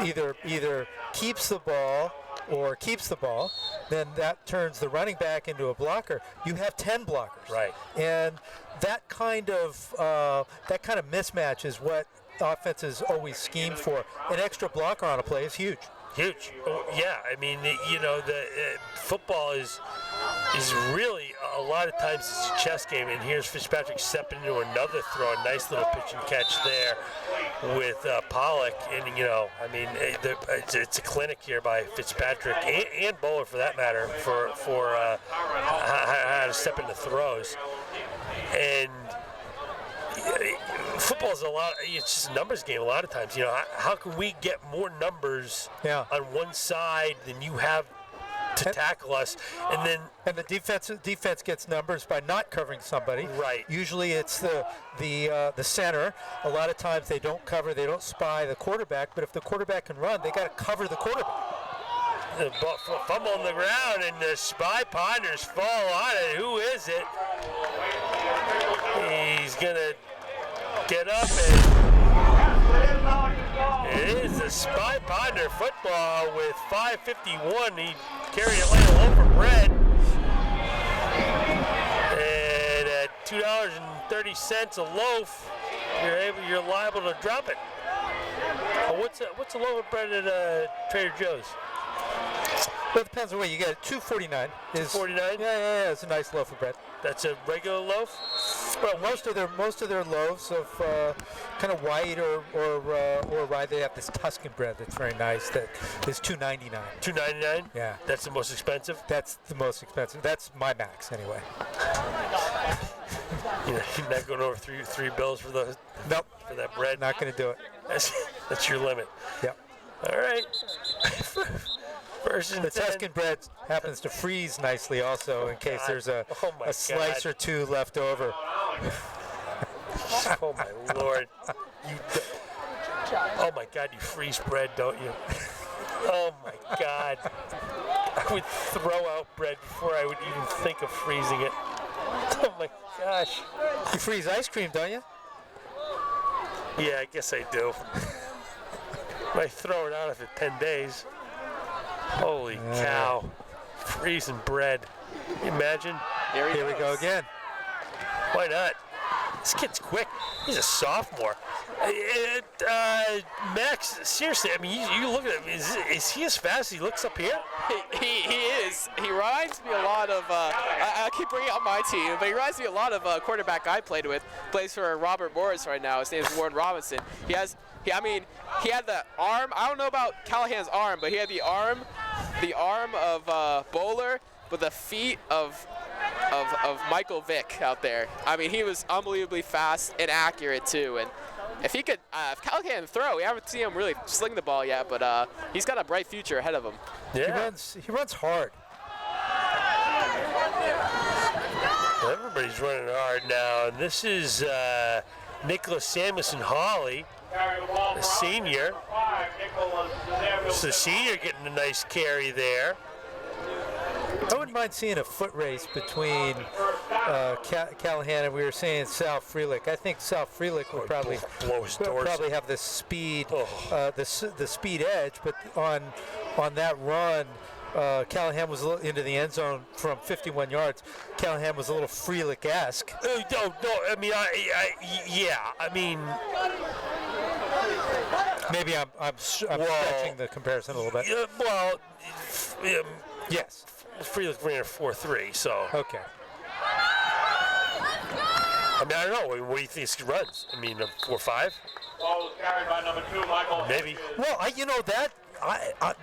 either keeps the ball or keeps the ball, then that turns the running back into a blocker. You have 10 blockers. Right. And that kind of mismatch is what offenses always scheme for. An extra blocker on a play is huge. Huge. Yeah, the football is really a lot of times it's a chess game, and here's Fitzpatrick stepping into another throw, a nice little pitch and catch there with Pollock, and it's a clinic here by Fitzpatrick and Bowler for that matter for how to step into throws, and football is it's just a numbers game a lot of times. How can we get more numbers on one side than you have to tackle us, and the defense gets numbers by not covering somebody. Right. Usually it's the center. A lot of times they don't cover, they don't spy the quarterback, but if the quarterback can run, they got to cover the quarterback. The fumble on the ground, and the spy ponders fall on it. Who is it? He's gonna get up, and it is a spy ponder football with 5:51. He carried a loaf of bread, and at $2.30 a loaf, you're liable to drop it. What's a loaf of bread at Trader Joe's? Well, it depends on what you get. $2.49 is $2.49. Yeah, it's a nice loaf of bread. That's a regular loaf. Well, most of their loaves of kind of white or rye, they have this Tuscan bread that's very nice. That is $2.99. $2.99. Yeah. That's the most expensive. That's the most expensive. That's my max anyway. You're not going over three bills for the nope for that bread. Not going to do it. That's your limit. Yep. All right. The Tuscan bread happens to freeze nicely also in case there's a slice or two left over. Oh my Lord. Oh my God, you freeze bread, don't you? Oh my God. I would throw out bread before I would even think of freezing it. Oh my gosh. You freeze ice cream, don't you? Yeah, I guess I do. I throw it out after 10 days. Holy cow. Freezing bread. Can you imagine? Here we go again. Why not? This kid's quick. He's a sophomore. Max, seriously, I mean, you look at him. Is he as fast as he looks up here? He is. He reminds me a lot of, I keep bringing up my team, but he reminds me a lot of a quarterback I played with. Plays for Robert Morris right now. His name is Warren Robinson. He had the arm. I don't know about Callahan's arm, but he had the arm of Bowler with the feet of Michael Vick out there. I mean, he was unbelievably fast and accurate too. And if he could, if Callahan can throw, we haven't seen him really sling the ball yet, but he's got a bright future ahead of him. Yeah. He runs hard. Everybody's running hard now, and this is Nicholas Samuelson Hawley, the senior. So the senior getting a nice carry there. I wouldn't mind seeing a foot race between Callahan and we were saying Sal Frelick. I think Sal Frelick would probably have the speed, the speed edge, but on that run, Callahan was a little into the end zone from 51 yards. Callahan was a little Frelick-esque. No. I mean, I mean. Maybe I'm stretching the comparison a little bit. Well, yes. Felix ran a 4.3, so. Okay. I mean, I don't know. What do you think he runs? I mean, a 4.5? Ball was carried by number 2, Michael. Maybe. Well,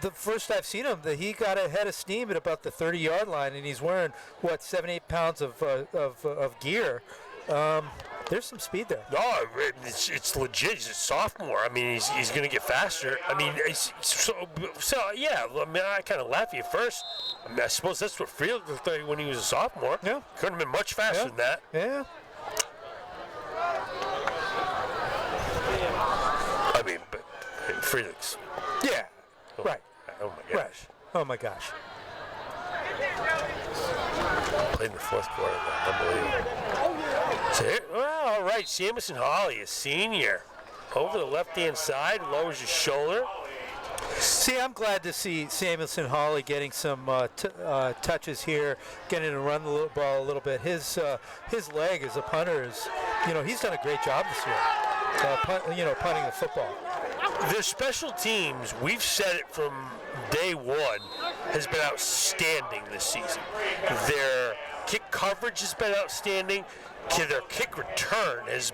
the first I've seen him, he got ahead of steam at about the 30-yard line, and he's wearing, 7-8 pounds of gear. There's some speed there. No, it's legit. He's a sophomore. I mean, he's going to get faster. I mean, yeah. I mean, I kind of laugh at you first. I mean, I suppose that's what Felix looked like when he was a sophomore. Yeah. Couldn't have been much faster than that. Yeah. I mean, but Felix. Yeah. Oh, right. Oh my gosh. Right. Oh my gosh. Played in the fourth quarter. Unbelievable. Well, all right. Jamison Hawley, a senior, over the left-hand side, lowers his shoulder. See, I'm glad to see Samuelson Hawley getting some touches here, getting to run the ball a little bit. His leg as a punter is, he's done a great job this year, punting the football. Their special teams, we've said it from day one, has been outstanding this season. Their kick coverage has been outstanding. Their kick return has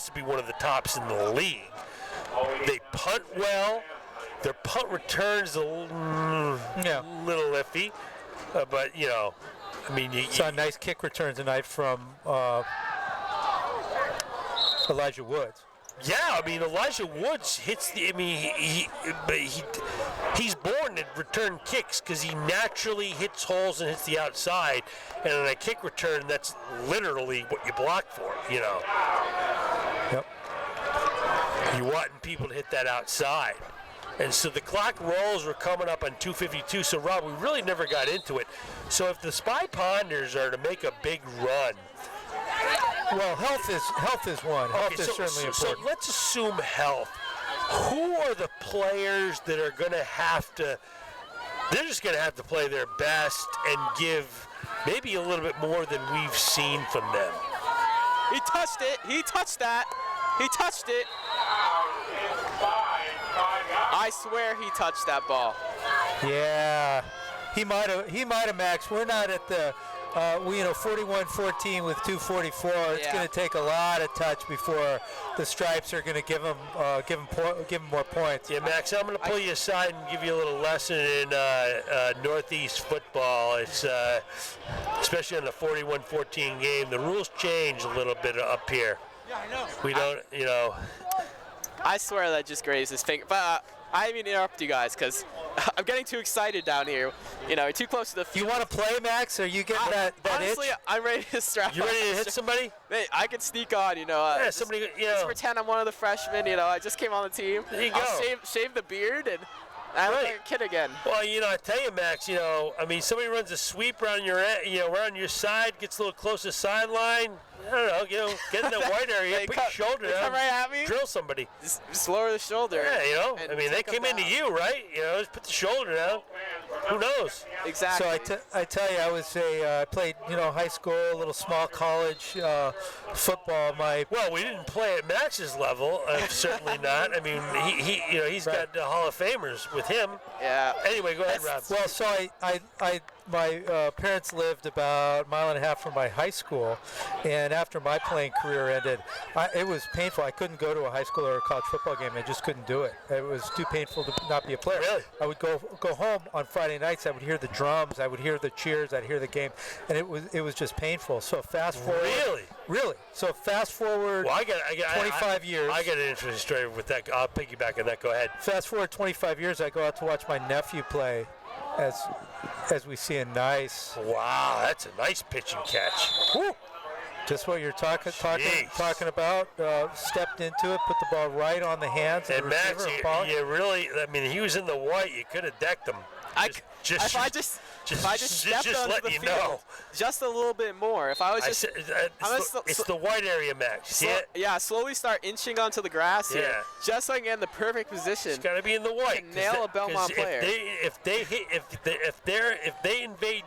to be one of the tops in the league. They punt well. Their punt return's a little iffy, but I mean, you saw a nice kick return tonight from Elijah Woods. Yeah, I mean, Elijah Woods hits the. I mean, he's born to return kicks because he naturally hits holes and hits the outside. And on a kick return, that's literally what you block for. Yep. You want people to hit that outside. And so the clock rolls. We're coming up on 2:52. So Rob, we really never got into it. So if the Spy Ponders are to make a big run. Well, health is one. Health is certainly important. So let's assume health. Who are the players that are going to have to? They're just going to have to play their best and give maybe a little bit more than we've seen from them. He touched it. He touched that. He touched it. I swear he touched that ball. Yeah, he might have, Max. We're not at the. 41-14 with 2:44. It's going to take a lot of touch before the Stripes are going to give him more points. Yeah, Max, I'm going to pull you aside and give you a little lesson in Northeast football. It's especially in the 41-14 game. The rules change a little bit up here. Yeah, I know. We don't, I swear that just grazed his finger. But I didn't mean to interrupt you guys because I'm getting too excited down here. You're too close to the field. You want to play, Max? Are you getting that honestly, itch? I'm ready to strap. You ready to hit somebody? Hey, I can sneak on. Yeah, somebody. Just pretend I'm one of the freshmen. I just came on the team. There you go. I'll shave the beard and I look like a kid again. Well, I tell you, Max. I mean, somebody runs a sweep around around your side, gets a little close to the sideline. I don't know, get in that white area, put your shoulder down, come right at me, drill somebody. Just lower the shoulder. Yeah, I mean, they came into you, right? Just put the shoulder down. Who knows? Exactly. So I tell you, I played, high school, a little small college football. Well, we didn't play at Max's level, certainly not. I mean, he's got Hall of Famers with him. Yeah. Anyway, go ahead, Rob. Well, so my parents lived about a mile and a half from my high school, and after my playing career ended, it was painful. I couldn't go to a high school or a college football game. I just couldn't do it. It was too painful to not be a player. Really? I would go home on Friday nights. I would hear the drums. I would hear the cheers. I'd hear the game, and it was just painful. So fast forward. Really. So fast forward. Well, I got 25 years. I got an interesting story with that. I'll piggyback on that. Go ahead. Fast forward 25 years. I go out to watch my nephew play. As we see a nice. Wow, that's a nice pitch and catch. Woo. Just what you're talking about. Stepped into it, put the ball right on the hands of and the Max, receiver. you really. I mean, he was in the white. You could have decked him. If I just stepped onto the field just a little bit more, if I was just, it's the white area, Max. Slowly start inching onto the grass here, just so I can get in the perfect position. It's got to be in the white. To nail a Belmont player. If they invade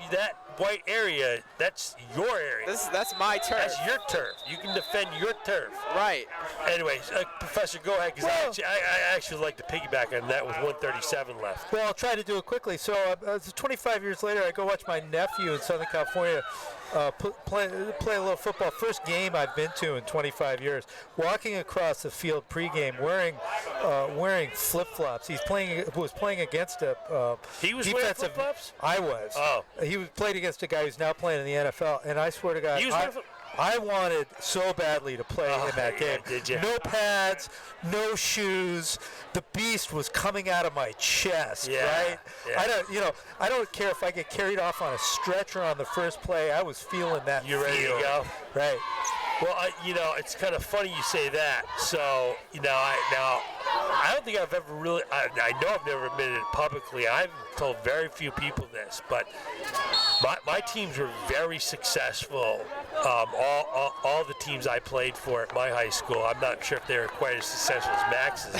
white area, that's your area. That's my turf. That's your turf. You can defend your turf. Right. Anyways, Professor, go ahead, because I actually like to piggyback on that with 137 left. Well, I'll try to do it quickly. So 25 years later, I go watch my nephew in Southern California play a little football. First game I've been to in 25 years. Walking across the field pregame wearing flip-flops. He was playing against a He was wearing flip-flops? I was. Oh. He was played against a guy who's now playing in the NFL, and I swear to God, He was wearing I wanted so badly to play in that game. Did you? No pads, no shoes. The beast was coming out of my chest, right? Yeah. I don't care if I get carried off on a stretcher on the first play. I was feeling that. You ready to go? Right. Well, it's kind of funny you say that. So, I don't think I've ever really, I know I've never admitted it publicly. I've told very few people this, but my teams were very successful. All the teams I played for at my high school, I'm not sure if they were quite as successful as Max's,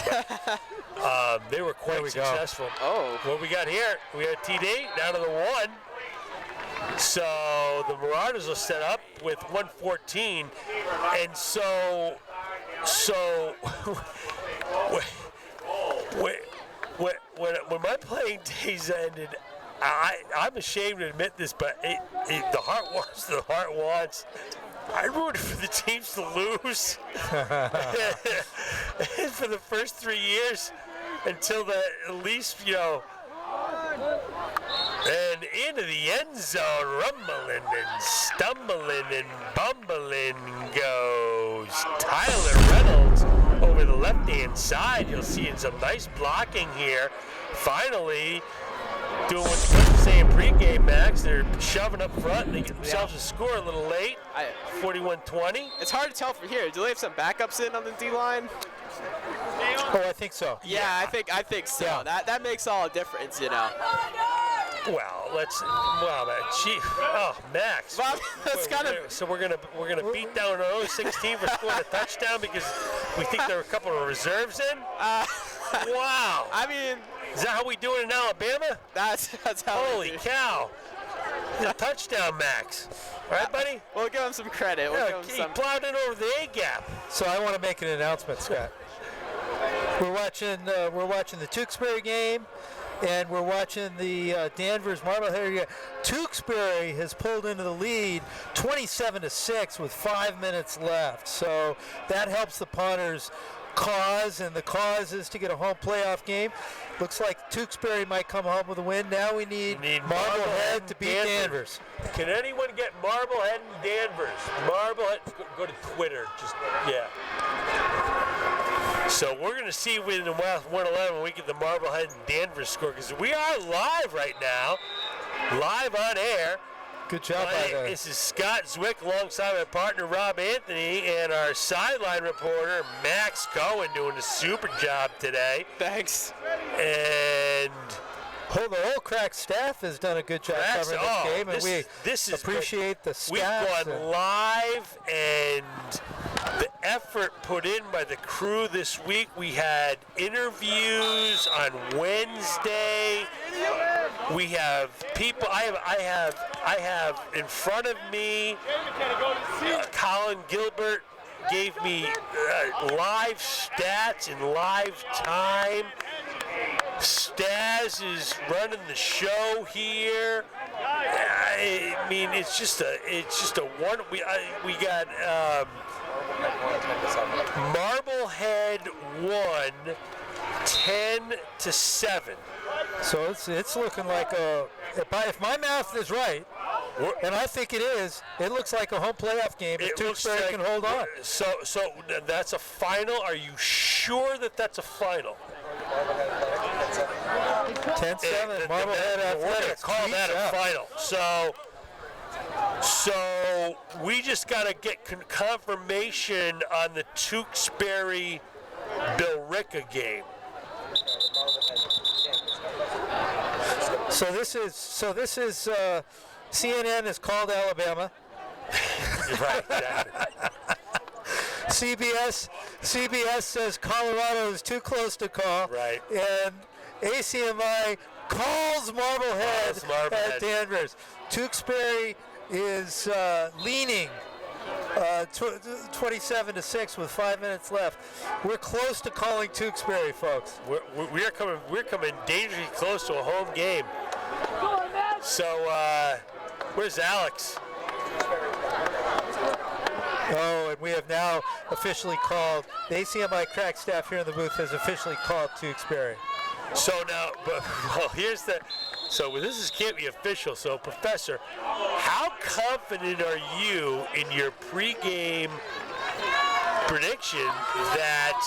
but they were quite successful. Oh. What we got here? We got TD down to the 1. So the Marauders will set up with 114, and so when my playing days ended, I'm ashamed to admit this, but the heart wants. I rooted for the teams to lose and for the first 3 years until at least and into the end zone, rumbling and stumbling and bumbling goes Tyler Reynolds over the left-hand side. You'll see some nice blocking here. Finally, doing what the coach was saying pregame, Max. They're shoving up front and they get themselves a score a little late. 41-20. It's hard to tell from here. Do they have some backups in on the D-line? Oh, I think so. Yeah, I think so. Yeah. That makes all the difference, Well, Max. Well, that's so we're gonna beat down an 016 for scoring a touchdown because we think there are a couple of reserves in. Wow. I mean, is that how we do it in Alabama? That's how. Holy cow! A touchdown, Max. All right, buddy. We'll give him some credit. He plowed it over the A gap. So I want to make an announcement, Scott. We're watching the Tewksbury game, and we're watching the Danvers Marblehead game. Tewksbury has pulled into the lead 27-6 with 5 minutes left. So that helps the punters' cause, and the cause is to get a home playoff game. Looks like Tewksbury might come home with a win. Now we need Marblehead to beat Danvers. Can anyone get Marblehead and Danvers? Marblehead, go to Twitter. So we're going to see with the 111 we get the Marblehead and Danvers score, because we are live right now, live on air. Good job. This is Scott Zwick alongside my partner Rob Anthony and our sideline reporter Max Cohen doing a super job today. Thanks. And the whole crack staff has done a good job covering this game, and we appreciate the staff. We've gone live, and the effort put in by the crew this week. We had interviews on Wednesday. We have people. I have in front of me. Colin Gilbert gave me live stats in live time. Staz is running the show here. I mean, it's just a one. We got Marblehead won 10-7. So it's looking like if my math is right, and I think it is, it looks like a home playoff game if Tewksbury can hold on. So that's a final. Are you sure that that's a final? 10-7, Marblehead Athletics. We're going to call that a final. So we just got to get confirmation on the Tewksbury-Billerica game. So this is CNN has called Alabama. Right, exactly. CBS says Colorado is too close to call. Right. And ACMi calls Marblehead at Danvers. Tewksbury is leaning 27-6 with 5 minutes left. We're close to calling Tewksbury, folks. We're coming dangerously close to a home game. So where's Alex? Oh, and we have now officially called, the ACMi crack staff here in the booth has officially called Tewksbury. So now, so this can't be official. So, Professor, how confident are you in your pregame prediction that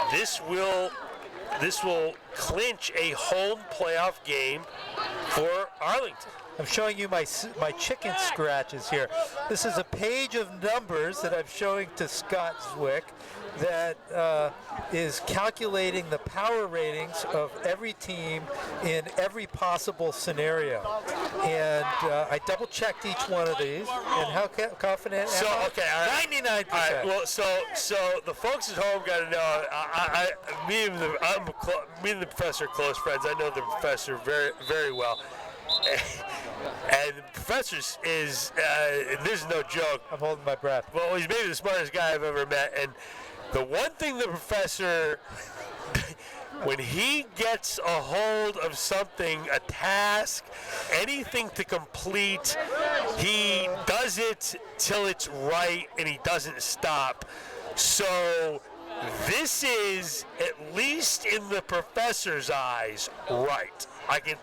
this will clinch a home playoff game for Arlington? I'm showing you my chicken scratches here. This is a page of numbers that I'm showing to Scott Zwick that is calculating the power ratings of every team in every possible scenario. And I double-checked each one of these. And how confident am I? Okay, all right. 99%. All right, well, so the folks at home got to know, me and the professor are close friends. I know the professor very, very well. And the professor is, this is no joke. I'm holding my breath. Well, he's maybe the smartest guy I've ever met. And the one thing the professor, when he gets a hold of something, a task, anything to complete, he does it till it's right and he doesn't stop. So this is, at least in the professor's eyes, right. I can,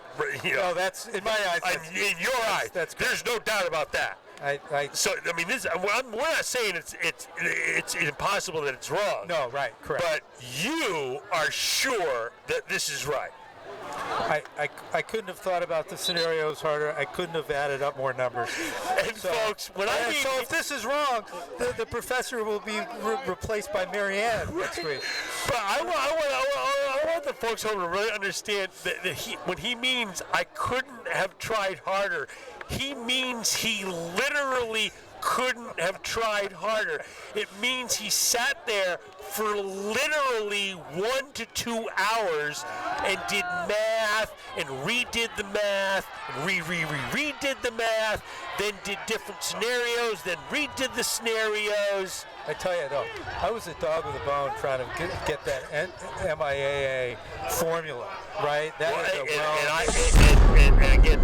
No, that's, in my eyes. In your eyes, there's no doubt about that. So, I mean, we're not saying it's impossible that it's wrong. No, right, correct. But you are sure that this is right. I couldn't have thought about the scenarios harder. I couldn't have added up more numbers. And folks, so if this is wrong, the professor will be replaced by Marianne next week. But I want the folks home to really understand that when he means I couldn't have tried harder, he means he literally couldn't have tried harder. It means he sat there for literally 1 to 2 hours and did math and redid the math, redid the math, then did different scenarios, then redid the scenarios. I tell you though, I was a dog with a bone trying to get that MIAA formula, right? That and again,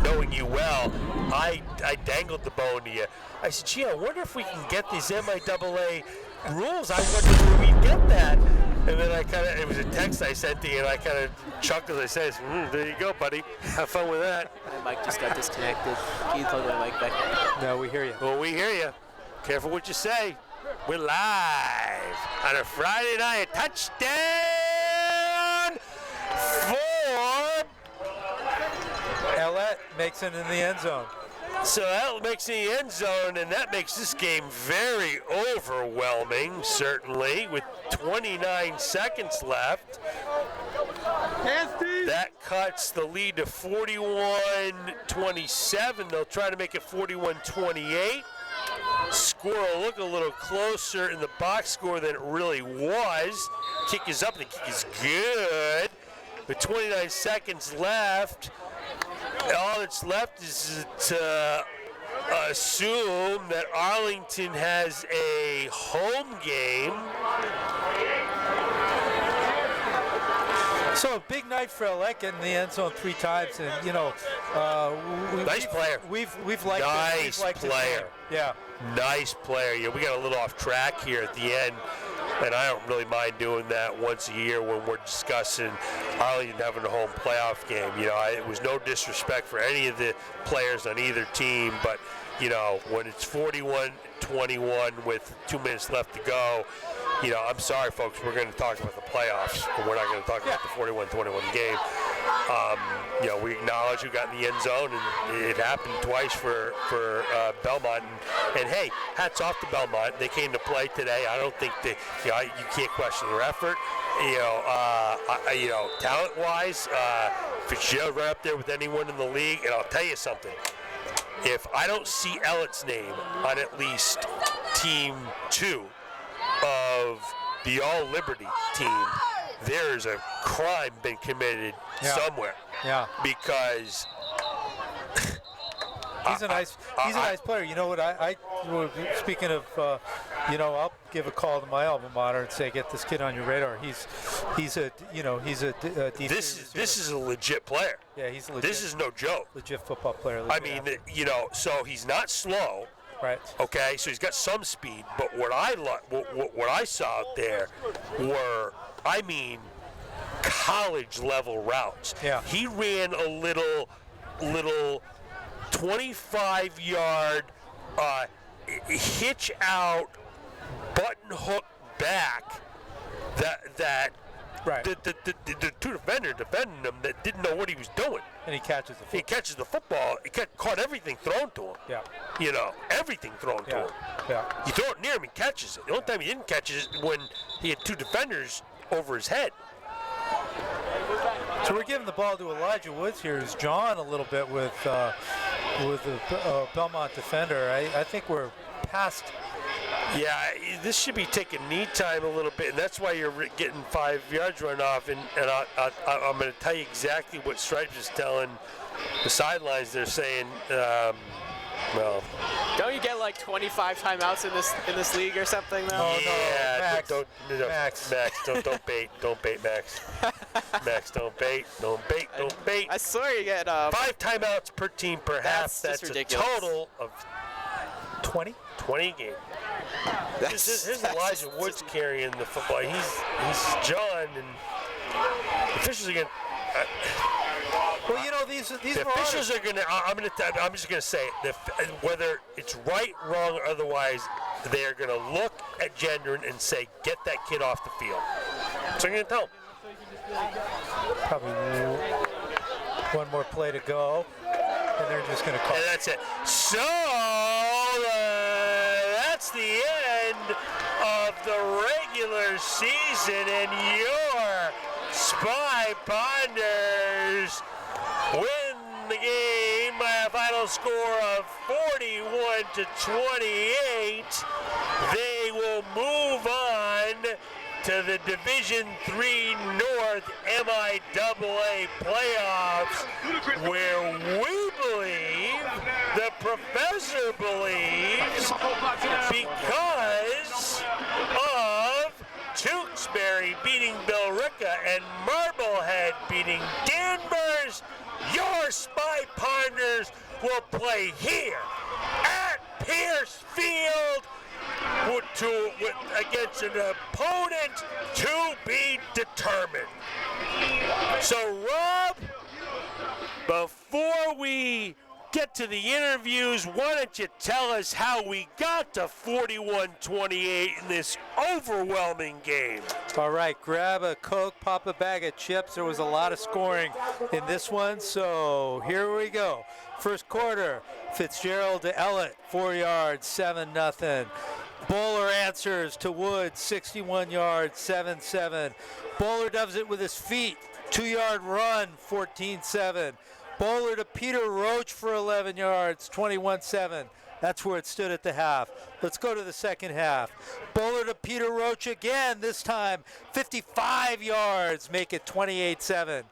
knowing you well, I dangled the bone to you. I said, gee, I wonder if we can get these MIAA rules. I wonder where we'd get that. And then it was a text I sent to you, and I kind of chuckled. I said, there you go, buddy. Have fun with that. My mic just got disconnected. Can you plug my mic back? No, we hear you. Well, we hear you. Careful what you say. We're live on a Friday night. Touchdown for Ellett makes it in the end zone. So that makes the end zone, and that makes this game very overwhelming, certainly, with 29 seconds left. That cuts the lead to 41-27. They'll try to make it 41-28. Score will look a little closer in the box score than it really was. Kick is up, the kick is good. With 29 seconds left, all that's left is to assume that Arlington has a home game. So a big night for Alec in the end zone 3 times, and nice player. We've liked nice player. Yeah. Nice player. Yeah, we got a little off track here at the end, and I don't really mind doing that once a year when we're discussing Arlington having a home playoff game. It was no disrespect for any of the players on either team, but when it's 41-21 with 2 minutes left to go, I'm sorry, folks, we're going to talk about the playoffs, and we're not going to talk about the 41-21 game. We acknowledge who got in the end zone, and it happened twice for Belmont. And hey, hats off to Belmont. They came to play today. I don't think that you can't question their effort. Talent-wise, Fitzgerald right up there with anyone in the league. And I'll tell you something. If I don't see Ellett's name on at least Team 2 of the All-Liberty team, there's a crime been committed somewhere. Yeah. Because He's a nice player. You know what? Speaking of, I'll give a call to my alma mater and say, get this kid on your radar. He's a decent. This is a legit player. Yeah, he's legit. This is no joke. Legit football player. I mean, so he's not slow. Right. Okay, so he's got some speed, but what I saw out there were, college level routes. Yeah. He ran a little 25-yard hitch out button hook back that right. The two defenders defending him that didn't know what he was doing. And he catches the football. He catches the football. He caught everything thrown to him. Yeah. Everything thrown to him. Yeah. You throw it near him, he catches it. The only time he didn't catch it is when he had two defenders over his head. So we're giving the ball to Elijah Woods here, who's John a little bit with the Belmont defender. I think we're past. Yeah, this should be taking knee time a little bit, and that's why you're getting 5 yards run off. And I'm going to tell you exactly what Stripes is telling the sidelines. They're saying, well. Don't you get like 25 timeouts in this league or something though? Oh, yeah, no, Max. Max, don't bait, Max. Max, don't bait. I swear you get 5 timeouts per team per half. That's ridiculous. A total of 20 a game. Here's Elijah Woods carrying the football. He's John, and the officials are going. Well, these the officials are going to. I'm just going to say it. Whether it's right, wrong, or otherwise, they are going to look at Gendron and say, "Get that kid off the field." So I'm going to tell them. Probably one more play to go, and they're just going to call. And that's it. So that's the end of the regular season, and your Spy Ponders win the game by a final score of 41-28. They will move on to the Division III North MIAA playoffs, where we believe, the professor believes, because of Tewksbury beating Billerica and Marblehead beating Danvers, your Spy Ponders will play here at Pierce Field against an opponent to be determined. So, Rob, before we get to the interviews, why don't you tell us how we got to 41-28 in this overwhelming game? All right, grab a Coke, pop a bag of chips. There was a lot of scoring in this one, so here we go. First quarter, Fitzgerald to Ellett, 4 yards, 7-0. Bowler answers to Woods, 61 yards, 7-7. Bowler does it with his feet, 2-yard run, 14-7. Bowler to Peter Roach for 11 yards, 21-7. That's where it stood at the half. Let's go to the second half. Bowler to Peter Roach again, this time 55 yards, make it 28-7.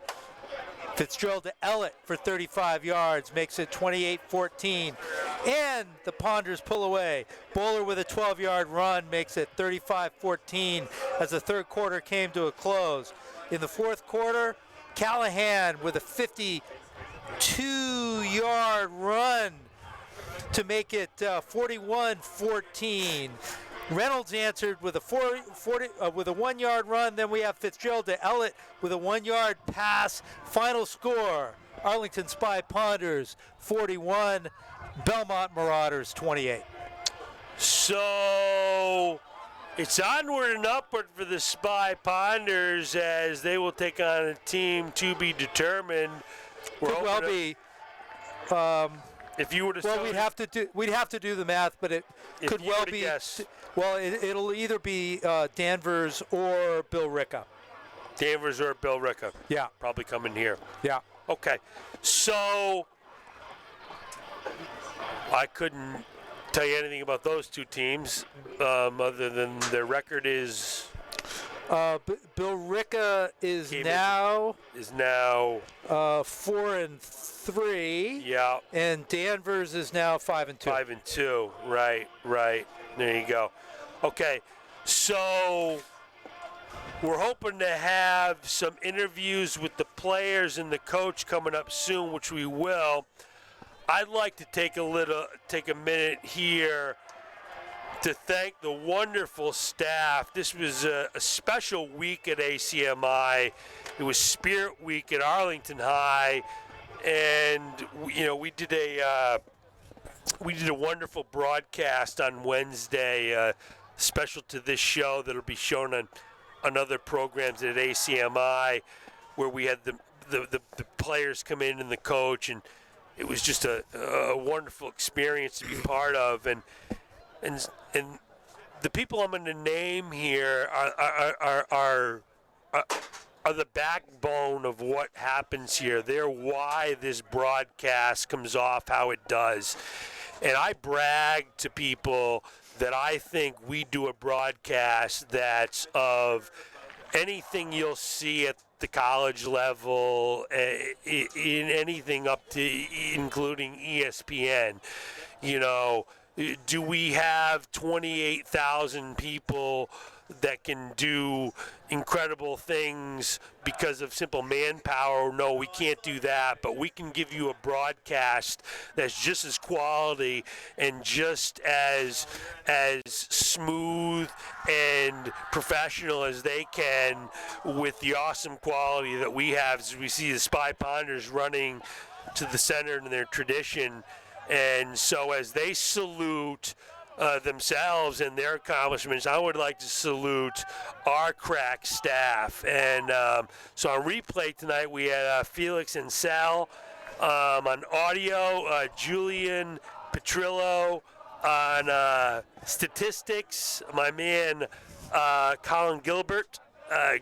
Fitzgerald to Ellett for 35 yards, makes it 28-14. And the Ponders pull away. Bowler with a 12-yard run makes it 35-14 as the third quarter came to a close. In the fourth quarter, Callahan with a 52-yard run to make it 41-14. Reynolds answered with a 1-yard run. Then we have Fitzgerald to Ellett with a 1-yard pass. Final score, Arlington Spy Ponders 41, Belmont Marauders 28. So it's onward and upward for the Spy Ponders as they will take on a team to be determined. Could well be. If you were to, well, we'd have to do the math, but it could well be. Guess. Well, it'll either be Danvers or Billerica. Danvers or Billerica. Yeah. Probably coming here. Yeah. Okay. So I couldn't tell you anything about those two teams other than their record is Bill Ricca is Came in- now Is now 4-3. yeah And Danvers is now 5-2. 5-2. Right. There you go. Okay, so we're hoping to have some interviews with the players and the coach coming up soon, which we will. I'd like to take a minute here to thank the wonderful staff. This was a special week at ACMi. It was Spirit Week at Arlington High, and we did a wonderful broadcast on Wednesday, special to this show that'll be shown on other programs at ACMi, where we had the players come in and the coach, and it was just a wonderful experience to be part of. And the people I'm going to name here are the backbone of what happens here. They're why this broadcast comes off how it does. And I brag to people that I think we do a broadcast that's of anything you'll see at the college level, in anything up to including ESPN. Do we have 28,000 people that can do incredible things because of simple manpower? No, we can't do that, but we can give you a broadcast that's just as quality and just as smooth and professional as they can, with the awesome quality that we have as we see the Spy Ponders running to the center in their tradition. And so as they salute themselves and their accomplishments, I would like to salute our crack staff. And so on replay tonight, we had Felix and Ansell. On audio, Julian Petrillo. On statistics, my man Colin Gilbert.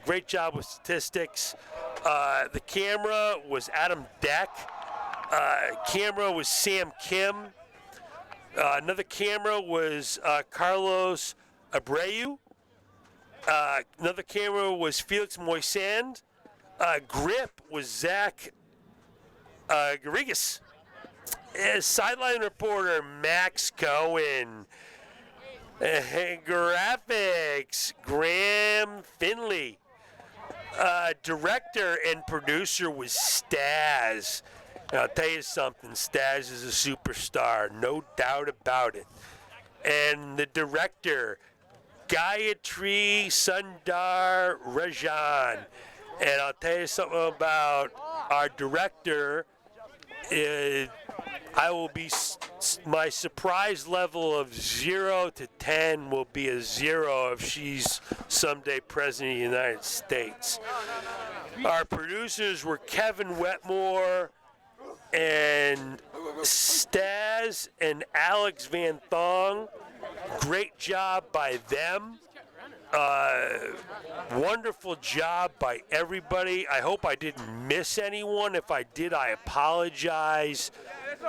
Great job with statistics. The camera was Adam Deck. Camera was Sam Kim. Another camera was Carlos Abreu. Another camera was Felix Moisand. Grip was Zach Garrigus. Sideline reporter Max Cohen. Graphics Graham Finley. Director and producer was Staz. And I'll tell you something, Staz is a superstar, no doubt about it. And the director, Gayatri, Sundar, Rajan. And I'll tell you something about our director. My surprise level of 0 to 10 will be a 0 if she's someday president of the United States. Our producers were Kevin Wetmore and Staz and Alex Van Thong. Great job by them. Wonderful job by everybody. I hope I didn't miss anyone. If I did, I apologize.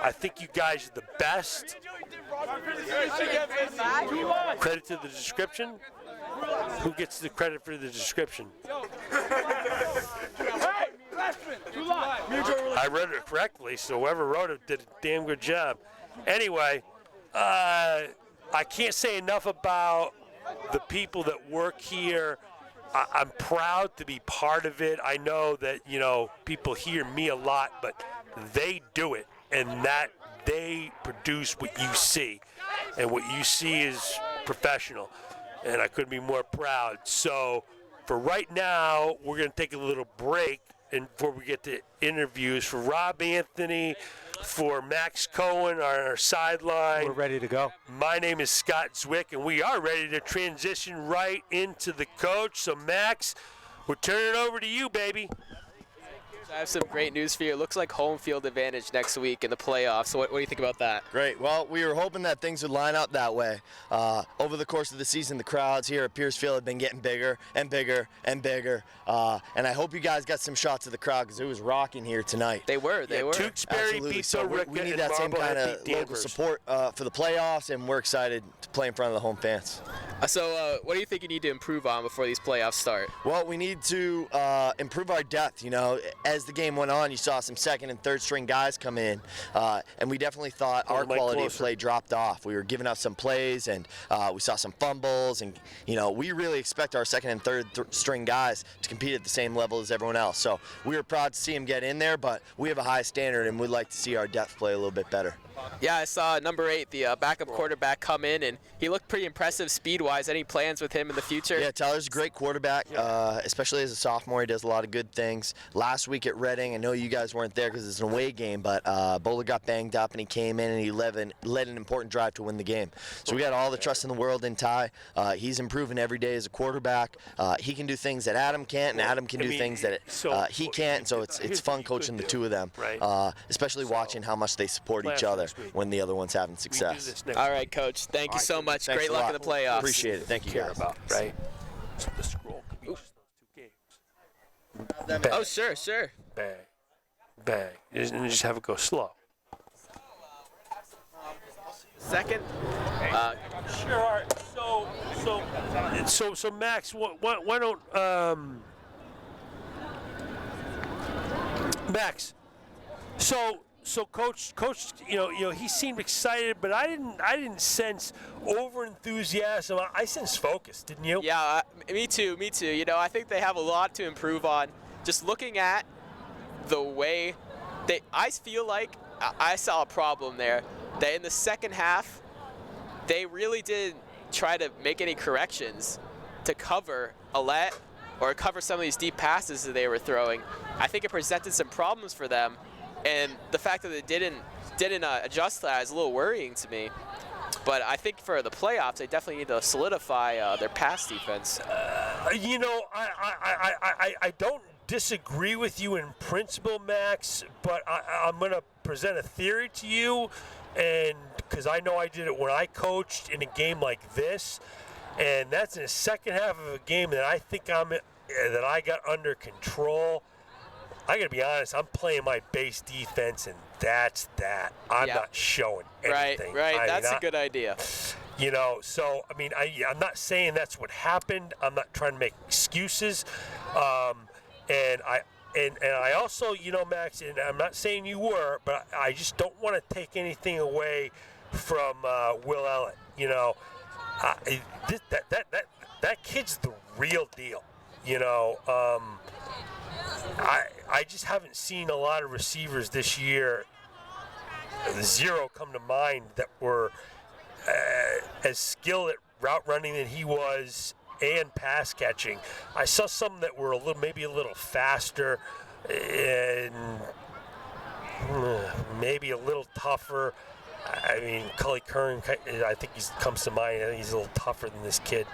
I think you guys are the best. Credit to the description? Who gets the credit for the description? I read it correctly, so whoever wrote it did a damn good job. Anyway, I can't say enough about the people that work here. I'm proud to be part of it. I know that, people hear me a lot, but they do it, and that they produce what you see. And what you see is professional, and I couldn't be more proud. So for right now, we're going to take a little break. And before we get to interviews, for Rob Anthony, for Max Cohen, our sideline. We're ready to go. My name is Scott Zwick, and we are ready to transition right into the coach. So, Max, we're turning it over to you, baby. I have some great news for you. It looks like home field advantage next week in the playoffs. So what do you think about that? Great. Well, we were hoping that things would line up that way. Over the course of the season, the crowds here at Pierce Field have been getting bigger and bigger and bigger. And I hope you guys got some shots of the crowd because it was rocking here tonight. They were. Tewksbury Absolutely. beat So we need that same kind of local support for the playoffs, and we're excited to play in front of the home fans. So what do you think you need to improve on before these playoffs start? Well, we need to improve our depth. You know, as the game went on, you saw some second and third string guys come in, and we definitely thought our quality of play dropped off. We were giving up some plays, and we saw some fumbles, and you know, we really expect our second and third string guys to compete at the same level as everyone else. So we were proud to see them get in there, but we have a high standard, and we'd like to see our depth play a little bit better. Yeah, I saw number 8, the backup quarterback, come in, and he looked pretty impressive speed-wise. Any plans with him in the future? Yeah, Tyler's a great quarterback, especially as a sophomore. He does a lot of good things. Last week at Reading, I know you guys weren't there because it's an away game, but Bowler got banged up, and he came in and he led an important drive to win the game. So we got all the trust in the world in Ty. He's improving every day as a quarterback. He can do things that Adam can't, and Adam can do things that he can't. So it's fun coaching the two of them, especially watching how much they support each other when the other one's having success. All right, Coach. Thank you so much. Thanks Great luck in the playoffs. Appreciate it. Thank you, guys. Right? So the scroll could be just those 2 games. Oh, sure. Bang. And just have it go slow. Second. Sure. All right. So Max, why don't Max? So coach, you know, he seemed excited, but I didn't sense over enthusiasm. I sensed focus, didn't you? Yeah, me too. You know, I think they have a lot to improve on. Just looking at the way I feel like I saw a problem there. That in the second half, they really didn't try to make any corrections to cover Alette or cover some of these deep passes that they were throwing. I think it presented some problems for them. And the fact that they didn't adjust that is a little worrying to me. But I think for the playoffs, they definitely need to solidify their pass defense. You know, I don't disagree with you in principle, Max, but I'm going to present a theory to you, and because I know I did it when I coached in a game like this, and that's in the second half of a game that I think that I got under control. I gotta be honest, I'm playing my base defense, and that's that. I'm not showing anything. Right. That's a good idea. You know, so I mean, I'm not saying that's what happened. I'm not trying to make excuses. And I also, you know, Max, and I'm not saying you were, but I just don't want to take anything away from Will Ellett. You know, that kid's the real deal. You know. I just haven't seen a lot of receivers this year, 0 come to mind, that were as skilled at route running than he was and pass catching. I saw some that were maybe a little faster and maybe a little tougher. I mean, Cully Kern, I think he comes to mind. I think he's a little tougher than this kid.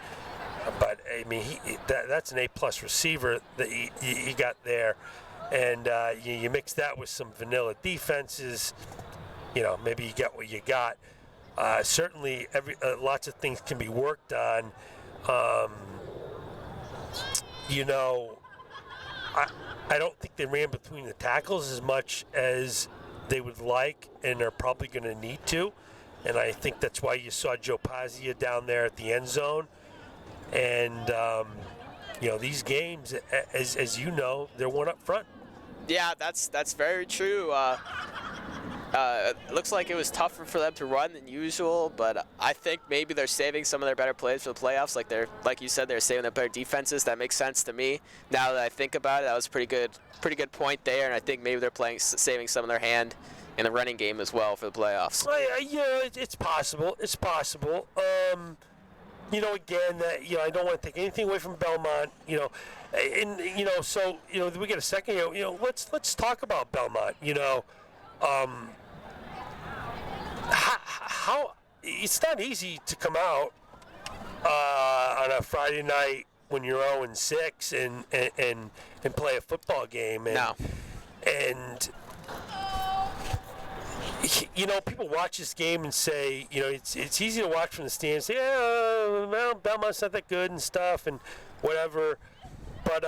But I mean, that's an A+ receiver that he got there, and you mix that with some vanilla defenses. You know, maybe you get what you got. Certainly, lots of things can be worked on. You know, I don't think they ran between the tackles as much as they would like, and they're probably going to need to. And I think that's why you saw Joe Pazia down there at the end zone. And, you know, these games, as you know, they're one up front. Yeah, that's very true. It looks like it was tougher for them to run than usual, but I think maybe they're saving some of their better plays for the playoffs. Like you said, they're saving their better defenses. That makes sense to me. Now that I think about it, that was a pretty good point there, and I think maybe they're saving some of their hand in the running game as well for the playoffs. Yeah, it's possible. It's possible. You know, again, I don't want to take anything away from Belmont. You know, and you know, so you know, we get a second. You know, let's talk about Belmont. You know, how it's not easy to come out on a Friday night when you're 0-6 and play a football game. And, no. And people watch this game and say, it's easy to watch from the stands. Yeah, well, Belmont's not that good and stuff and whatever. But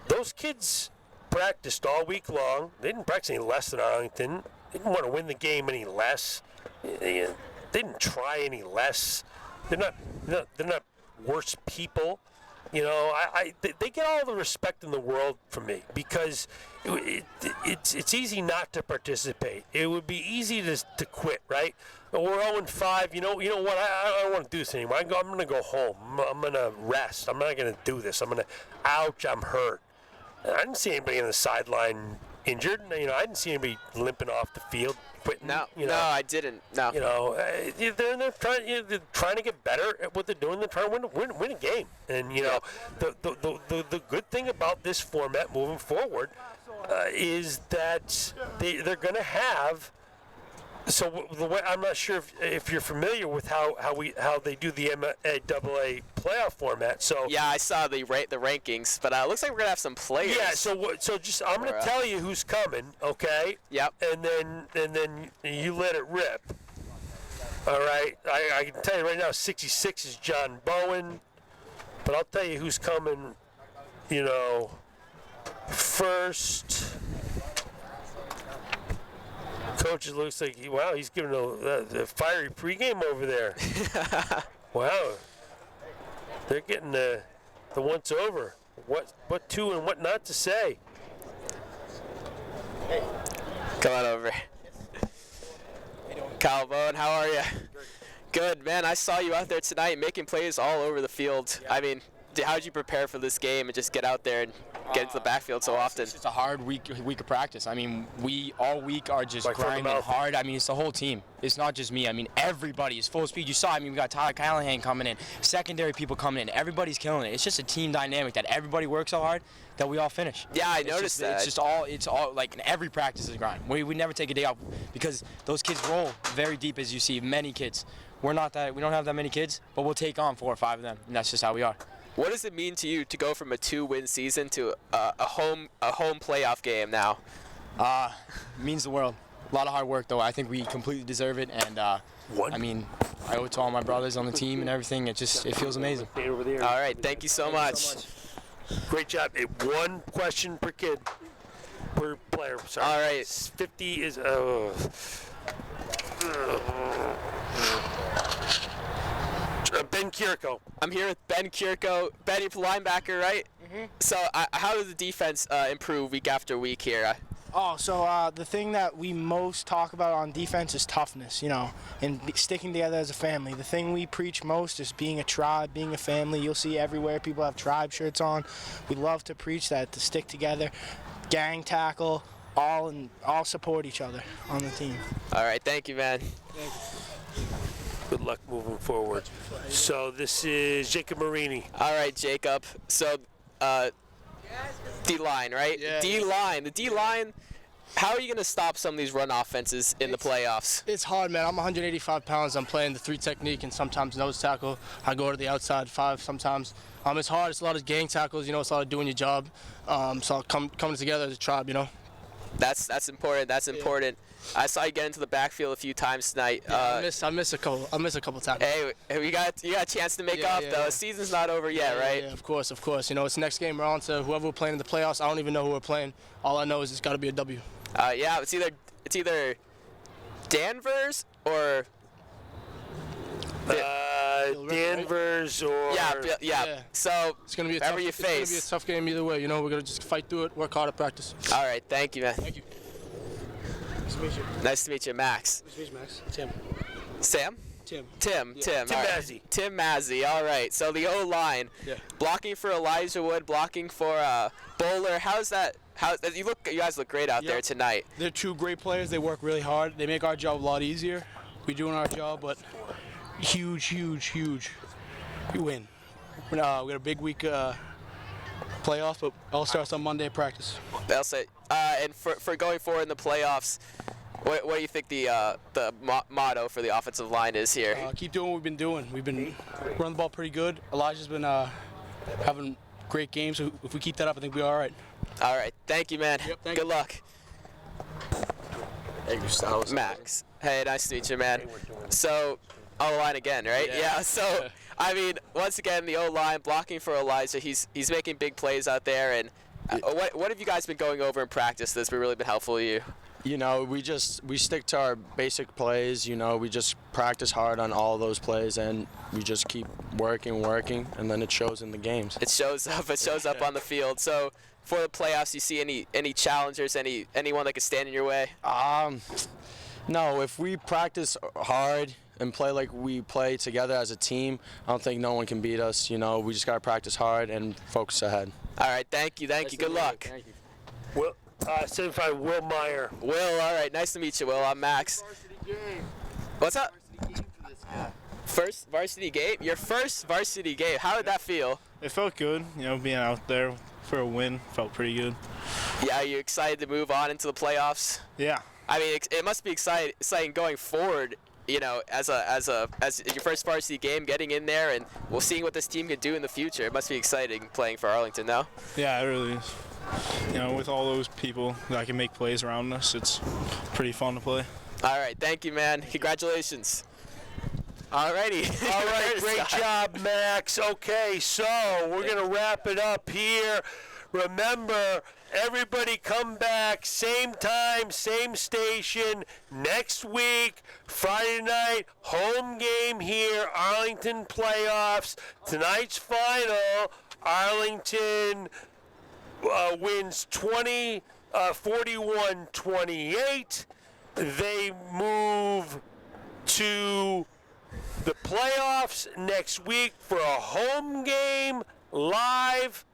those kids practiced all week long. They didn't practice any less than Arlington. They didn't want to win the game any less. They didn't try any less. They're not worse people. They get all the respect in the world from me because it's easy not to participate. It would be easy to quit, right? We're 0-5. You know what? I don't want to do this anymore. I'm going to go home. I'm going to rest. I'm not going to do this. Ouch, I'm hurt. I didn't see anybody on the sideline injured. I didn't see anybody limping off the field, quitting. No, I didn't. No. They're trying to get better at what they're doing. They're trying to win a game. And the good thing about this format moving forward is that they're going to have. So the way I'm not sure if you're familiar with how they do the MAAA playoff format. So yeah, I saw the rankings, but it looks like we're gonna have some players. Yeah, so just I'm gonna tell you who's coming, okay? Yep. And then you let it rip. All right. I can tell you right now, 66 is John Bowen, but I'll tell you who's coming. First. Coach looks like he's giving a fiery pregame over there. Wow, they're getting the once over. What to and what not to say. Come on over. Kyle Bowen, how are you? Good, man. I saw you out there tonight making plays all over the field. I mean, how did you prepare for this game and just get out there and get into the backfield so often? It's a hard week of practice. I mean, we all week are just grinding hard. I mean, it's the whole team. It's not just me. I mean, everybody is full speed. You saw, we got Tyler Callahan coming in, secondary people coming in. Everybody's killing it. It's just a team dynamic that everybody works so hard that we all finish. Yeah, I noticed that. It's all like in every practice is a grind. We never take a day off because those kids roll very deep, as you see. Many kids. We don't have that many kids, but we'll take on 4 or 5 of them, and that's just how we are. What does it mean to you to go from a 2-win season to a home playoff game now? Means the world. A lot of hard work, though. I think we completely deserve it, and I owe it to all my brothers on the team and everything. It feels amazing. All right, thank you so much. Great job. One question per kid, per player. Sorry. All right. 50 is. Ben Kirko. I'm here with Ben Kirko. Ben, you're linebacker, right? Mm-hmm. So how does the defense improve week after week here? The thing that we most talk about on defense is toughness, and sticking together as a family. The thing we preach most is being a tribe, being a family. You'll see everywhere people have tribe shirts on. We love to preach that, to stick together, gang tackle, all support each other on the team. All right, thank you, man. Thank you. Good luck moving forward. So this is Jacob Marini. All right, Jacob. So D-line, right? Yeah. D-line. The D-line, how are you going to stop some of these run offenses in the playoffs? It's hard, man. I'm 185 pounds. I'm playing the 3 technique and sometimes nose tackle. I go to the outside 5 sometimes. It's hard. It's a lot of gang tackles. It's a lot of doing your job. So coming together as a tribe, That's important. That's important. I saw you get into the backfield a few times tonight. Yeah, I miss a couple tackles. Hey, you got a chance to make up though. The season's not over yet, right? Yeah, of course. It's the next game. We're on to whoever we're playing in the playoffs. I don't even know who we're playing. All I know is it's got to be a W. Yeah, it's either Danvers or Danvers or yeah. So it's gonna be whoever you face. It's gonna be a tough game either way. We're gonna just fight through it, work hard at practice. All right, thank you, man. Thank you. Nice to meet you. Nice to meet you, Max. Nice to meet you, Max. Tim. Sam? Tim. Tim. Yeah. Tim. Tim All right. Mazzy. Tim Mazzy. All right. So the O-line, blocking for Elijah Wood, blocking for Bowler. How's that? You guys look great out there tonight. They're 2 great players. They work really hard. They make our job a lot easier. We're doing our job, but huge. We win. We got a big week playoff, but all starts on Monday at practice. I'll say. And for going forward in the playoffs, what do you think the motto for the offensive line is here? Keep doing what we've been doing. We've been running the ball pretty good. Elijah's been having great games. So if we keep that up, I think we're all right. All right. Thank you, man. Yep, Good luck. Hey, Gustavo. Max. Hey, nice to meet you, man. So, O-line again, right? Yeah. So, I mean, once again, the O-line blocking for Elijah. He's making big plays out there. And what have you guys been going over in practice that's really been helpful to you? You know, we stick to our basic plays. You know, we just practice hard on all those plays, and we just keep working, and then it shows in the games. It shows up. It shows up on the field. So, for the playoffs, you see any challengers, anyone that could stand in your way? No, if we practice hard and play like we play together as a team, I don't think no one can beat us. You know, we just got to practice hard and focus ahead. All right, thank you. Good luck. Thank you. Will, 75 Will Meyer. Will, all right, nice to meet you, Will. I'm Max. What's up? First varsity game? Your first varsity game. How did that feel? It felt good, you know, being out there for a win felt pretty good. Yeah, are you excited to move on into the playoffs? Yeah. I mean, it must be exciting going forward. You know, as your first varsity game, getting in there, and we'll see what this team can do in the future. It must be exciting playing for Arlington, no? Yeah, it really is. You know, with all those people that can make plays around us, it's pretty fun to play. All right, thank you, man. Congratulations. All righty. All right, great job, Max. Okay, so we're going to wrap it up here. Remember, everybody come back, same time, same station, next week, Friday night, home game here, Arlington playoffs. Tonight's final, Arlington wins 41-28. They move to the playoffs next week for a home game live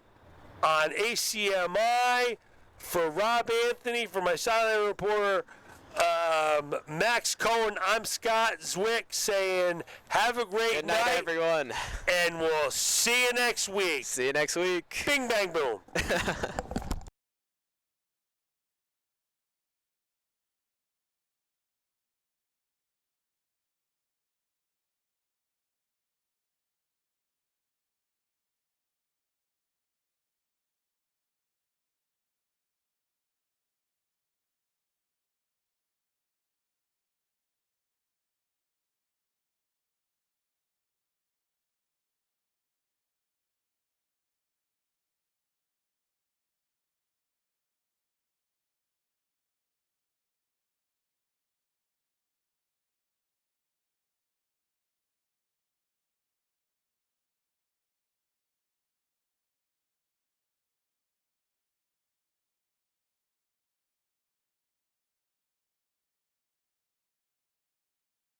on ACMi. For Rob Anthony, for my Sideline reporter, Max Cohen, I'm Scott Zwick saying have a great night, everyone. And we'll see you next week. See you next week. Bing, bang, boom.